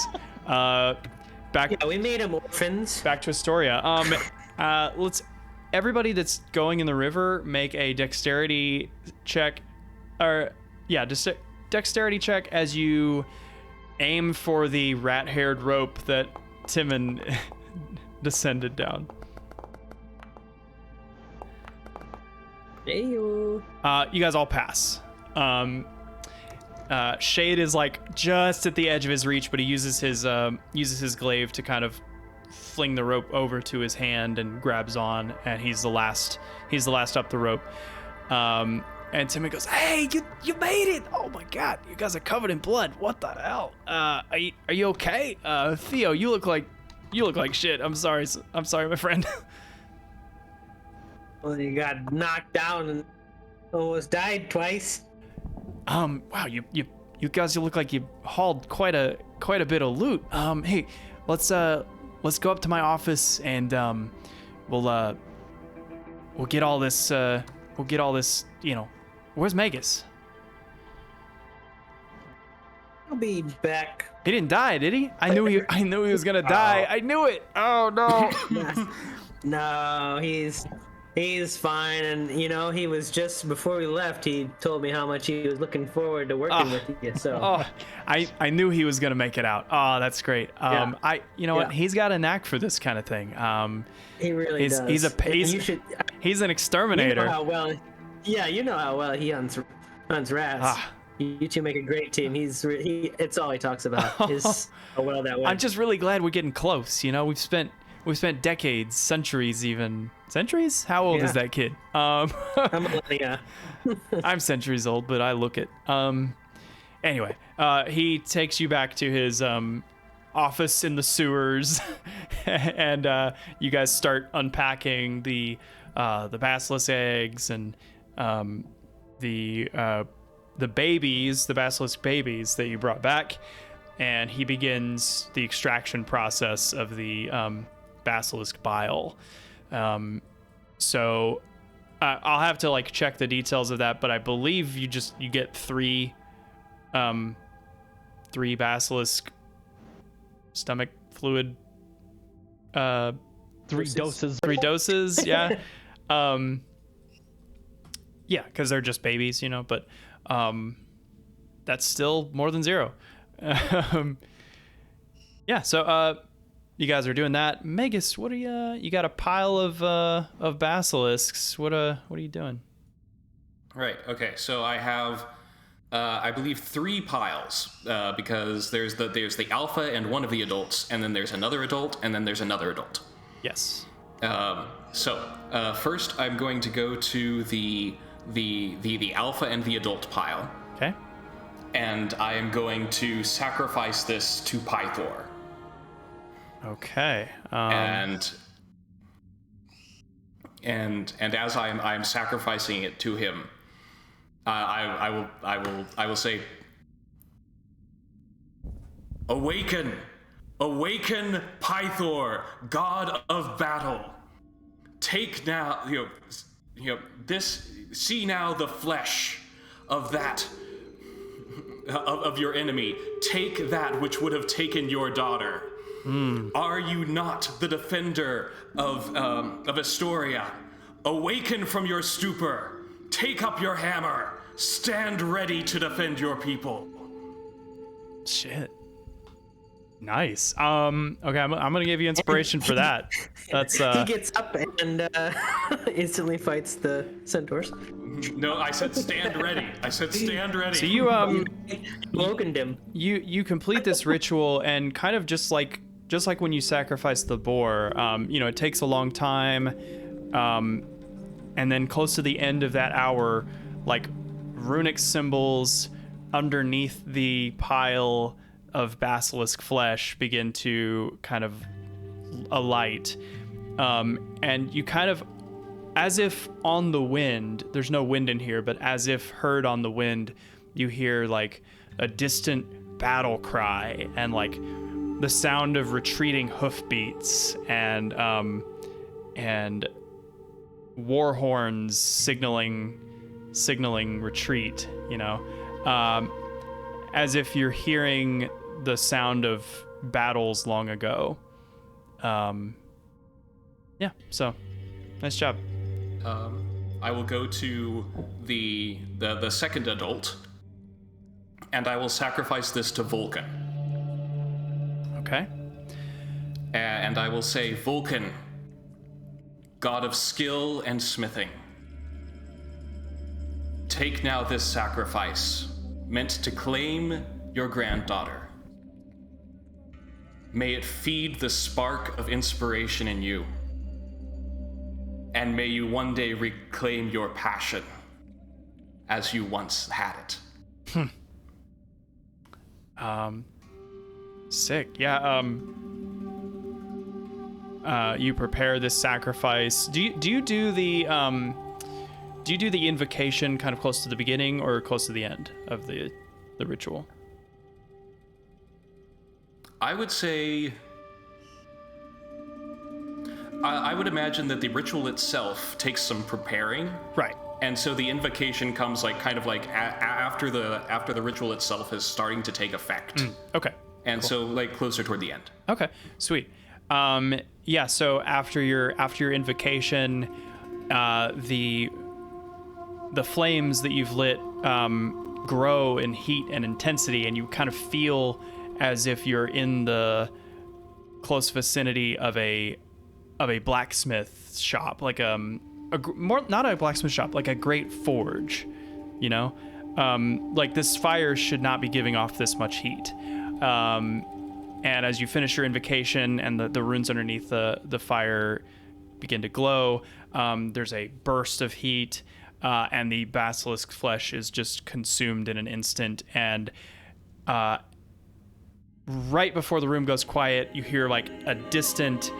We made them orphans. Back to Astoria. Let's everybody that's going in the river make a dexterity check, dexterity check as you aim for the rat-haired rope that Timon descended down. Hey-o. You guys all pass. Shade is like just at the edge of his reach, but he uses his glaive to kind of fling the rope over to his hand and grabs on, and he's the last up the rope. And Timon goes, "Hey, you made it! Oh my god, you guys are covered in blood. What the hell? Are you okay? Theo, you look like shit. I'm sorry, my friend." Well, you got knocked down and almost died twice. Wow, you guys look like you hauled quite a bit of loot. Hey, let's go up to my office and we'll get all this. Where's Magus? I'll be back. He didn't die, did he? I knew he was gonna die. I knew it. Oh no. No, he's fine, and he was just before we left. He told me how much he was looking forward to working with you. So. I knew he was gonna make it out. Oh, that's great. What? He's got a knack for this kind of thing. He really does. He's an exterminator. You know how well he hunts rats. You two make a great team. It's all he talks about is how well that works. I'm just really glad we're getting close. We've spent decades, centuries even. Centuries? How old is that kid? I'm a millennia. I'm centuries old, but I look it. Anyway, he takes you back to his office in the sewers, and you guys start unpacking the basilisk eggs and the babies, the basilisk babies that you brought back, and he begins the extraction process of the basilisk bile. So I'll have to check the details of that, but I believe you get three basilisk stomach fluid. 3 doses. 3 doses, yeah. Yeah, because they're just babies, but That's still more than 0. Yeah, so you guys are doing that. Magus, what are you got a pile of basilisks. What are you doing? Right. Okay. So I have, I believe, 3 piles because there's the alpha and one of the adults, and then there's another adult, and then there's another adult. Yes. So first, I'm going to go to the alpha and the adult pile. Okay. And I am going to sacrifice this to Pythor. Okay. And as I'm sacrificing it to him, I will say, awaken, Pythor, god of battle. Take now, this. See now the flesh of that of your enemy. Take that which would have taken your daughter. Are you not the defender of Astoria? Awaken from your stupor. Take up your hammer. Stand ready to defend your people. Shit. Nice. Okay, I'm gonna give you inspiration for that. That's He gets up and instantly fights the centaurs. No, I said stand ready. Stand ready. so you Woken him. you complete this ritual, and kind of just like when you sacrifice the boar, it takes a long time, and then close to the end of that hour, like runic symbols underneath the pile of basilisk flesh begin to kind of alight, and you kind of, as if on the wind, there's no wind in here, but as if heard on the wind, you hear like a distant battle cry and like the sound of retreating hoofbeats and war horns signaling retreat, as if you're hearing the sound of battles long ago. Yeah, so nice job. I will go to the second adult, and I will sacrifice this to Vulcan. Okay. And I will say, Vulcan, god of skill and smithing, take now this sacrifice, meant to claim your granddaughter. May it feed the spark of inspiration in you, and may you one day reclaim your passion as you once had it. Sick. Yeah. You prepare this sacrifice. Do you do the invocation kind of close to the beginning or close to the end of the ritual? I would say, I would imagine that the ritual itself takes some preparing. Right. And so the invocation comes after the ritual itself is starting to take effect. Okay. And cool. So closer toward the end. Okay. Sweet. Yeah. So after your invocation, the flames that you've lit grow in heat and intensity, and you kind of feel as if you're in the close vicinity of a blacksmith shop, like not a blacksmith shop, like a great forge, like this fire should not be giving off this much heat. And as you finish your invocation and the runes underneath the fire begin to glow, there's a burst of heat, and the basilisk flesh is just consumed in an instant. And right before the room goes quiet, you hear like a distant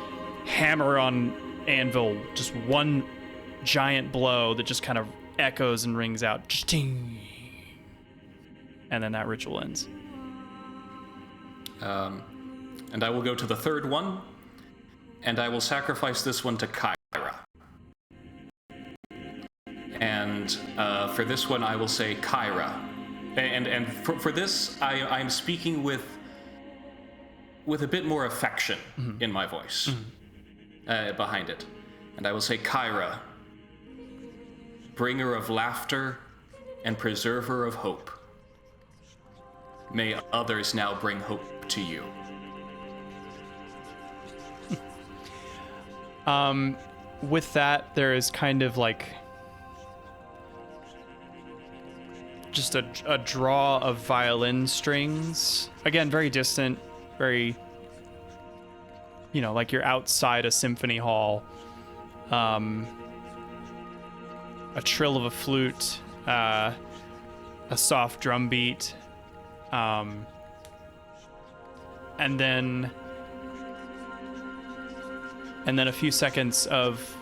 hammer on anvil, just one giant blow that just kind of echoes and rings out. Ting. And then that ritual ends. And I will go to the third one, and I will sacrifice this one to Kyra. And for this one, I will say Kyra. And for this, I'm speaking with a bit more affection in my voice behind it. And I will say, Kyra, bringer of laughter and preserver of hope. May others now bring hope to you. With that, there is kind of like just a draw of violin strings. Again, very distant, very, like you're outside a symphony hall. A trill of a flute, a soft drum beat, and then a few seconds of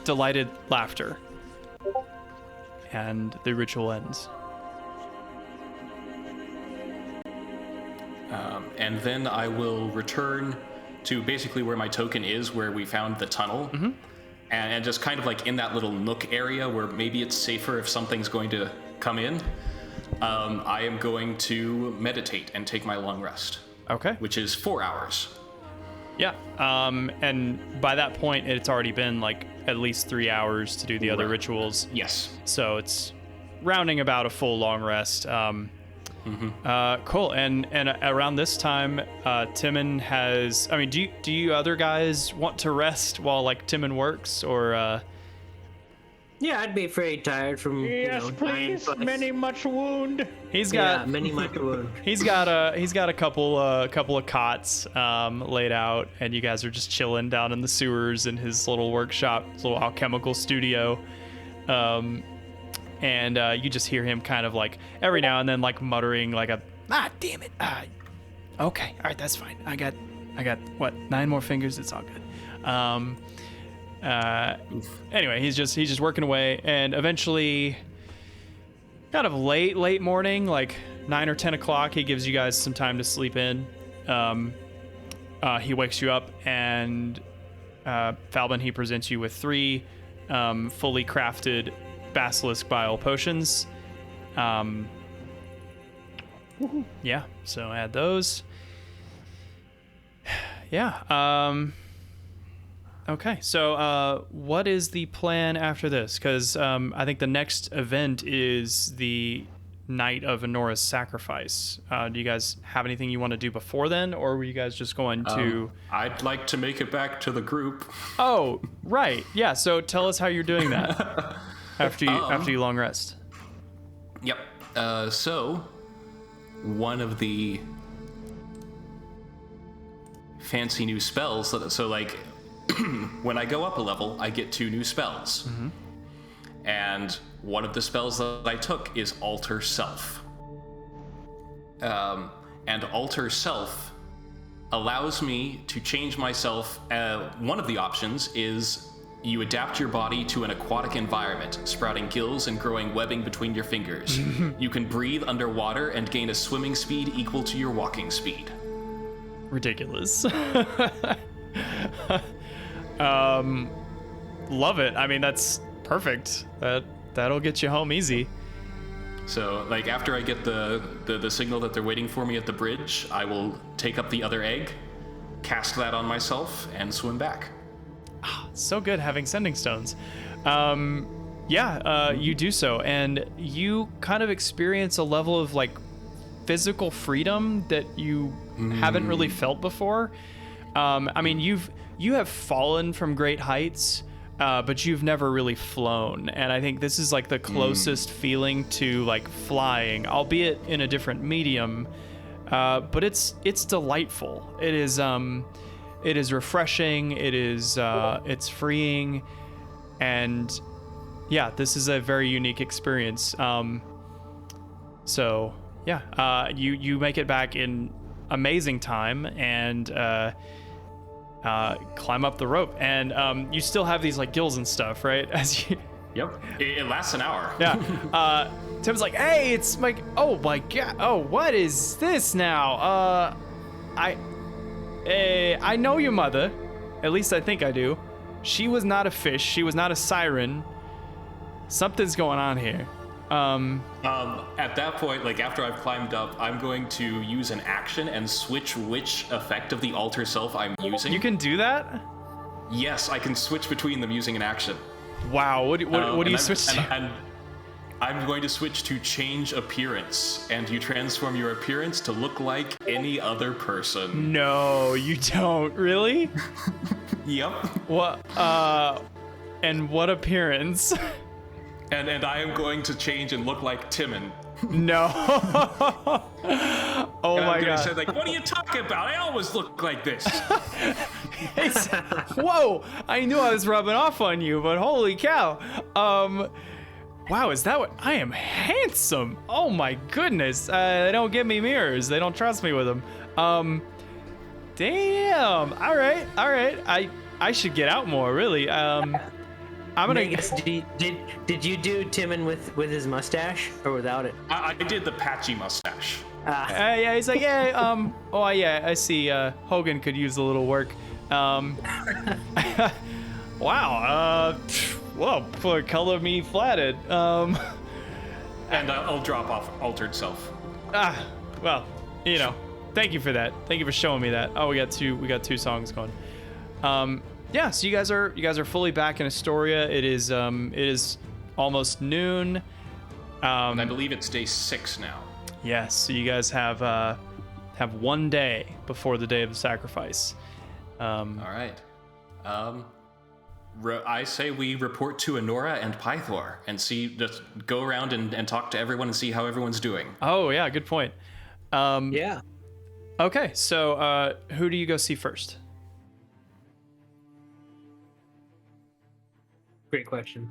delighted laughter, and the ritual ends. And then I will return to basically where my token is, where we found the tunnel, and just kind of like in that little nook area where maybe it's safer if something's going to come in. I am going to meditate and take my long rest. Okay. Which is 4 hours. Yeah. And by that point, it's already been like at least 3 hours to do the other rituals. Yes. So it's rounding about a full long rest. Cool. And around this time, Timon has. I mean, do you other guys want to rest while like Timon works, or? Yeah, I'd be very tired from. Yes, please. Many much wound. He's got many much wound. He's got a couple of cots laid out, and you guys are just chilling down in the sewers in his little workshop, his little alchemical studio. And you just hear him kind of like every now and then like muttering like damn it. Okay, all right, that's fine. I got what, 9 more fingers. It's all good. Anyway, he's just working away, and eventually, kind of late morning, like 9 or 10 o'clock, he gives you guys some time to sleep in. He wakes you up, and Falbin, he presents you with 3 fully crafted Basilisk bile potions. Yeah, so add those. Yeah. Okay, so what is the plan after this? Because I think the next event is the night of Anora's sacrifice. Do you guys have anything you want to do before then, or were you guys just going to... I'd like to make it back to the group. Oh, right. Yeah, so tell us how you're doing that after you long rest. Yep. So, one of the fancy new spells, so like, when I go up a level, I get 2 new spells. And one of the spells that I took is Alter Self. And Alter Self allows me to change myself. One of the options is you adapt your body to an aquatic environment, sprouting gills and growing webbing between your fingers. You can breathe underwater and gain a swimming speed equal to your walking speed. Ridiculous. Love it. I mean, that's perfect. That'll get you home easy. So, like, after I get the signal that they're waiting for me at the bridge, I will take up the other egg, cast that on myself, and swim back. So good having sending stones. You do so, and you kind of experience a level of like physical freedom that you haven't really felt before. I mean, you have fallen from great heights, but you've never really flown, and I think this is like the closest feeling to like flying, albeit in a different medium. But it's delightful. It is refreshing. It's freeing, and yeah, this is a very unique experience. So yeah, you make it back in amazing time and climb up the rope, and you still have these like gills and stuff, right? As you. Yep. It lasts an hour. Yeah. Tim's like, hey, it's like, oh my god, oh, what is this now? I know your mother. At least I think I do. She was not a fish. She was not a siren. Something's going on here. At that point, like after I've climbed up, I'm going to use an action and switch which effect of the Alter Self I'm using. You can do that? Yes, I can switch between them using an action. Wow. What do you switch to? I'm going to switch to change appearance, and you transform your appearance to look like any other person. No, you don't. Really? Yep. What? And what appearance? And I am going to change and look like Timon. No. Oh And my I'm gonna god. say like, what are you talking about? I always look like this. Whoa! I knew I was rubbing off on you, but holy cow. Wow, is that what? I am handsome. Oh my goodness. They don't give me mirrors. They don't trust me with them. Damn. All right. I should get out more, really. I'm gonna. Vegas, did you do Timon with his mustache or without it? I did the patchy mustache. Yeah, he's like, yeah, oh yeah, I see, Hogan could use a little work. Wow, well, for color me flatted. And I'll drop off altered self. Well, you know, thank you for that. Thank you for showing me that. Oh, we got two songs going. Yeah, so you guys are fully back in Astoria. It is almost noon. And I believe it's day 6 now. Yes, so you guys have 1 day before the day of the sacrifice. All right. I say we report to Honora and Pythor and just go around and talk to everyone and see how everyone's doing. Oh yeah, good point. Yeah. Okay, so who do you go see first? Great question.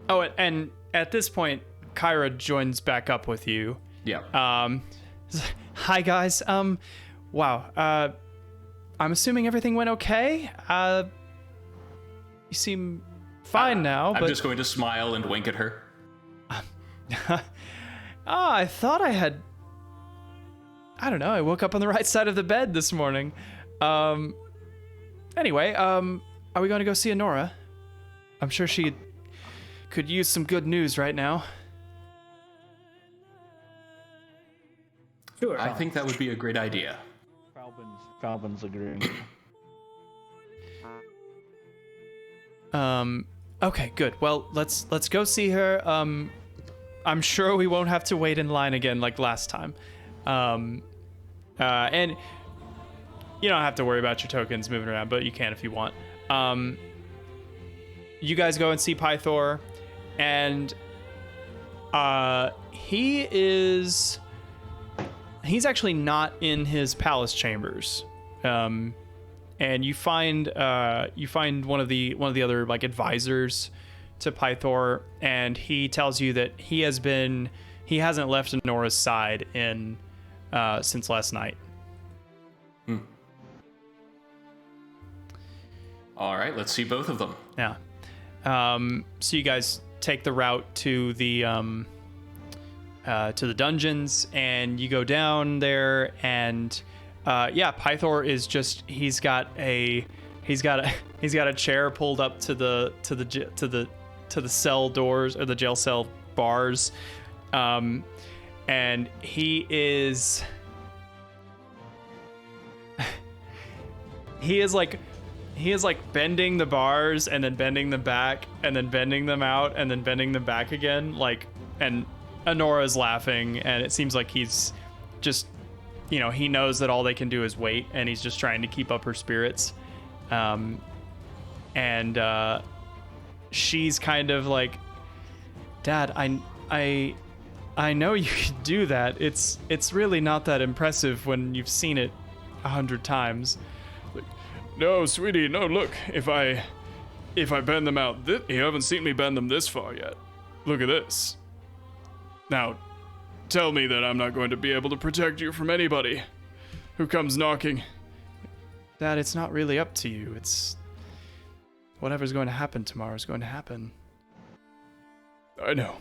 Oh, and at this point, Kyra joins back up with you. Yeah. Hi guys. Wow. I'm assuming everything went okay. You seem fine now. I'm but just going to smile and wink at her. I thought I had. I don't know. I woke up on the right side of the bed this morning. Anyway, are we going to go see Honora? I'm sure she could use some good news right now. Sure. I think that would be a great idea. Falvin's agreeing. Okay, good. Well, let's go see her. I'm sure we won't have to wait in line again like last time. And you don't have to worry about your tokens moving around, but you can if you want. You guys go and see Pythor, and he's actually not in his palace chambers. And you find one of the other like advisors to Pythor, and he tells you that he hasn't left Honora's side since last night. All right, let's see both of them. Yeah. So you guys take the route to the dungeons, and you go down there, and Pythor is just he's got a chair pulled up to the cell doors, or the jail cell bars, and he is bending the bars and then bending them back and then bending them out and then bending them back again, and Honora's laughing, and it seems like he's just, he knows that all they can do is wait, and he's just trying to keep up her spirits. And she's kind of like, Dad, I know you can do that. It's really not that impressive when you've seen it 100 times. Like, no, sweetie, no, look, if I bend them out, you haven't seen me bend them this far yet. Look at this. Now, tell me that I'm not going to be able to protect you from anybody who comes knocking. Dad, it's not really up to you. It's whatever's going to happen tomorrow is going to happen. I know.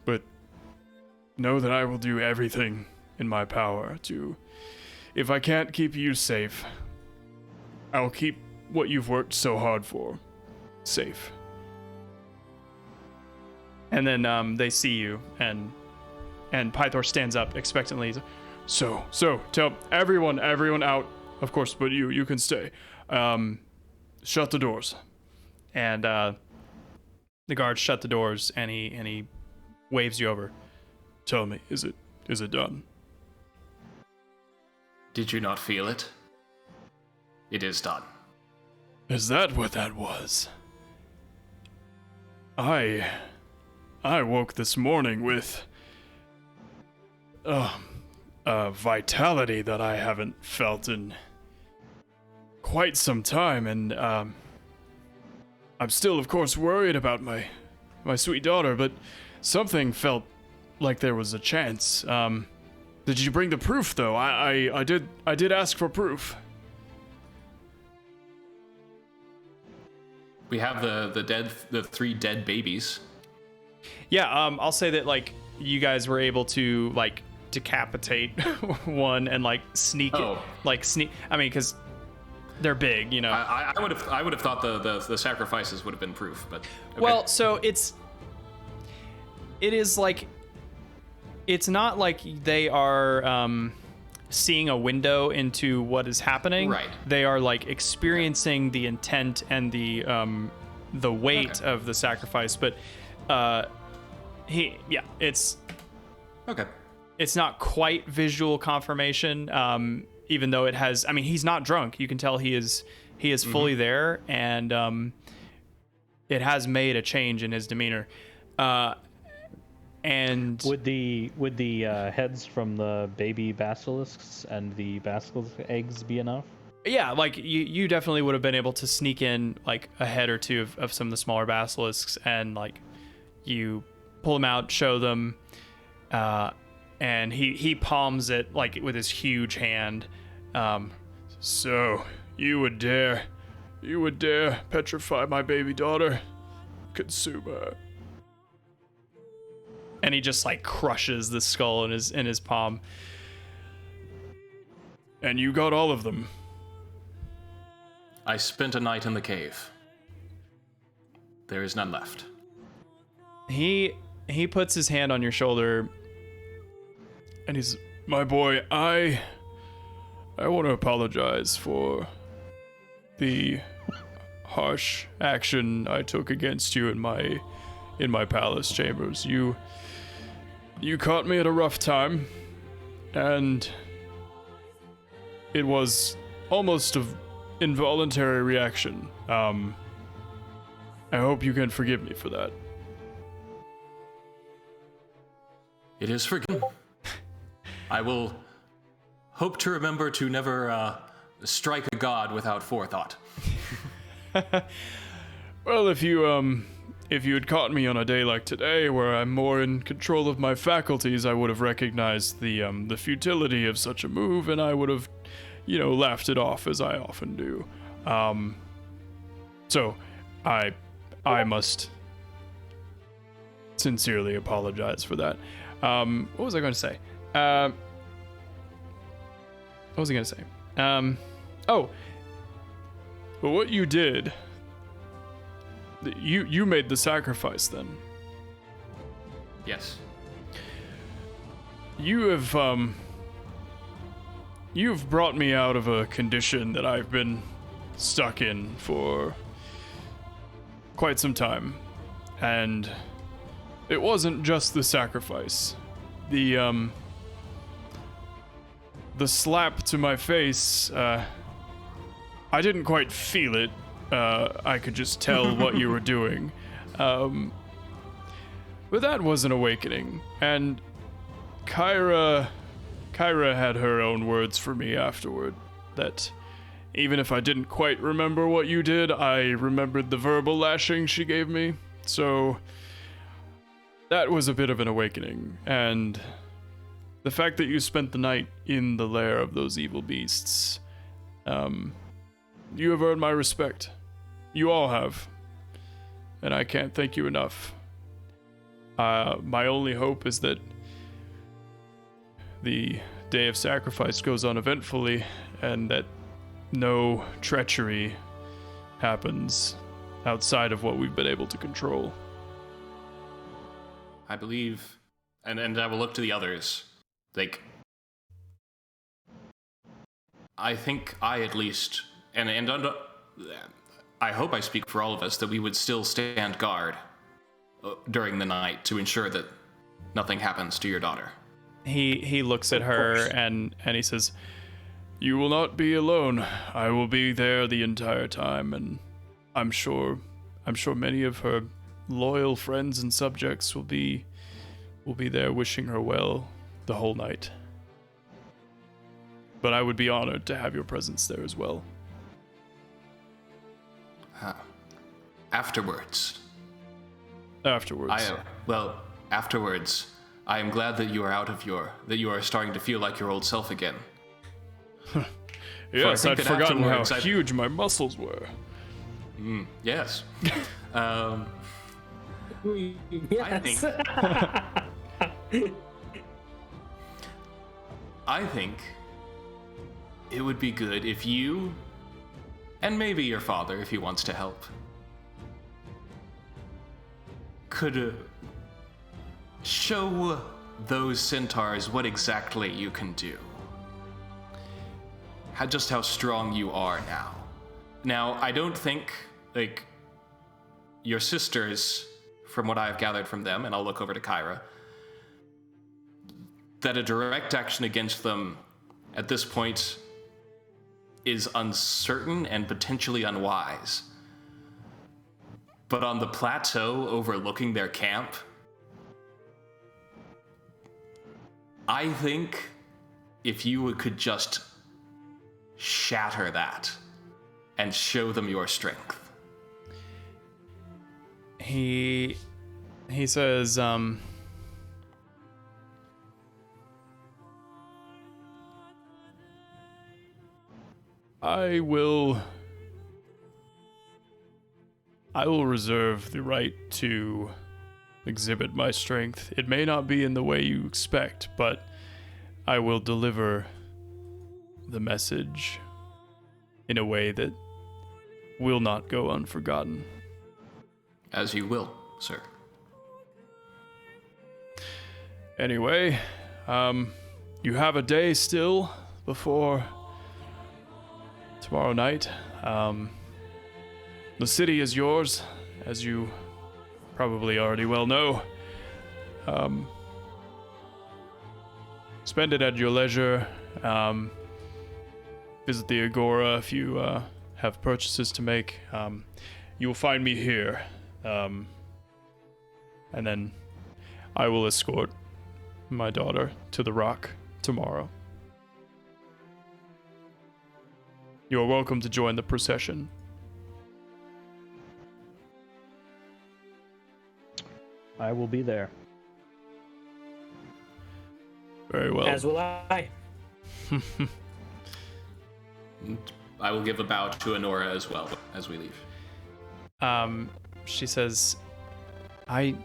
But know that I will do everything in my power to... If I can't keep you safe, I'll keep what you've worked so hard for safe. And then they see you, and Pythor stands up expectantly. He's like, so tell everyone out, of course, but you can stay. Shut the doors. And the guards shut the doors, and he waves you over. Tell me, is it done? Did you not feel it? It is done. Is that what that was? I woke this morning with a vitality that I haven't felt in quite some time, and I'm still, of course, worried about my sweet daughter, but something felt like there was a chance. Did you bring the proof, though? I did ask for proof. We have the 3 dead babies. Yeah, I'll say that, like, you guys were able to, like, decapitate one and, like, sneak it. Like, sneak. I mean, because they're big, you know. I would have thought the sacrifices would have been proof, but okay. Well, so it is like, it's not like they are seeing a window into what is happening. Right. They are like experiencing the intent and the weight of the sacrifice, but it's okay. It's not quite visual confirmation, even though it has. I mean, he's not drunk. You can tell he is fully there, and it has made a change in his demeanor. And would the heads from the baby basilisks and the basilisk eggs be enough? Yeah, like you definitely would have been able to sneak in like a head or two of some of the smaller basilisks, and like you pull them out, show them, and he palms it like with his huge hand. So you would dare petrify my baby daughter, consume her. And he just like crushes the skull in his palm. And you got all of them. I spent a night in the cave. There is none left. He puts his hand on your shoulder, and he's, my boy, I want to apologize for the harsh action I took against you in my palace chambers. You caught me at a rough time, and it was almost an involuntary reaction. I hope you can forgive me for that. It is forgiven. I will hope to remember to never strike a god without forethought. Well, if you had caught me on a day like today, where I'm more in control of my faculties, I would have recognized the futility of such a move, and I would have, laughed it off, as I often do. So, I must sincerely apologize for that. What was I going to say? But what you did, you made the sacrifice then. Yes. You've brought me out of a condition that I've been stuck in for quite some time. And it wasn't just the sacrifice. The slap to my face, I didn't quite feel it. I could just tell what you were doing. But that was an awakening. And Kyra had her own words for me afterward. That even if I didn't quite remember what you did, I remembered the verbal lashing she gave me. So that was a bit of an awakening. And the fact that you spent the night in the lair of those evil beasts, you have earned my respect. You all have. And I can't thank you enough. My only hope is that the day of sacrifice goes on eventfully, and that no treachery happens outside of what we've been able to control. I believe, and I will look to the others. Like, I think I at least, and I hope I speak for all of us, that we would still stand guard during the night to ensure that nothing happens to your daughter. He looks at her and he says, "You will not be alone. I will be there the entire time, and I'm sure many of her loyal friends and subjects will be there wishing her well the whole night. But I would be honored to have your presence there as well." Afterwards, I am glad that you are that you are starting to feel like your old self again. Yes, I'd forgotten how huge my muscles were. Yes. Yes. I think it would be good if you, and maybe your father, if he wants to help, could show those centaurs what exactly you can do. Just how strong you are now. Now, I don't think, your sisters, from what I've gathered from them, and I'll look over to Kyra, that a direct action against them at this point is uncertain and potentially unwise. But on the plateau overlooking their camp, I think if you could just shatter that and show them your strength. He says, I will reserve the right to exhibit my strength. It may not be in the way you expect, but I will deliver the message in a way that will not go unforgotten. As you will, sir. Anyway, you have a day still before tomorrow night. The city is yours, as you probably already well know. Spend it at your leisure. Visit the Agora if you have purchases to make. You will find me here. And then I will escort my daughter to the Rock tomorrow. You are welcome to join the procession. I will be there. Very well. As will I. I will give a bow to Honora as well as we leave. She says, I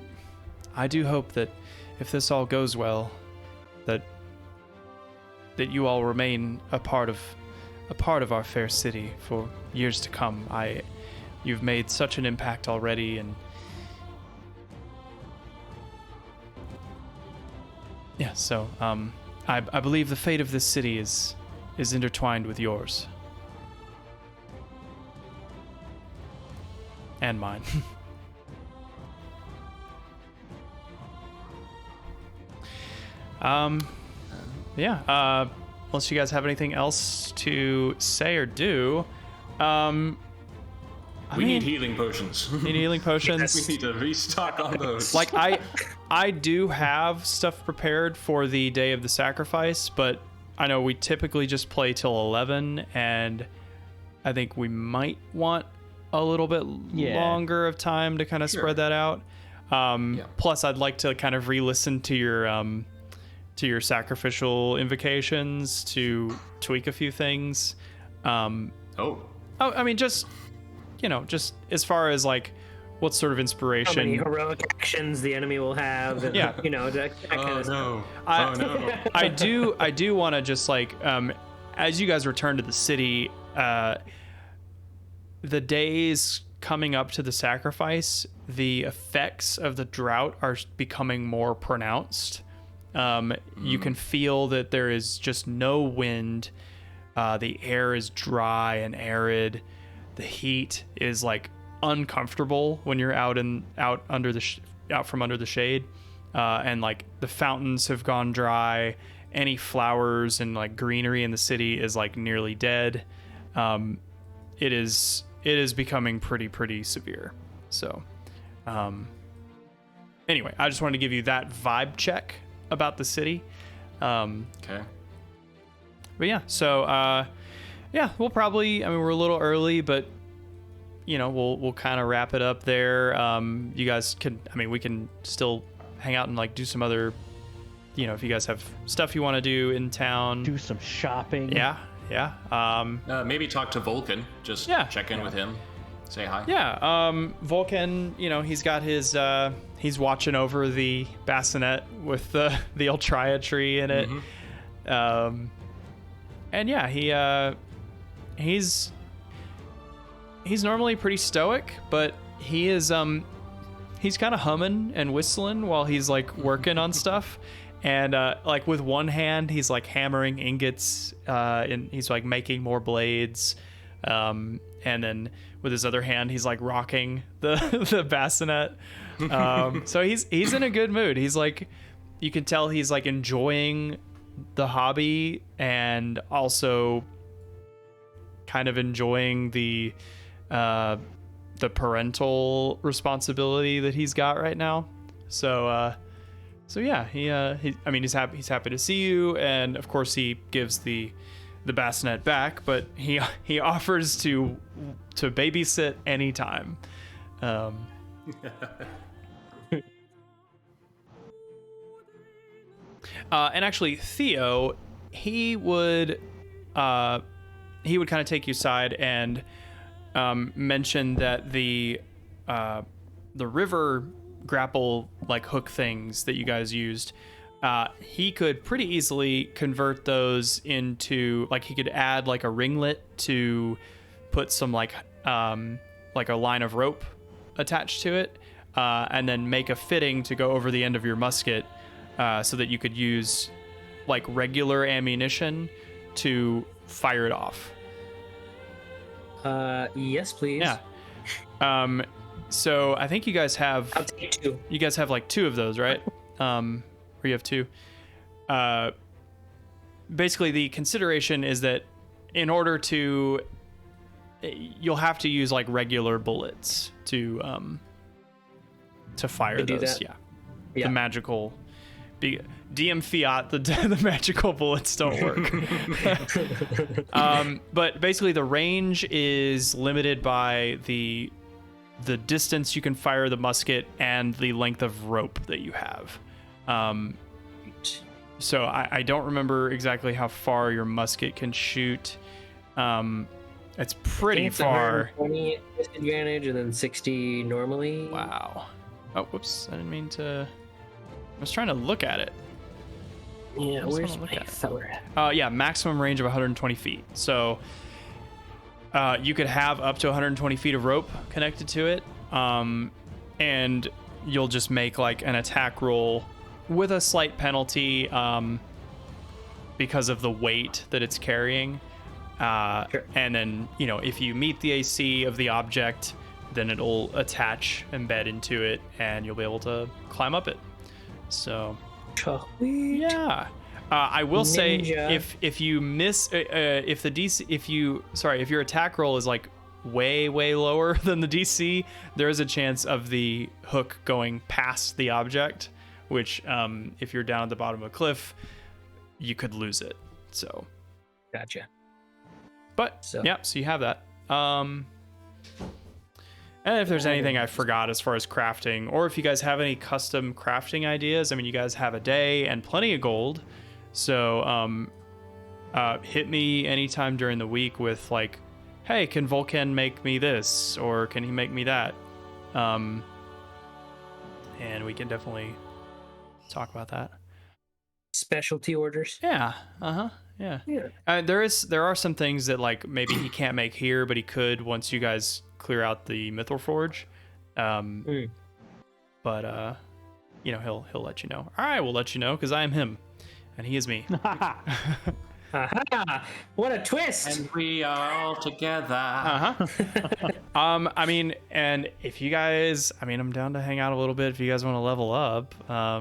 do hope that if this all goes well, that you all remain a part of our fair city for years to come. You've made such an impact already, and yeah, so I believe the fate of this city is intertwined with yours. And mine. Yeah, unless you guys have anything else to say or do, we need healing potions. Need healing potions. We need to restock on those. Like, I do have stuff prepared for the day of the sacrifice, but I know we typically just play till 11, and I think we might want a little bit longer of time to kind of spread that out. Plus, I'd like to kind of re-listen to your sacrificial invocations to tweak a few things. I mean, just as far as like what sort of inspiration, how many heroic actions the enemy will have, and, that kind of stuff. I do want to just like as you guys return to the city, the days coming up to the sacrifice, the effects of the drought are becoming more pronounced. You can feel that there is just no wind. The air is dry and arid. The heat is like uncomfortable when you're out from under the shade. and like the fountains have gone dry. Any flowers and like greenery in the city is like nearly dead. It is becoming pretty severe. So, anyway, I just wanted to give you that vibe check about the city. Okay. But yeah, so yeah, we'll probably. I mean, we're a little early, but we'll kind of wrap it up there. You guys can. I mean, we can still hang out and like do some other. If you guys have stuff you want to do in town, Do some shopping. Yeah. Maybe talk to Vulcan. Just check in with him. Say hi. Yeah. Vulcan, he's got his. He's watching over the bassinet with the Ultria tree in it. Mm-hmm. And yeah, he's normally pretty stoic, but he is he's kind of humming and whistling while he's like working on stuff. And like with one hand, he's like hammering ingots, and he's like making more blades. And then with his other hand, he's like rocking the bassinet. So he's in a good mood. He's like, you can tell he's like enjoying the hobby and also kind of enjoying the parental responsibility that he's got right now. So yeah, he's happy to see you, and of course he gives the bassinet back, but he offers to babysit anytime. And actually, Theo, he would kind of take you aside and mention that the river grapple like hook things that you guys used, he could pretty easily convert those into like he could add like a ringlet to put some like a line of rope attached to it, and then make a fitting to go over the end of your musket, so that you could use like regular ammunition to fire it off. Yes, please. Yeah. So I think you guys have. I'll take 2. You guys have like 2 of those, right? Or you have 2. Basically, the consideration is that in order to, you'll have to use like regular bullets to fire do those. that. Yeah. The magical. DM Fiat, the magical bullets don't work. But basically, the range is limited by the distance you can fire the musket and the length of rope that you have. So I don't remember exactly how far your musket can shoot. It's pretty far. 120 disadvantage and then 60 normally. Wow. Oh, whoops. I didn't mean to. I was trying to look at it. Yeah, where's my feller? Yeah, maximum range of 120 feet. So you could have up to 120 feet of rope connected to it, and you'll just make like an attack roll with a slight penalty because of the weight that it's carrying. Sure. And then, if you meet the AC of the object, then it'll attach, embed into it, and you'll be able to climb up it. So, yeah. I will say, if you miss, if your attack roll is like way lower than the DC, there is a chance of the hook going past the object, which if you're down at the bottom of a cliff, you could lose it. So, gotcha. But so you have that. And if there's anything I forgot as far as crafting, or if you guys have any custom crafting ideas, I mean, you guys have a day and plenty of gold. So hit me anytime during the week with like, hey, can Vulcan make me this? Or can he make me that? And we can definitely talk about that. Specialty orders? Yeah. Yeah. There are some things that like maybe he can't make here, but he could once you guys clear out the Mithril Forge. But he'll let you know. All right, we'll let you know because I am him and he is me. Aha! What a twist! And we are all together. I mean, and if you guys, I mean, I'm down to hang out a little bit if you guys want to level up. I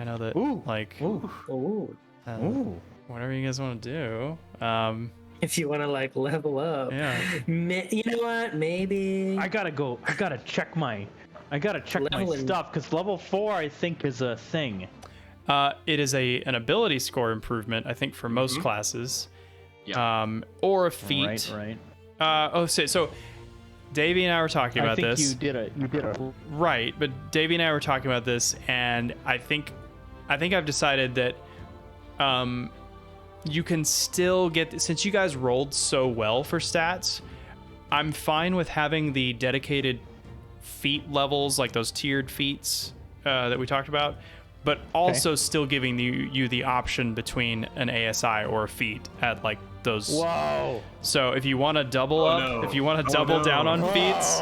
know that, like, Ooh. whatever you guys want to do. If you want to like level up. Yeah. You know what? Maybe. I gotta check my stuff because level 4 I think is a thing. It is an ability score improvement, I think, for most classes. Yeah. Or a feat. Right. So Davey and I were talking about this. You did it. Right, but Davey and I were talking about this, and I think I've decided that you can still get, since you guys rolled so well for stats, I'm fine with having the dedicated feat levels, like those tiered feats that we talked about, but also still giving you the option between an ASI or a feat at like those. Whoa. So if you want to double if you want to double down on feats.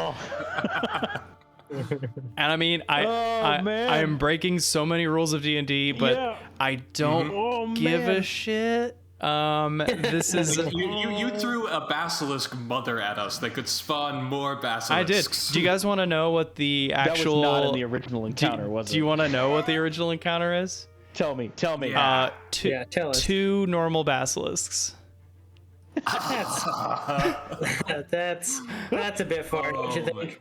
And I mean, I am breaking so many rules of D&D, but I don't give a shit. This is you threw a basilisk mother at us that could spawn more basilisks. I did. Do you guys want to know what the actual? That was not in the original encounter, was it? Do you want to know what the original encounter is? Tell me. Tell us. 2 normal basilisks. That's a bit far, don't you think?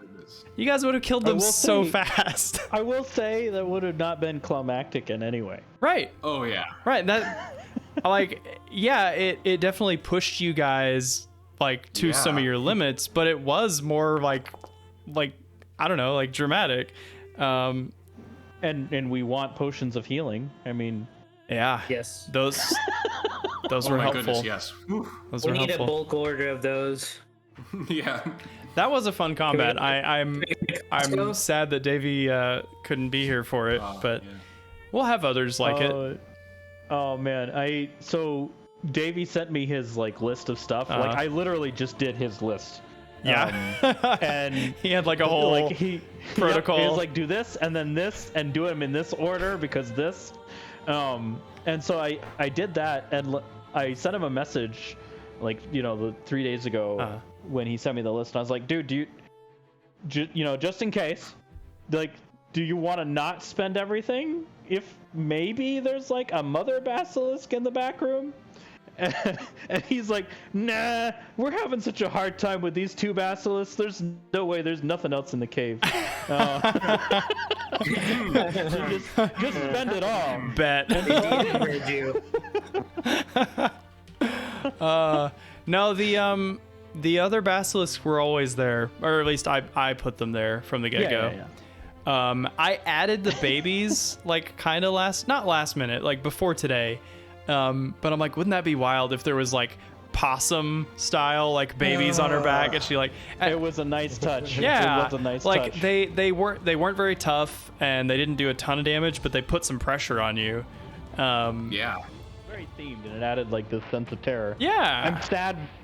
You guys would have killed them so fast. I will say that would have not been climactic in any way. Right. Oh yeah. Right. That, like, yeah, it definitely pushed you guys like to some of your limits, but it was more like I don't know, like dramatic. And we want potions of healing. I mean, yeah. Yes. Those were my helpful. Goodness, yes. Those We were need helpful. a bulk order of those. Yeah. That was a fun combat. I'm sad that Davey couldn't be here for it, but we'll have others like it. Oh man, so Davey sent me his like list of stuff. Like I literally just did his list. Yeah. And he had like a whole protocol. He was like, do this and then this and do them in this order because this. And so I did that and I sent him a message like, 3 days ago when he sent me the list. And I was like, dude, just in case, like, do you want to not spend everything if maybe there's like a mother basilisk in the back room? And he's like, nah, we're having such a hard time with these 2 basilisks. There's no way. There's nothing else in the cave. Just spend it all. Bet. No, the other basilisks were always there, or at least I put them there from the get-go. Yeah. I added the babies like kind of not last minute, like before today. But I'm like, wouldn't that be wild if there was like possum style like babies on her back and she like it was a nice touch. Yeah, it was a nice like touch. they weren't very tough and they didn't do a ton of damage, but they put some pressure on you. Yeah. Very themed, and it added like this sense of terror. Yeah.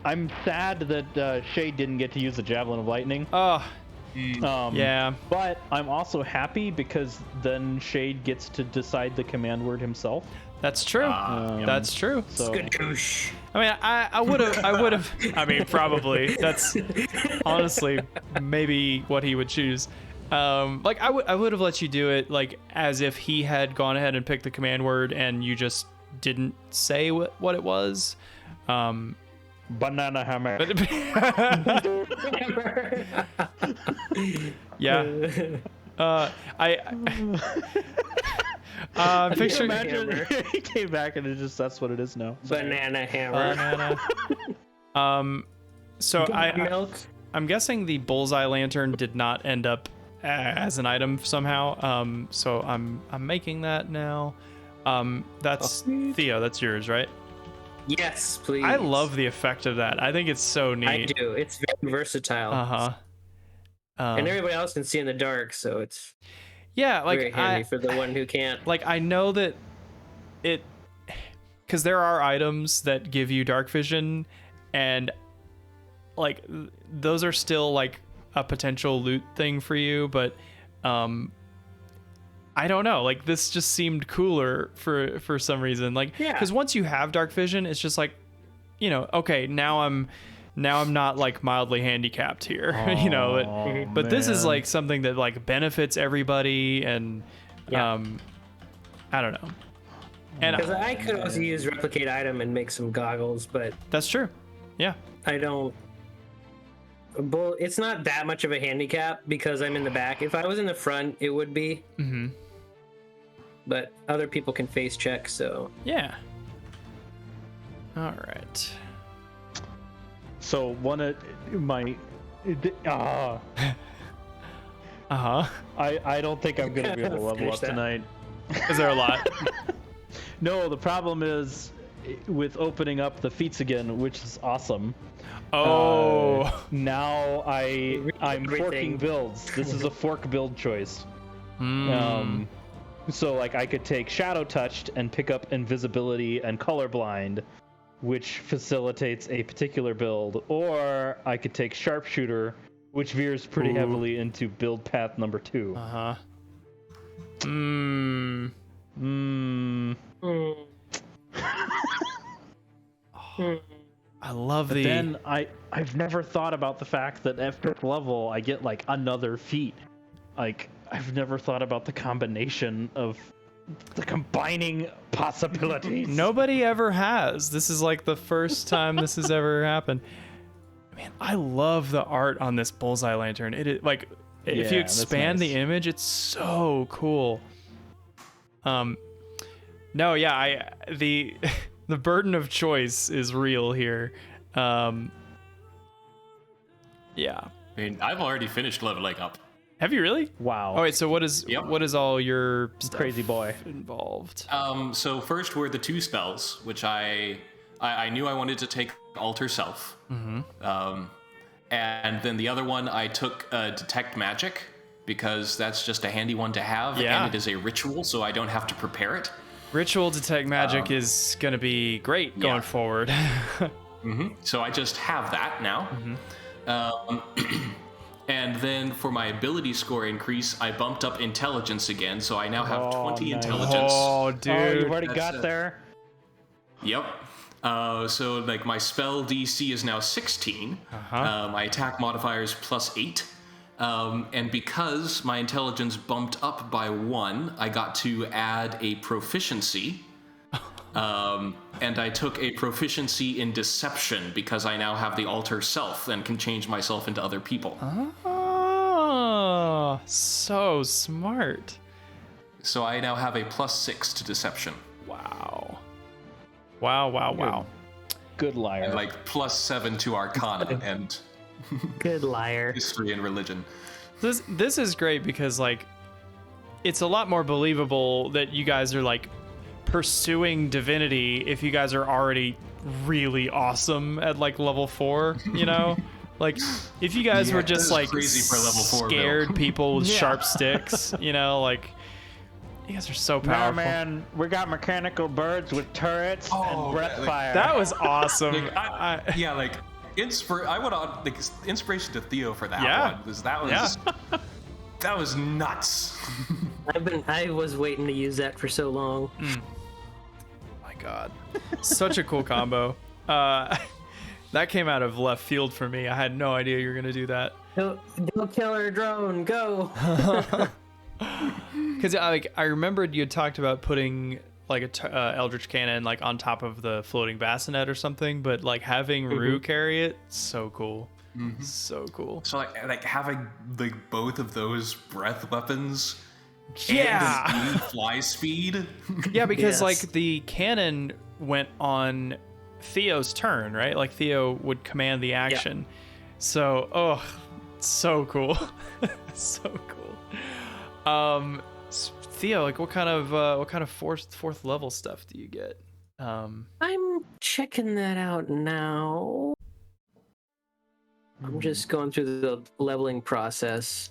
I'm sad that Shade didn't get to use the Javelin of Lightning. Yeah. But I'm also happy because then Shade gets to decide the command word himself. That's true. That's true. So Skadoosh. I mean, I would have. I mean, probably. That's honestly maybe what he would choose. Like I would have let you do it like as if he had gone ahead and picked the command word and you just didn't say what it was. Banana hammer. Yeah. Picture. Imagine he came back and that's what it is now. Banana hammer. So Milk. I'm guessing the bullseye lantern did not end up as an item somehow. So I'm making that now. That's Theo. That's yours, right? Yes, please. I love the effect of that. I think it's so neat. I do. It's very versatile. And everybody else can see in the dark, so it's very handy for the one who can't. Like I know that because there are items that give you dark vision, and like those are still like a potential loot thing for you, but I don't know. Like this just seemed cooler for some reason. Like because once you have dark vision, it's just like, you know, okay, now I'm not like mildly handicapped here, you know. But this is like something that like benefits everybody, and I don't know. And Because I could also use replicate item and make some goggles, but that's true. Yeah. I don't. Well, it's not that much of a handicap because I'm in the back. If I was in the front, it would be. Mm-hmm. But other people can face check, so. Yeah. All right. So one of my. I don't think I'm gonna be able to level up tonight. Is there a lot? No, the problem is with opening up the feats again, which is awesome. Oh. Now I'm forking builds. This is a fork build choice. So like I could take Shadow Touched and pick up Invisibility and Colorblind, which facilitates a particular build, or I could take Sharpshooter, which veers pretty heavily into build path number 2. I love but then I've never thought about the fact that at 5th level I get like another feat. Like I've never thought about the combination of the combining possibilities. Nobody ever has. This is like the first time this has ever happened. Man, I love the art on this bullseye lantern. It is like if you expand the image, it's so cool. No, yeah, the burden of choice is real here. Yeah. I mean, I've already finished leveling up. Have you really? Wow. Oh wait, so what is all your stuff crazy boy involved? So first were the 2 spells, which I knew I wanted to take Alter Self. And then the other one I took Detect Magic, because that's just a handy one to have, and it is a ritual, so I don't have to prepare it. Ritual Detect Magic is going to be great going forward. So I just have that now. And then for my ability score increase, I bumped up Intelligence again, so I now have 20 Intelligence. Oh, dude. Oh, you've already got there? Yep. So like my spell DC is now 16. My attack modifier is +8. And because my intelligence bumped up by 1, I got to add a proficiency. And I took a proficiency in deception because I now have the alter self and can change myself into other people. Oh, so smart. So I now have a +6 to deception. Wow. Wow. Good liar. And like +7 to arcana and Good liar. history and religion. This is great because like it's a lot more believable that you guys are like pursuing divinity if you guys are already really awesome at like level 4, you know? Like if you guys were just like crazy for level 4 scared build. people with sharp sticks, you know, like you guys are so powerful. Man, we got mechanical birds with turrets and breath fire. That was awesome. I would like inspiration to Theo for that one, because that was nuts. I was waiting to use that for so long. My God, such a cool combo. That came out of left field for me. I had no idea you were gonna do that. Go killer drone, go! Because I remembered you had talked about putting like a Eldritch Cannon like on top of the floating bassinet or something, but like having Rue carry it, so cool. So cool. So like having like both of those breath weapons. Yeah. And fly speed. Yeah, because like the cannon went on Theo's turn, right? Like Theo would command the action. So, so cool. So cool. Theo, like what kind of fourth level stuff do you get? I'm checking that out now. I'm just going through the leveling process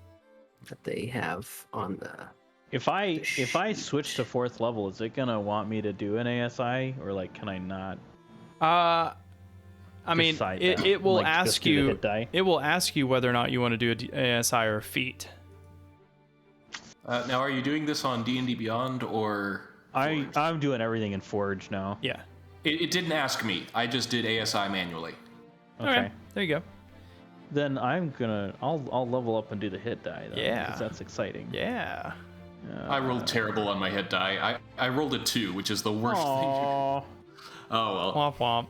that they have on the. If I switch to 4th level, is it gonna want me to do an ASI, or like can I not? I mean, it will like, ask you. It will ask you whether or not you want to do an ASI or a feat. Now, are you doing this on D&D Beyond or? I'm doing everything in Forge now. Yeah. It didn't ask me. I just did ASI manually. Okay. There you go. Then I'll level up and do the hit die. Then, Yeah. because that's exciting. Yeah. I rolled terrible on my hit die. I rolled a 2, which is the worst thing. Aww. Oh well. Womp womp.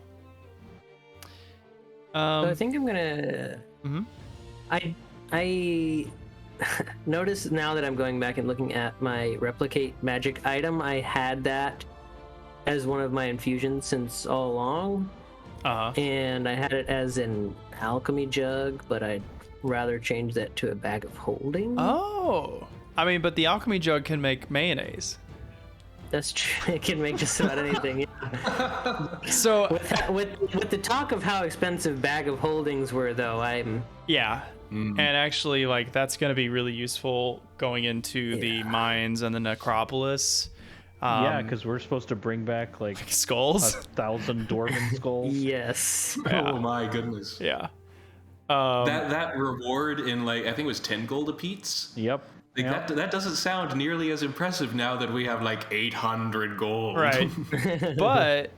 So I think I'm gonna. I notice now that I'm going back and looking at my replicate magic item. I had that as one of my infusions since all along, and I had it as an alchemy jug, but I'd rather change that to a bag of holding. Oh. I mean, but the alchemy jug can make mayonnaise. That's true. It can make just about anything. Yeah. So with the talk of how expensive bag of holdings were, though, I'm. yeah. And actually, like, that's going to be really useful going into the mines and the necropolis. Yeah, because we're supposed to bring back like Skulls. 1,000 dwarven skulls. Yes. Oh my goodness. Yeah. That reward in like I think it was 10 gold apiece. Yep. Like that doesn't sound nearly as impressive now that we have like 800 gold. Right. But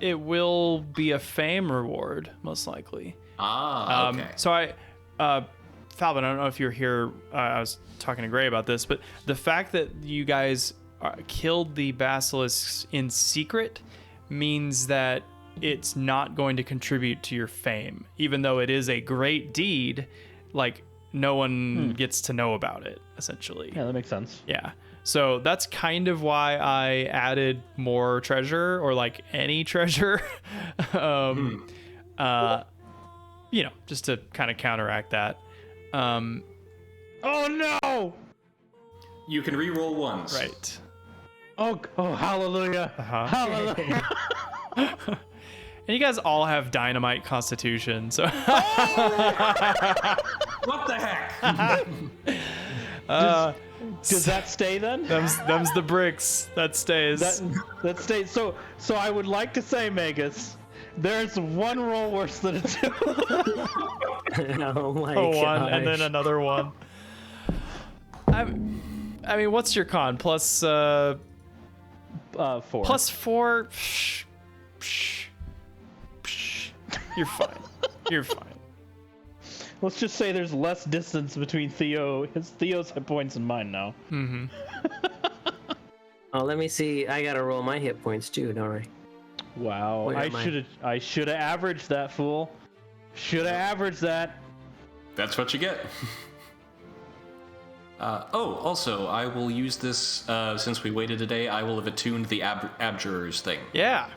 it will be a fame reward, most likely. Okay. So Falvin, I don't know if you're here. I was talking to Gray about this, but the fact that you guys killed the basilisks in secret means that it's not going to contribute to your fame, even though it is a great deed. Like, no one gets to know about it, essentially. Yeah, that makes sense. Yeah. So that's kind of why I added more treasure, or like any treasure. Just to kind of counteract that. Oh no! You can re-roll ones. Right. Oh, hallelujah! Hallelujah! And you guys all have dynamite constitution, so. What the heck? Does that stay then? Them's the bricks. That stays. That stays. So I would like to say, Magus, there's one roll worse than a 2. Oh my a 1 gosh. and then another 1. I mean, what's your con? Plus 4. Plus 4. You're fine. You're fine. Let's just say there's less distance between Theo's hit points and mine now. Mm-hmm. Oh, let me see. I gotta roll my hit points too, don't I? Wow. Where am I? I should have averaged that, fool. Should have averaged that. That's what you get. Also, I will use this, since we waited a day, I will have attuned the Abjurers thing. Yeah.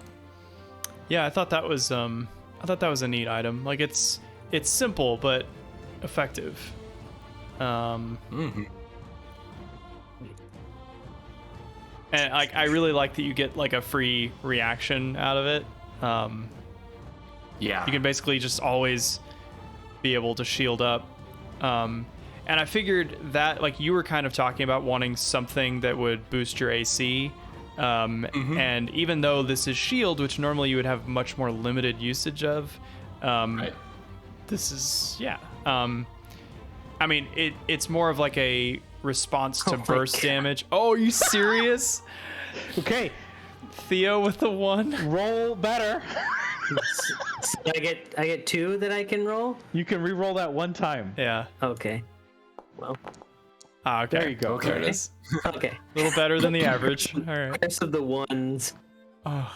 Yeah, I thought that was a neat item. Like, it's simple but effective. And like, I really like that you get like a free reaction out of it. Yeah. You can basically just always be able to shield up. And I figured that, like, you were kind of talking about wanting something that would boost your AC. And even though this is shield, which normally you would have much more limited usage of, Right. this is, yeah. I mean, it's more of like a response to burst damage. Oh, are you serious? Okay. Theo with the 1. Roll better. So I get 2 that I can roll. You can re-roll that one time. Yeah. Okay. Well. Okay. There you go. There it is. Okay. A little better than the average. All right. Curse of the ones. Oh.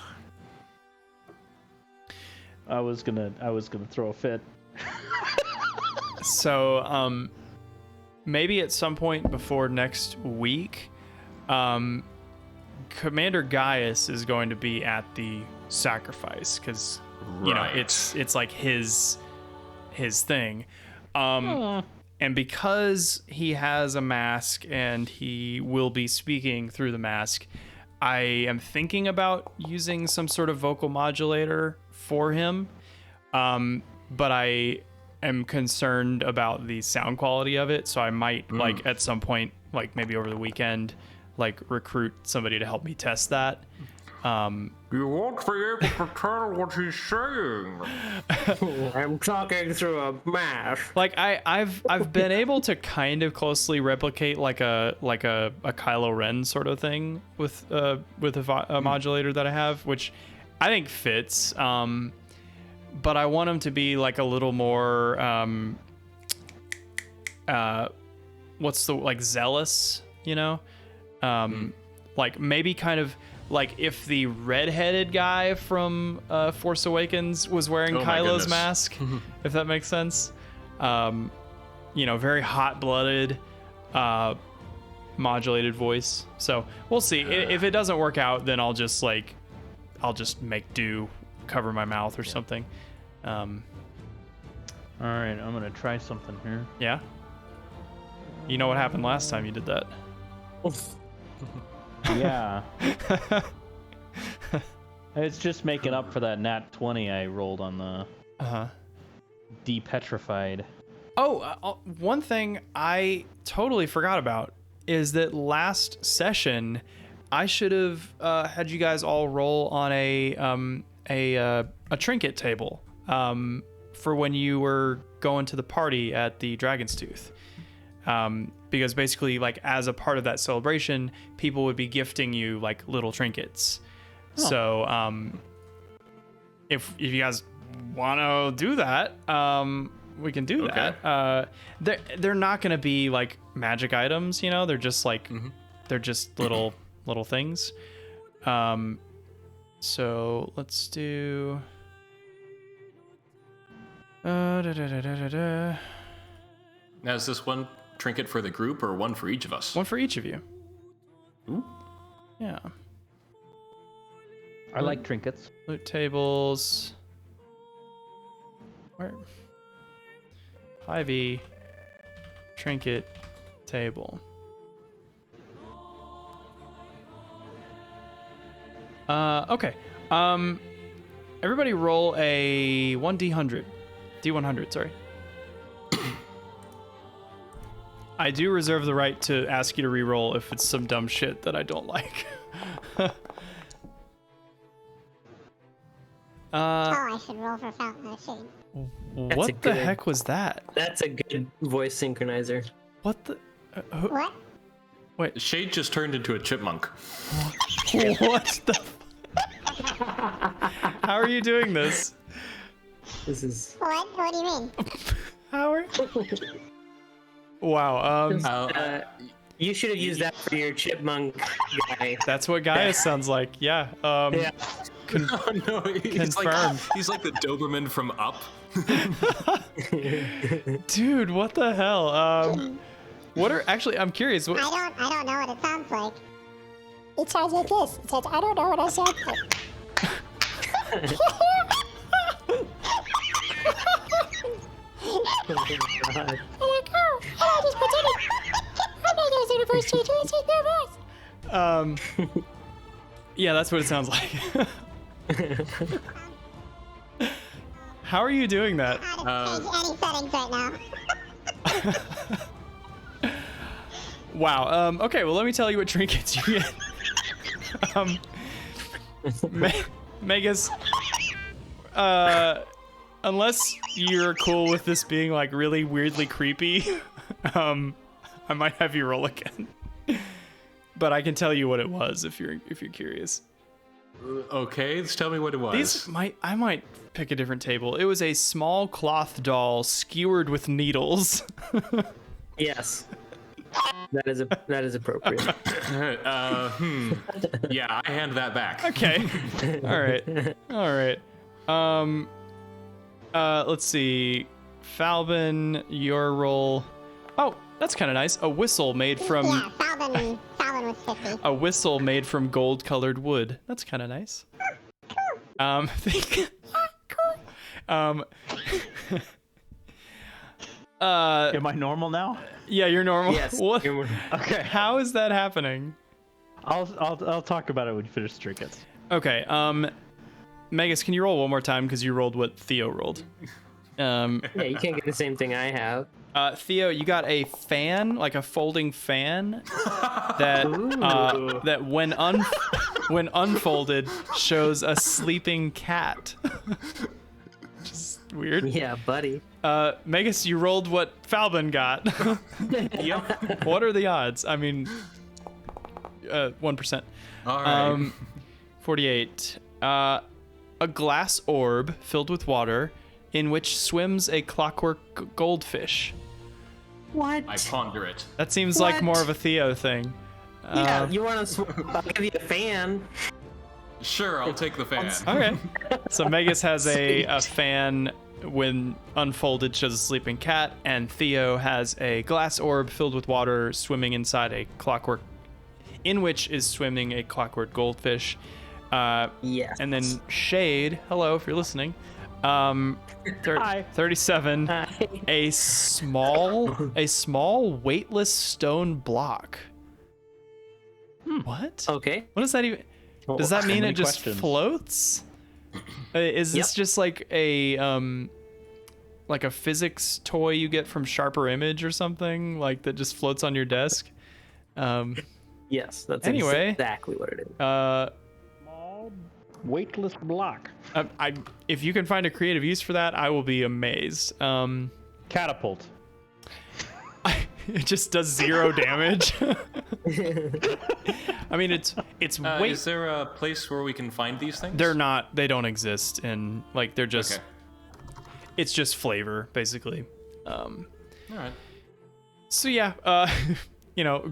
I was gonna throw a fit. So, maybe at some point before next week, Commander Gaius is going to be at the sacrifice, because you know it's like his thing. And because he has a mask and he will be speaking through the mask, I am thinking about using some sort of vocal modulator for him. But I am concerned about the sound quality of it, so I might like at some point, like maybe over the weekend, like recruit somebody to help me test that. You won't be able to tell what he's saying. I'm talking through a mask. Like I've been able to kind of closely replicate like a Kylo Ren sort of thing with a modulator that I have, which I think fits. But I want him to be like a little more zealous, you know? Like maybe kind of like if the red-headed guy from Force Awakens was wearing Kylo's mask, if that makes sense. You know, very hot-blooded, modulated voice. So we'll see. If it doesn't work out, then I'll just make do, cover my mouth or something. All right, I'm gonna try something here. Yeah. You know what happened last time you did that? Yeah. It's just making up for that nat 20 I rolled on the depetrified. Oh, one thing I totally forgot about is that last session I should have had you guys all roll on a trinket table for when you were going to the party at the Dragon's Tooth. Because basically, like, as a part of that celebration, people would be gifting you like little trinkets. Oh. So if you guys want to do that, we can do that. They're not going to be like magic items, you know. They're just like they're just little things. So let's do. Now, is this one trinket for the group or one for each of us? One for each of you. Ooh. Yeah. I like trinkets. Loot tables. Where? Ivy. Trinket table. Okay. Everybody roll a 1d100. D100, sorry. I do reserve the right to ask you to re-roll if it's some dumb shit that I don't like. I should roll for fountain. I should. What the heck was that? That's a good voice synchronizer. What the? What? Wait. Shade just turned into a chipmunk. What the? How are you doing this? This is. What do you mean? How are? Wow. You should have used that for your chipmunk guy. That's what Gaius sounds like. Yeah. Yeah. No, Confirmed. He's like the Doberman from Up. Dude, what the hell? What are actually? I'm curious. What? I don't know what it sounds like. It sounds like this. It says, I don't know what it sounds like. Oh my God. I just pretended. I'm not going to the voice changer. It's just my voice. Yeah, that's what it sounds like. How are you doing that? I don't change any settings right now. Wow. Okay, well, let me tell you what trinkets you get. Megas, unless you're cool with this being like really weirdly creepy, I might have you roll again. But I can tell you what it was if you're curious. Okay, just tell me what it was. I might pick a different table. It was a small cloth doll skewered with needles. Yes. That is appropriate. Yeah, I hand that back. Okay. All right. Let's see. Falvin, your roll. Oh, that's kind of nice. A whistle made from. Yeah, Falvin was 50. A whistle made from gold-colored wood. That's kind of nice. Cool. Am I normal now? Yeah, you're normal. Yes. What? Okay. How is that happening? I'll talk about it when you finish trinkets. Okay. Megas, can you roll one more time because you rolled what Theo rolled? Yeah, you can't get the same thing I have. Theo, you got a fan, like a folding fan, that that when when unfolded, shows a sleeping cat. Just weird. Yeah, buddy. Megas, you rolled what Falbin got. Yep. What are the odds? I mean, 1%. All right. 48. A glass orb filled with water in which swims a clockwork goldfish. What? I ponder it. That seems like What? more of a Theo thing. Yeah, you want to? I'll give you a fan. Sure, I'll take the fan. Okay. So Megas has a fan when unfolded shows a sleeping cat, and Theo has a glass orb filled with water swimming inside a clockwork, in which is swimming a clockwork goldfish. Yes. And then Shade, hello if you're listening. Hi. 37. A small weightless stone block. What? Okay. What does that even? Does that mean many it just questions. floats? Is this Yep. just like a physics toy you get from Sharper Image or something, like that just floats on your desk? Yes, that's Anyway. exactly what it is. Small, weightless block. If you can find a creative use for that, I will be amazed. Catapult. It just does 0 damage. I mean, it's weight. Is there a place where we can find these things? They don't exist in, like, they're just, Okay. it's just flavor, basically. All right. So yeah,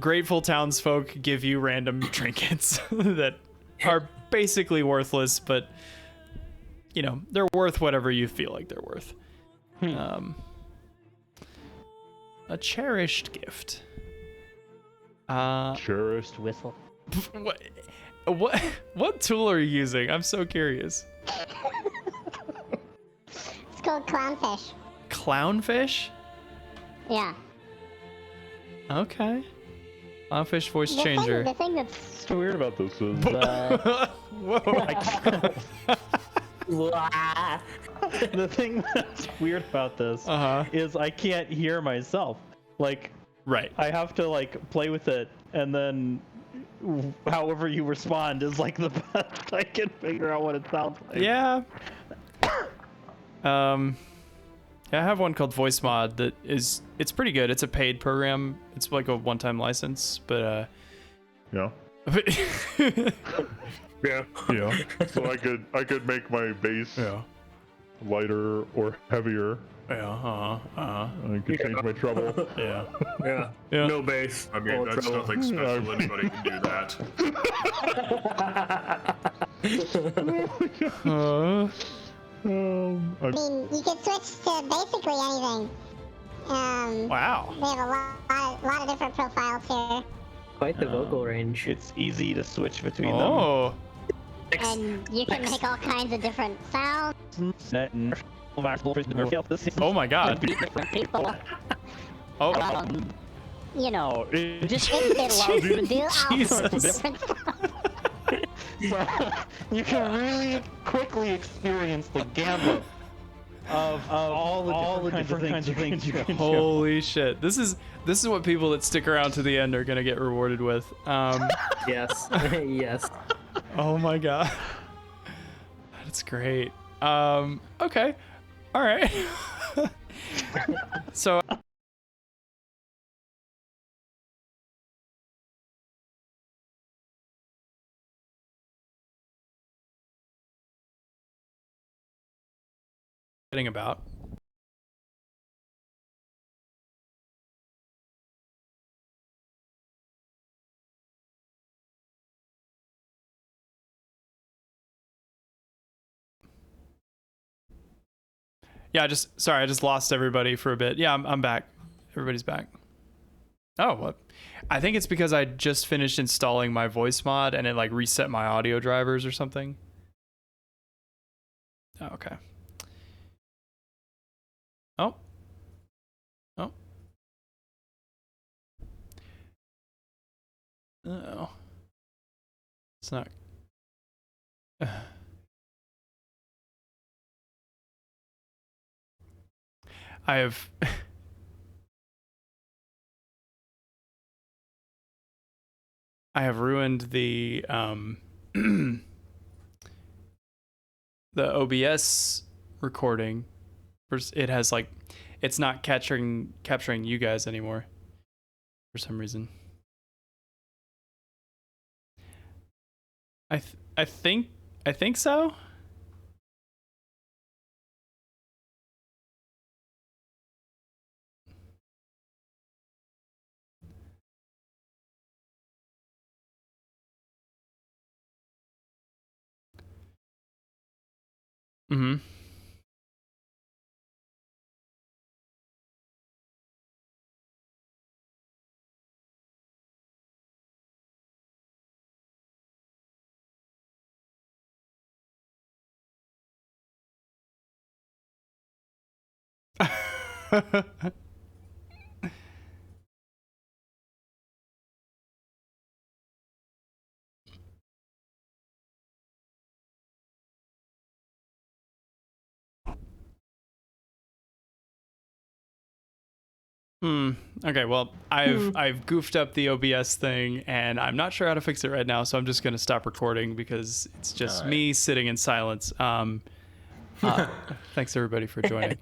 grateful townsfolk give you random trinkets that are basically worthless, but, they're worth whatever you feel like they're worth. A cherished gift. Cherished whistle. What tool are you using? I'm so curious. It's called clownfish. Clownfish? Yeah. Okay. Clownfish voice The changer. thing that's What's weird about this is Whoa. the thing that's weird about this is I can't hear myself. Like, Right. I have to like play with it, and then however you respond is like the best I can figure out what it sounds like. Yeah. Yeah, I have one called Voice Mod that it's pretty good. It's a paid program. It's like a one-time license, but Yeah. yeah. Yeah. So I could make my bass Yeah. lighter or heavier. Yeah. I could change my treble. Yeah. Yeah. Yeah. No bass. I mean, that's nothing special. Anybody can do that. I mean, you can switch to basically anything. Wow. They have a lot of different profiles here, Quite the vocal range. It's easy to switch between them. Oh. and you can make all kinds of different sounds. Oh my God. People, Oh. just it allows you to do all sorts of Jesus. different stuff. You can really quickly experience the gamut of all the different kinds of things you can do. Holy shit. This is what people that stick around to the end are gonna get rewarded with. Yes. Yes. Oh my God. That's great. Okay. All right. So about. Yeah, I just lost everybody for a bit. Yeah, I'm back. Everybody's back. Oh, what? I think it's because I just finished installing my voice mod and it like reset my audio drivers or something. Oh, okay. Oh. Oh. Uh-oh. It's not. I have. I have ruined the the OBS recording, it has like, it's not capturing you guys anymore for some reason. I think so. Mm-hmm. Okay, well, I've goofed up the OBS thing, and I'm not sure how to fix it right now, so I'm just gonna stop recording because it's just me sitting in silence. Thanks everybody for joining.